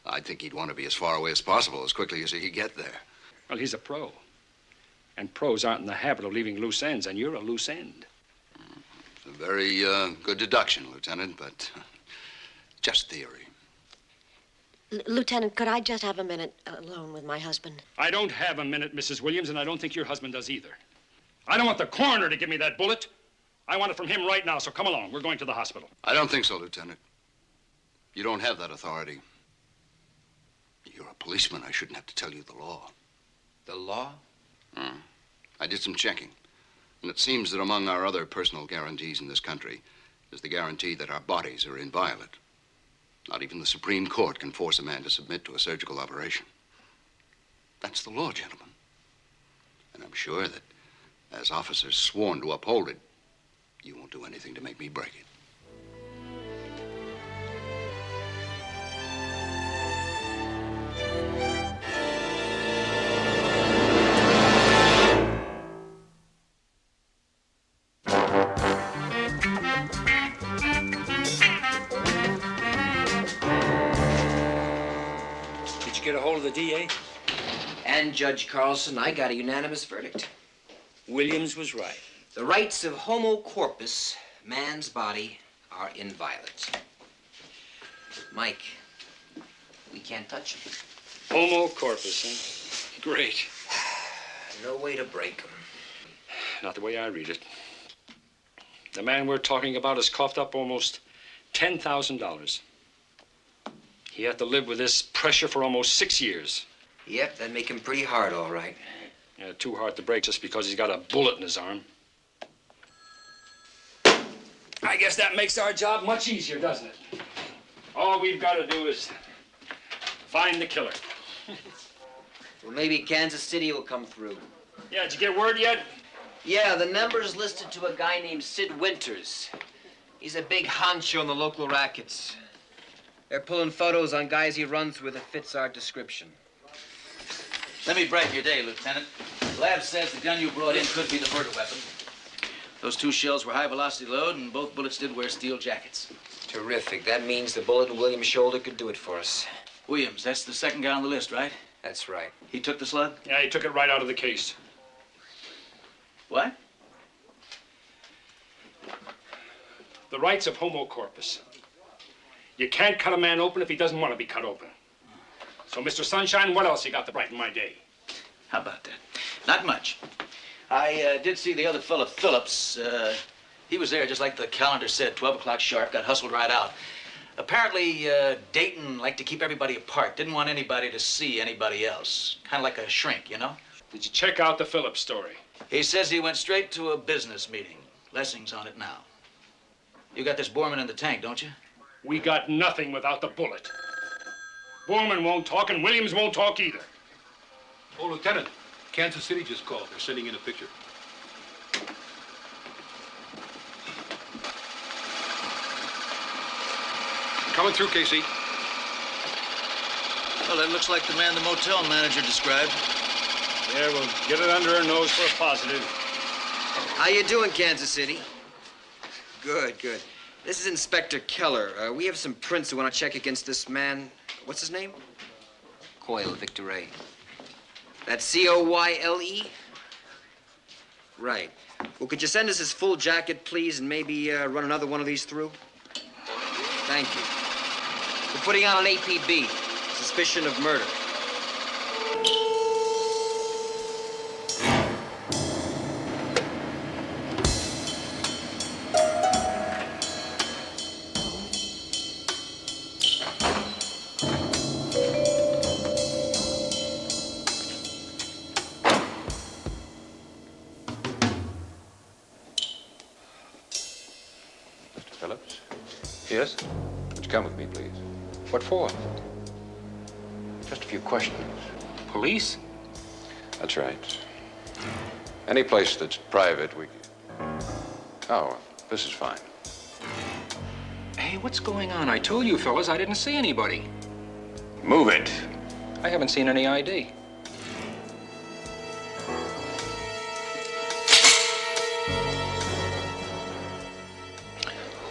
[SPEAKER 8] I think he'd want to be as far away as possible, as quickly as he could get there.
[SPEAKER 4] Well, he's a pro. And pros aren't in the habit of leaving loose ends, and you're a loose end.
[SPEAKER 8] It's a very good deduction, Lieutenant, but just theory.
[SPEAKER 10] Lieutenant, could I just have a minute alone with my husband?
[SPEAKER 4] I don't have a minute, Mrs. Williams, and I don't think your husband does either. I don't want the coroner to give me that bullet. I want it from him right now, so come along. We're going to the hospital.
[SPEAKER 8] I don't think so, Lieutenant. You don't have that authority. You're a policeman. I shouldn't have to tell you the law.
[SPEAKER 2] The law?
[SPEAKER 8] I did some checking, and it seems that among our other personal guarantees in this country is the guarantee that our bodies are inviolate. Not even the Supreme Court can force a man to submit to a surgical operation. That's the law, gentlemen. And I'm sure that as officers sworn to uphold it, you won't do anything to make me break it.
[SPEAKER 4] Get a hold of the DA?
[SPEAKER 2] And Judge Carlson, I got a unanimous verdict.
[SPEAKER 4] Williams was right.
[SPEAKER 2] The rights of homo corpus, man's body, are inviolate. Mike, we can't touch him.
[SPEAKER 4] Homo corpus, huh? Great.
[SPEAKER 2] No way to break him.
[SPEAKER 4] Not the way I read it. The man we're talking about has coughed up almost $10,000. He had to live with this pressure for almost 6 years.
[SPEAKER 2] Yep, that'd make him pretty hard, all right.
[SPEAKER 4] Yeah, too hard to break just because he's got a bullet in his arm. I guess that makes our job much easier, doesn't it? All we've got to do is find the killer.
[SPEAKER 2] Well, maybe Kansas City will come through.
[SPEAKER 4] Yeah, did you get word yet?
[SPEAKER 2] Yeah, the number's listed to a guy named Sid Winters. He's a big honcho in the local rackets. They're pulling photos on guys he runs with that fits our description.
[SPEAKER 13] Let me brighten your day, Lieutenant. Lab says the gun you brought in could be the murder weapon. Those 2 shells were high-velocity load, and both bullets did wear steel jackets.
[SPEAKER 2] Terrific. That means the bullet in Williams' shoulder could do it for us.
[SPEAKER 13] Williams, that's the second guy on the list, right?
[SPEAKER 2] That's right.
[SPEAKER 13] He took the slug?
[SPEAKER 4] Yeah, he took it right out of the case.
[SPEAKER 13] What?
[SPEAKER 4] The rights of homo corpus. You can't cut a man open if he doesn't want to be cut open. So, Mr. Sunshine, what else you got to brighten my day?
[SPEAKER 13] How about that? Not much. I did see the other fella, Phillips. He was there just like the calendar said, 12 o'clock sharp, got hustled right out. Apparently, Dayton liked to keep everybody apart, didn't want anybody to see anybody else. Kind of like a shrink, you know?
[SPEAKER 4] Did you check out the Phillips story?
[SPEAKER 13] He says he went straight to a business meeting. Lessing's on it now. You got this Borman in the tank, don't you?
[SPEAKER 4] We got nothing without the bullet. Borman won't talk, and Williams won't talk either.
[SPEAKER 16] Oh, Lieutenant, Kansas City just called. They're sending in a picture. Coming through, Casey.
[SPEAKER 13] Well, that looks like the man the motel manager described.
[SPEAKER 4] Yeah, we'll get it under her nose for a positive.
[SPEAKER 2] How you doing, Kansas City? Good, good. This is Inspector Keller. We have some prints we want to check against this man. What's his name? Coyle, Victor Ray. That's C-O-Y-L-E? Right. Well, could you send us his full jacket, please, and maybe run another one of these through? Thank you. We're putting out an APB. Suspicion of murder.
[SPEAKER 3] Phillips? Yes? Would you come with me, please? What for? Just a few questions.
[SPEAKER 4] Police?
[SPEAKER 3] That's right. Any place that's private, we... Oh, this is fine.
[SPEAKER 4] Hey, what's going on? I told you, fellas, I didn't see anybody.
[SPEAKER 3] Move it.
[SPEAKER 4] I haven't seen any ID.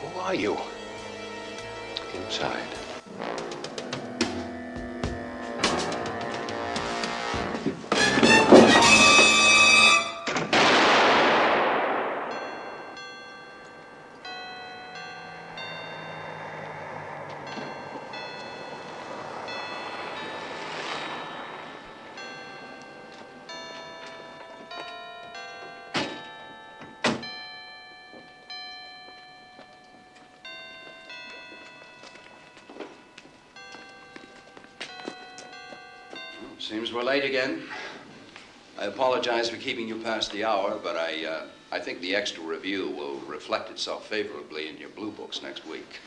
[SPEAKER 3] Who are you? Inside.
[SPEAKER 8] Seems we're late again. I apologize for keeping you past the hour, but I think the extra review will reflect itself favorably in your blue books next week.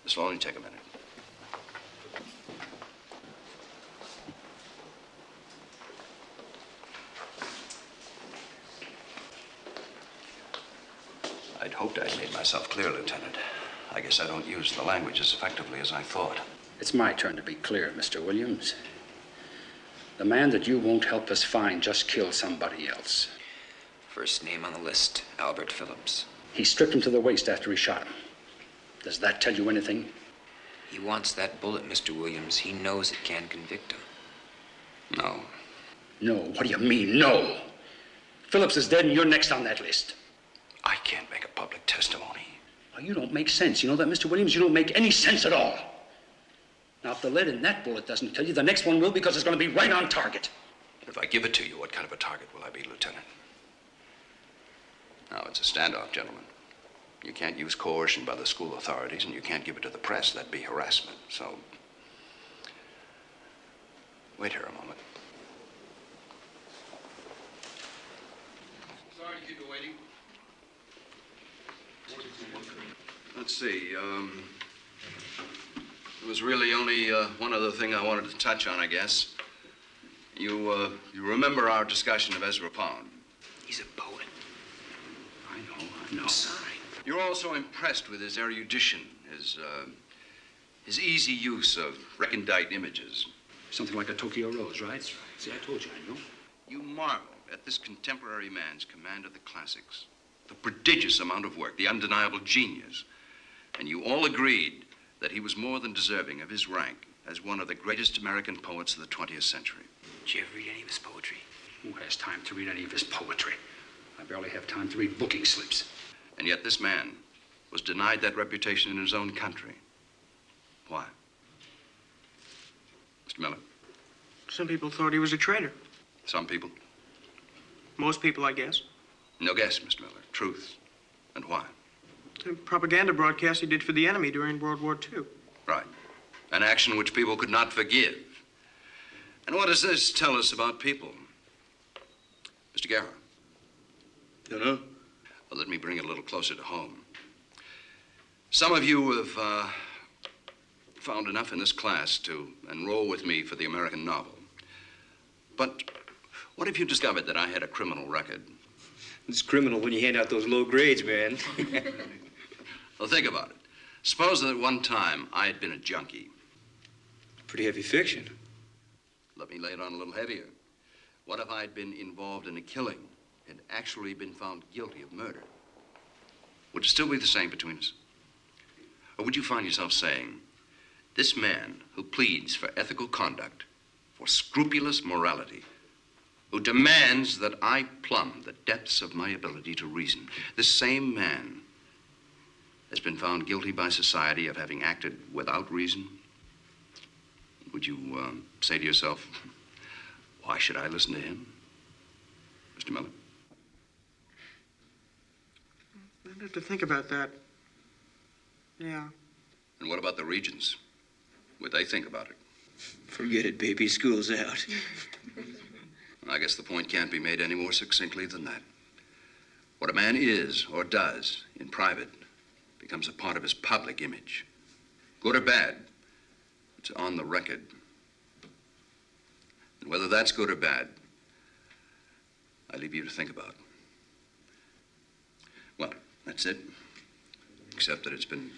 [SPEAKER 8] This will only take a minute. I'd hoped I'd made myself clear, Lieutenant. I guess I don't use the language as effectively as I thought.
[SPEAKER 4] It's my turn to be clear, Mr. Williams. The man that you won't help us find just killed somebody else.
[SPEAKER 2] First name on the list, Albert Phillips.
[SPEAKER 4] He stripped him to the waist after he shot him. Does that tell you anything?
[SPEAKER 2] He wants that bullet, Mr. Williams. He knows it can convict him.
[SPEAKER 8] No.
[SPEAKER 4] No, what do you mean, no? Phillips is dead and you're next on that list.
[SPEAKER 8] I can't make a public testimony.
[SPEAKER 4] Well, you don't make sense. You know that, Mr. Williams? You don't make any sense at all. Now, if the lead in that bullet doesn't kill you, the next one will because it's going to be right on target.
[SPEAKER 8] If I give it to you, what kind of a target will I be, Lieutenant? Now, it's a standoff, gentlemen. You can't use coercion by the school authorities, and you can't give it to the press. That'd be harassment. So, wait here a moment.
[SPEAKER 9] Sorry to keep you waiting.
[SPEAKER 8] Let's see, there was really only one other thing I wanted to touch on, I guess. You remember our discussion of Ezra Pound?
[SPEAKER 12] He's a poet.
[SPEAKER 8] I know. Sorry. You're also impressed with his erudition, his easy use of recondite images.
[SPEAKER 4] Something like a Tokyo Rose, right? See, I told you, I know.
[SPEAKER 8] You marvel at this contemporary man's command of the classics, the prodigious amount of work, the undeniable genius. And you all agreed that he was more than deserving of his rank as one of the greatest American poets of the 20th century.
[SPEAKER 12] Did you ever read any of his poetry?
[SPEAKER 4] Who has time to read any of his poetry? I barely have time to read booking slips.
[SPEAKER 8] And yet this man was denied that reputation in his own country. Why? Mr. Miller?
[SPEAKER 19] Some people thought he was a traitor.
[SPEAKER 8] Some people?
[SPEAKER 19] Most people, I guess.
[SPEAKER 8] No guess, Mr. Miller. Truth. And why?
[SPEAKER 19] The propaganda broadcast he did for the enemy during World War II.
[SPEAKER 8] Right. An action which people could not forgive. And what does this tell us about people? Mr. Guerra?
[SPEAKER 9] You know?
[SPEAKER 8] Well, let me bring it a little closer to home. Some of you have found enough in this class to enroll with me for the American novel. But what if you discovered that I had a criminal record?
[SPEAKER 9] It's criminal when you hand out those low grades, man.
[SPEAKER 8] Well, think about it. Suppose that at one time I had been a junkie.
[SPEAKER 9] Pretty heavy fiction.
[SPEAKER 8] Let me lay it on a little heavier. What if I had been involved in a killing and actually been found guilty of murder? Would it still be the same between us? Or would you find yourself saying, this man who pleads for ethical conduct, for scrupulous morality, who demands that I plumb the depths of my ability to reason, this same man has been found guilty by society of having acted without reason? Would you say to yourself, why should I listen to him? Mr. Miller?
[SPEAKER 19] I'd have to think about that. Yeah.
[SPEAKER 8] And what about the Regents? Would they think about it?
[SPEAKER 9] Forget it, baby. School's out.
[SPEAKER 8] I guess the point can't be made any more succinctly than that. What a man is or does in private becomes a part of his public image. Good or bad, it's on the record. And whether that's good or bad, I leave you to think about. Well, that's it. Except that it's been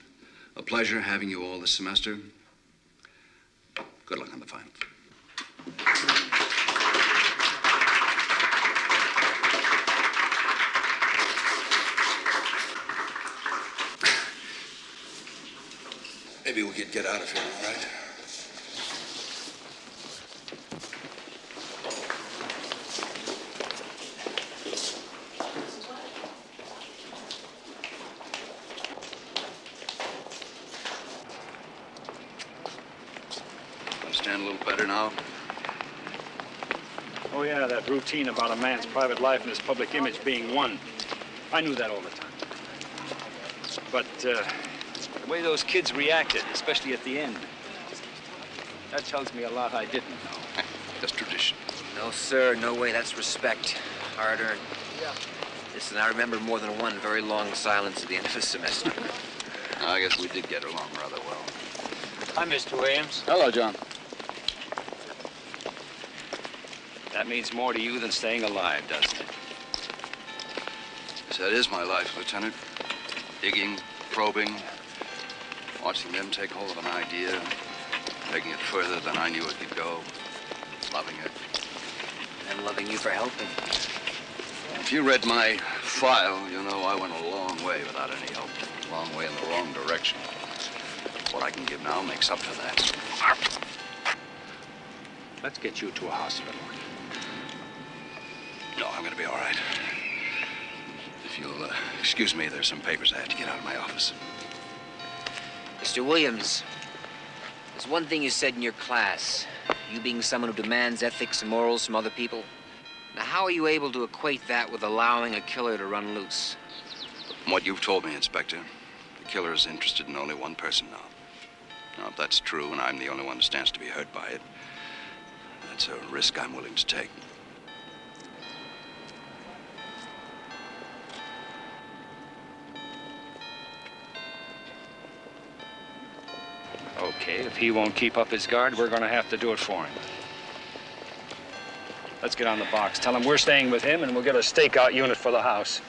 [SPEAKER 8] a pleasure having you all this semester. Good luck on the finals. Maybe we could get out of here, all right? Understand a little better now?
[SPEAKER 4] Oh, yeah, that routine about a man's private life and his public image being one. I knew that all the time. But, the way those kids reacted, especially at the end, that tells me a lot I didn't know.
[SPEAKER 8] That's tradition.
[SPEAKER 2] No, sir, no way. That's respect. Hard earned. Yeah. Listen, I remember more than one very long silence at the end of a semester.
[SPEAKER 8] I guess we did get along rather well.
[SPEAKER 4] Hi, Mr. Williams.
[SPEAKER 16] Hello, John.
[SPEAKER 4] That means more to you than staying alive, doesn't it?
[SPEAKER 8] Yes, that is my life, Lieutenant. Digging, probing, watching them take hold of an idea, taking it further than I knew it could go, loving it.
[SPEAKER 2] And loving you for helping.
[SPEAKER 8] If you read my file, you know I went a long way without any help. A long way in the wrong direction. What I can give now makes up for that.
[SPEAKER 4] Let's get you to a hospital.
[SPEAKER 8] No, I'm going to be all right. If you'll excuse me, there's some papers I have to get out of my office.
[SPEAKER 2] Mr. Williams, there's one thing you said in your class. You being someone who demands ethics and morals from other people. Now, how are you able to equate that with allowing a killer to run loose?
[SPEAKER 8] From what you've told me, Inspector, the killer is interested in only one person now. Now, if that's true and I'm the only one who stands to be hurt by it, that's a risk I'm willing to take.
[SPEAKER 4] Okay, if he won't keep up his guard, we're going to have to do it for him. Let's get on the box. Tell him we're staying with him, and we'll get a stakeout unit for the house.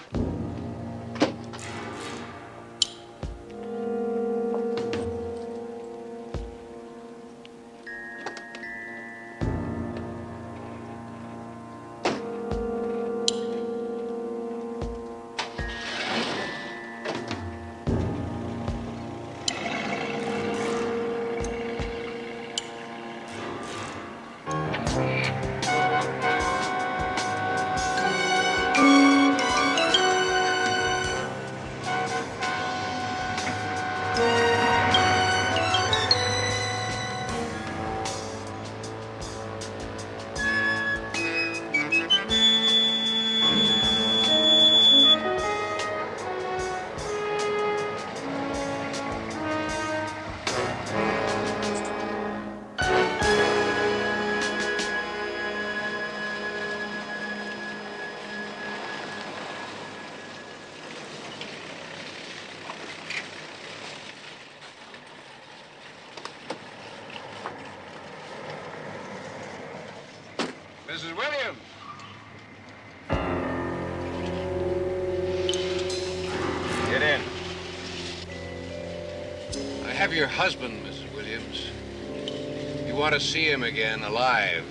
[SPEAKER 3] Mrs. Williams. Get in.
[SPEAKER 17] I have your husband, Mrs. Williams. You want to see him again, alive.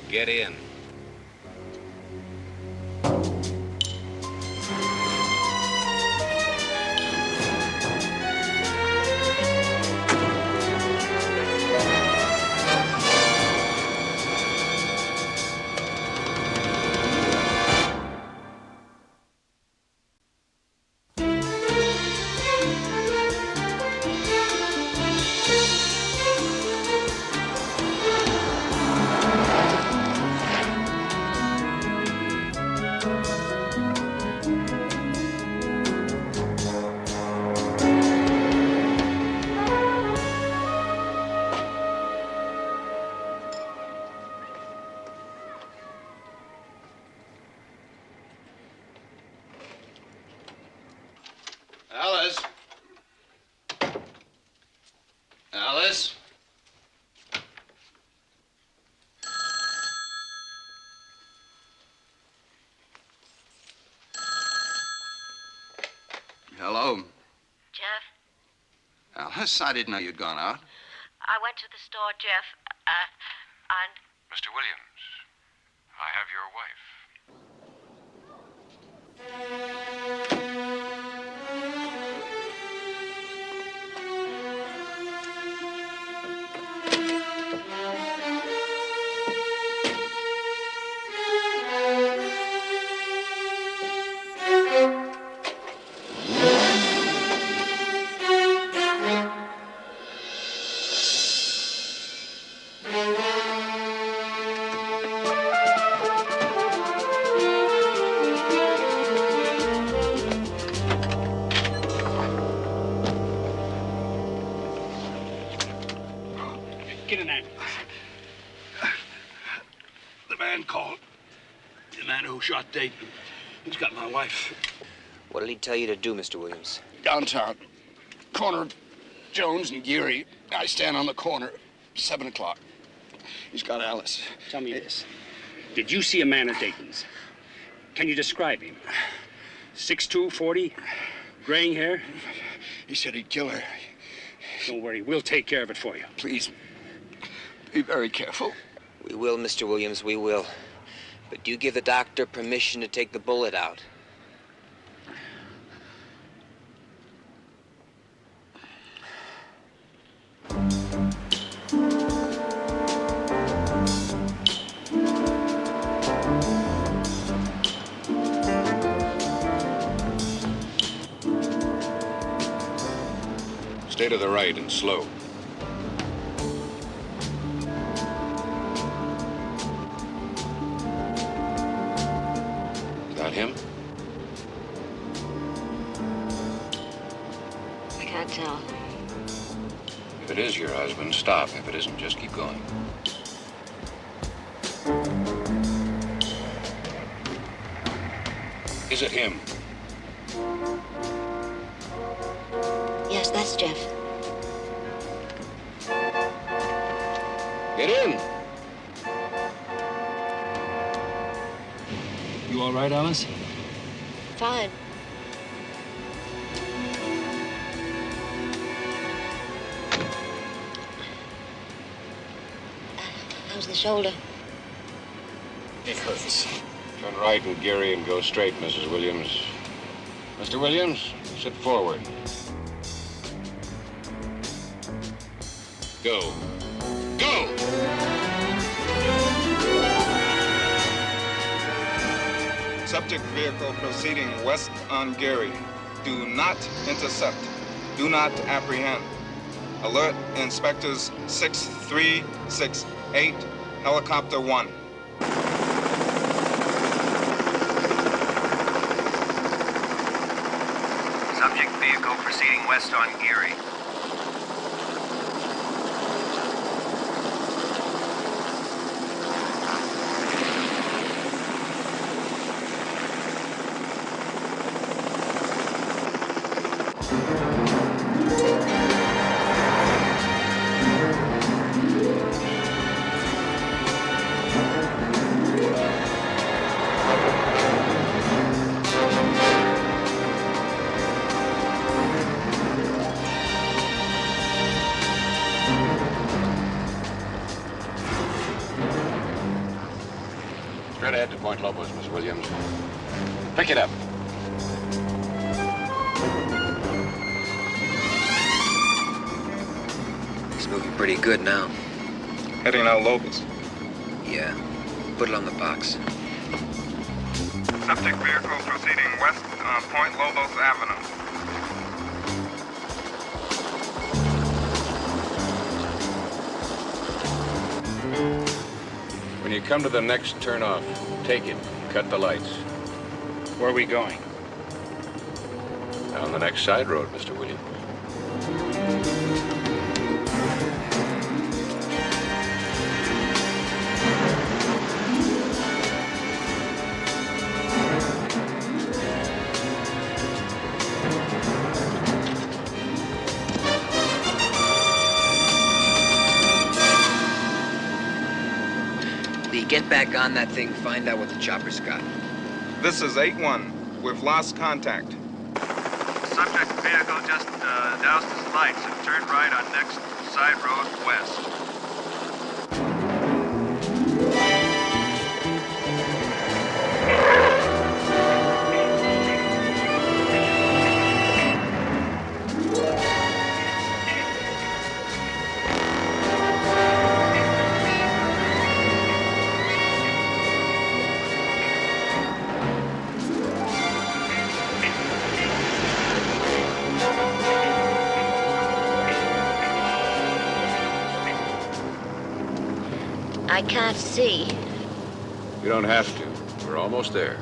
[SPEAKER 17] Get in.
[SPEAKER 8] Alice? Alice? Hello.
[SPEAKER 10] Jeff,
[SPEAKER 8] Alice, I didn't know you'd gone out.
[SPEAKER 10] I went to the store, Jeff, and...
[SPEAKER 3] Mr. Williams, I have your wife.
[SPEAKER 4] Get an ambulance.
[SPEAKER 8] The man called. The man who shot Dayton. He's got my wife.
[SPEAKER 2] What did he tell you to do, Mr. Williams?
[SPEAKER 8] Downtown. Corner of Jones and Geary. I stand on the corner. 7 o'clock. He's got Alice.
[SPEAKER 4] Tell me this. Did you see a man at Dayton's? Can you describe him? 6'2", 40, graying hair?
[SPEAKER 8] He said he'd kill her.
[SPEAKER 4] Don't worry, we'll take care of it for you.
[SPEAKER 8] Please, be very careful.
[SPEAKER 2] We will, Mr. Williams, we will. But do you give the doctor permission to take the bullet out?
[SPEAKER 3] Stay to the right and slow. Is that him? it is your husband, stop. If it isn't, just keep going. Is it him?
[SPEAKER 10] Yes, that's Jeff.
[SPEAKER 3] Get in.
[SPEAKER 4] You all right, Alice?
[SPEAKER 10] Fine. How's the shoulder?
[SPEAKER 3] It hurts. Turn right in Geary and go straight, Mrs. Williams. Mr. Williams, sit forward. Go. Go!
[SPEAKER 22] Subject vehicle proceeding west on Geary. Do not intercept. Do not apprehend. Alert Inspectors 6368, Helicopter 1.
[SPEAKER 6] Subject vehicle proceeding west on Geary.
[SPEAKER 3] Straight ahead to Point Lobos, Miss Williams. Pick it up.
[SPEAKER 2] He's moving pretty good now.
[SPEAKER 22] Heading out Lobos.
[SPEAKER 2] Yeah. Put it on the box.
[SPEAKER 22] Subject vehicle proceeding west on Point Lobos Avenue.
[SPEAKER 3] When you come to the next turn off, take it. Cut the lights.
[SPEAKER 4] Where are we going?
[SPEAKER 3] Down the next side road, Mr. Williams.
[SPEAKER 2] Get back on that thing, find out what the chopper's got.
[SPEAKER 22] This is 8-1. We've lost contact.
[SPEAKER 6] Subject vehicle just doused his lights and turned right on next side road west.
[SPEAKER 10] I can't see.
[SPEAKER 3] You don't have to. We're almost there.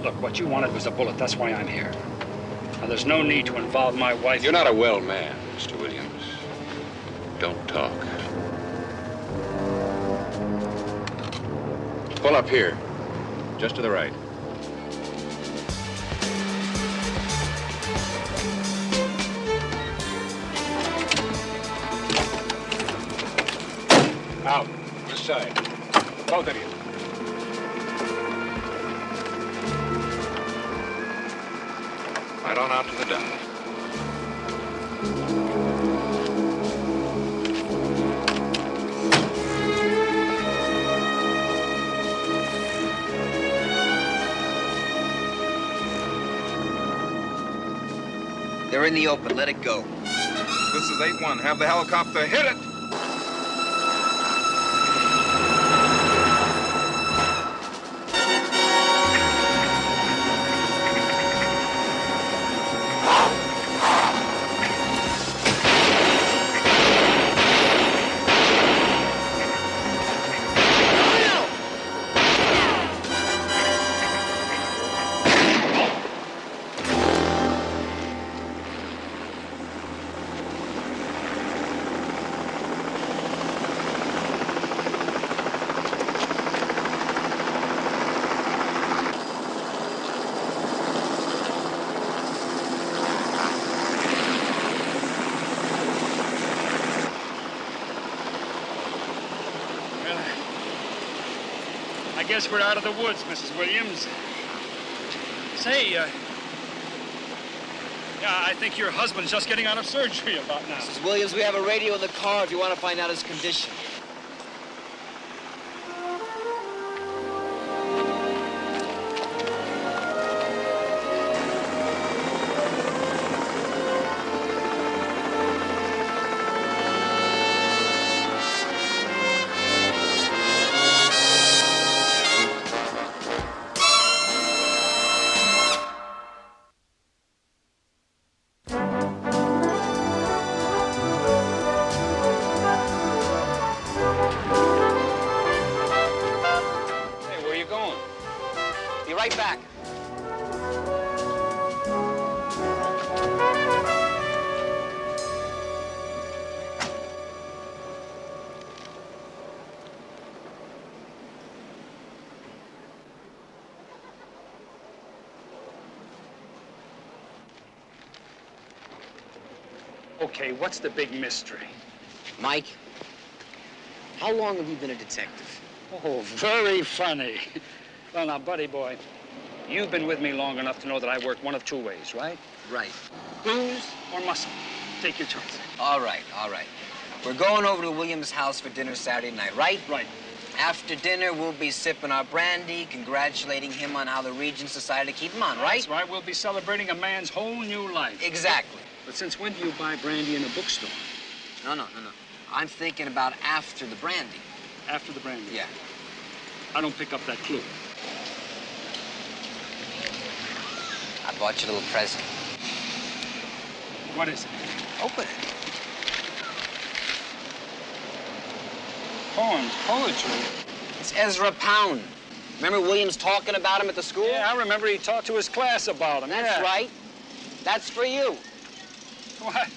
[SPEAKER 4] Look, what you wanted was a bullet. That's why I'm here. Now, there's no need to involve my wife.
[SPEAKER 3] You're not a well man, Mr. Williams. Don't talk. Pull up here. Just to the right. Out. This side. Both of you. Right on out to the dock.
[SPEAKER 2] They're in the open. Let it go.
[SPEAKER 22] This is 8-1. Have the helicopter hit it!
[SPEAKER 4] Well, I guess we're out of the woods, Mrs. Williams. Say, yeah, I think your husband's just getting out of surgery about now.
[SPEAKER 2] Mrs. Williams, we have a radio in the car if you want to find out his condition.
[SPEAKER 12] Right back.
[SPEAKER 4] Okay, what's the big mystery?
[SPEAKER 12] Mike, how long have you been a detective?
[SPEAKER 4] Oh, very funny. Well, now, buddy boy, you've been with me long enough to know that I work one of two ways, right?
[SPEAKER 12] Right.
[SPEAKER 4] Booze or muscle. Take your choice.
[SPEAKER 12] All right. We're going over to Williams' house for dinner Saturday night, right?
[SPEAKER 4] Right.
[SPEAKER 12] After dinner, we'll be sipping our brandy, congratulating him on how the Regents decided to keep him on, right?
[SPEAKER 4] That's right. We'll be celebrating a man's whole new life.
[SPEAKER 12] Exactly.
[SPEAKER 4] But since when do you buy brandy in a bookstore?
[SPEAKER 12] No. I'm thinking about after the brandy.
[SPEAKER 4] After the brandy?
[SPEAKER 12] Yeah.
[SPEAKER 4] I don't pick up that clue.
[SPEAKER 12] I bought you a little present.
[SPEAKER 4] What is it?
[SPEAKER 12] Open it.
[SPEAKER 4] Poems, poetry.
[SPEAKER 12] It's Ezra Pound. Remember Williams talking about him at the school?
[SPEAKER 4] Yeah, I remember he talked to his class about him.
[SPEAKER 12] That's right. That's for you.
[SPEAKER 4] What?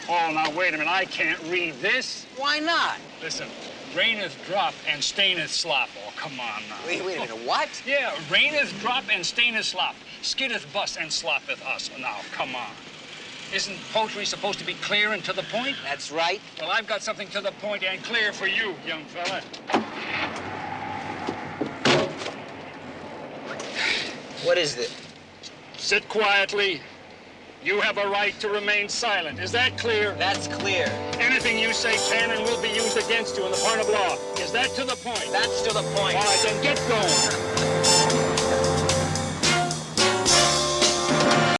[SPEAKER 4] Oh, now, wait a minute. I can't read this.
[SPEAKER 12] Why not?
[SPEAKER 4] Listen, raineth drop and staineth slop. Oh, come on now.
[SPEAKER 12] Wait a minute. What?
[SPEAKER 4] Yeah, raineth drop and staineth slop. Skiddeth bus and sloppeth us. Now, come on. Isn't poetry supposed to be clear and to the point?
[SPEAKER 12] That's right.
[SPEAKER 4] Well, I've got something to the point and clear for you, young fella.
[SPEAKER 12] What is it?
[SPEAKER 4] Sit quietly. You have a right to remain silent. Is that clear?
[SPEAKER 12] That's clear.
[SPEAKER 4] Anything you say can and will be used against you in the point of law. Is that to the point?
[SPEAKER 12] That's to the point.
[SPEAKER 4] All right, then get going.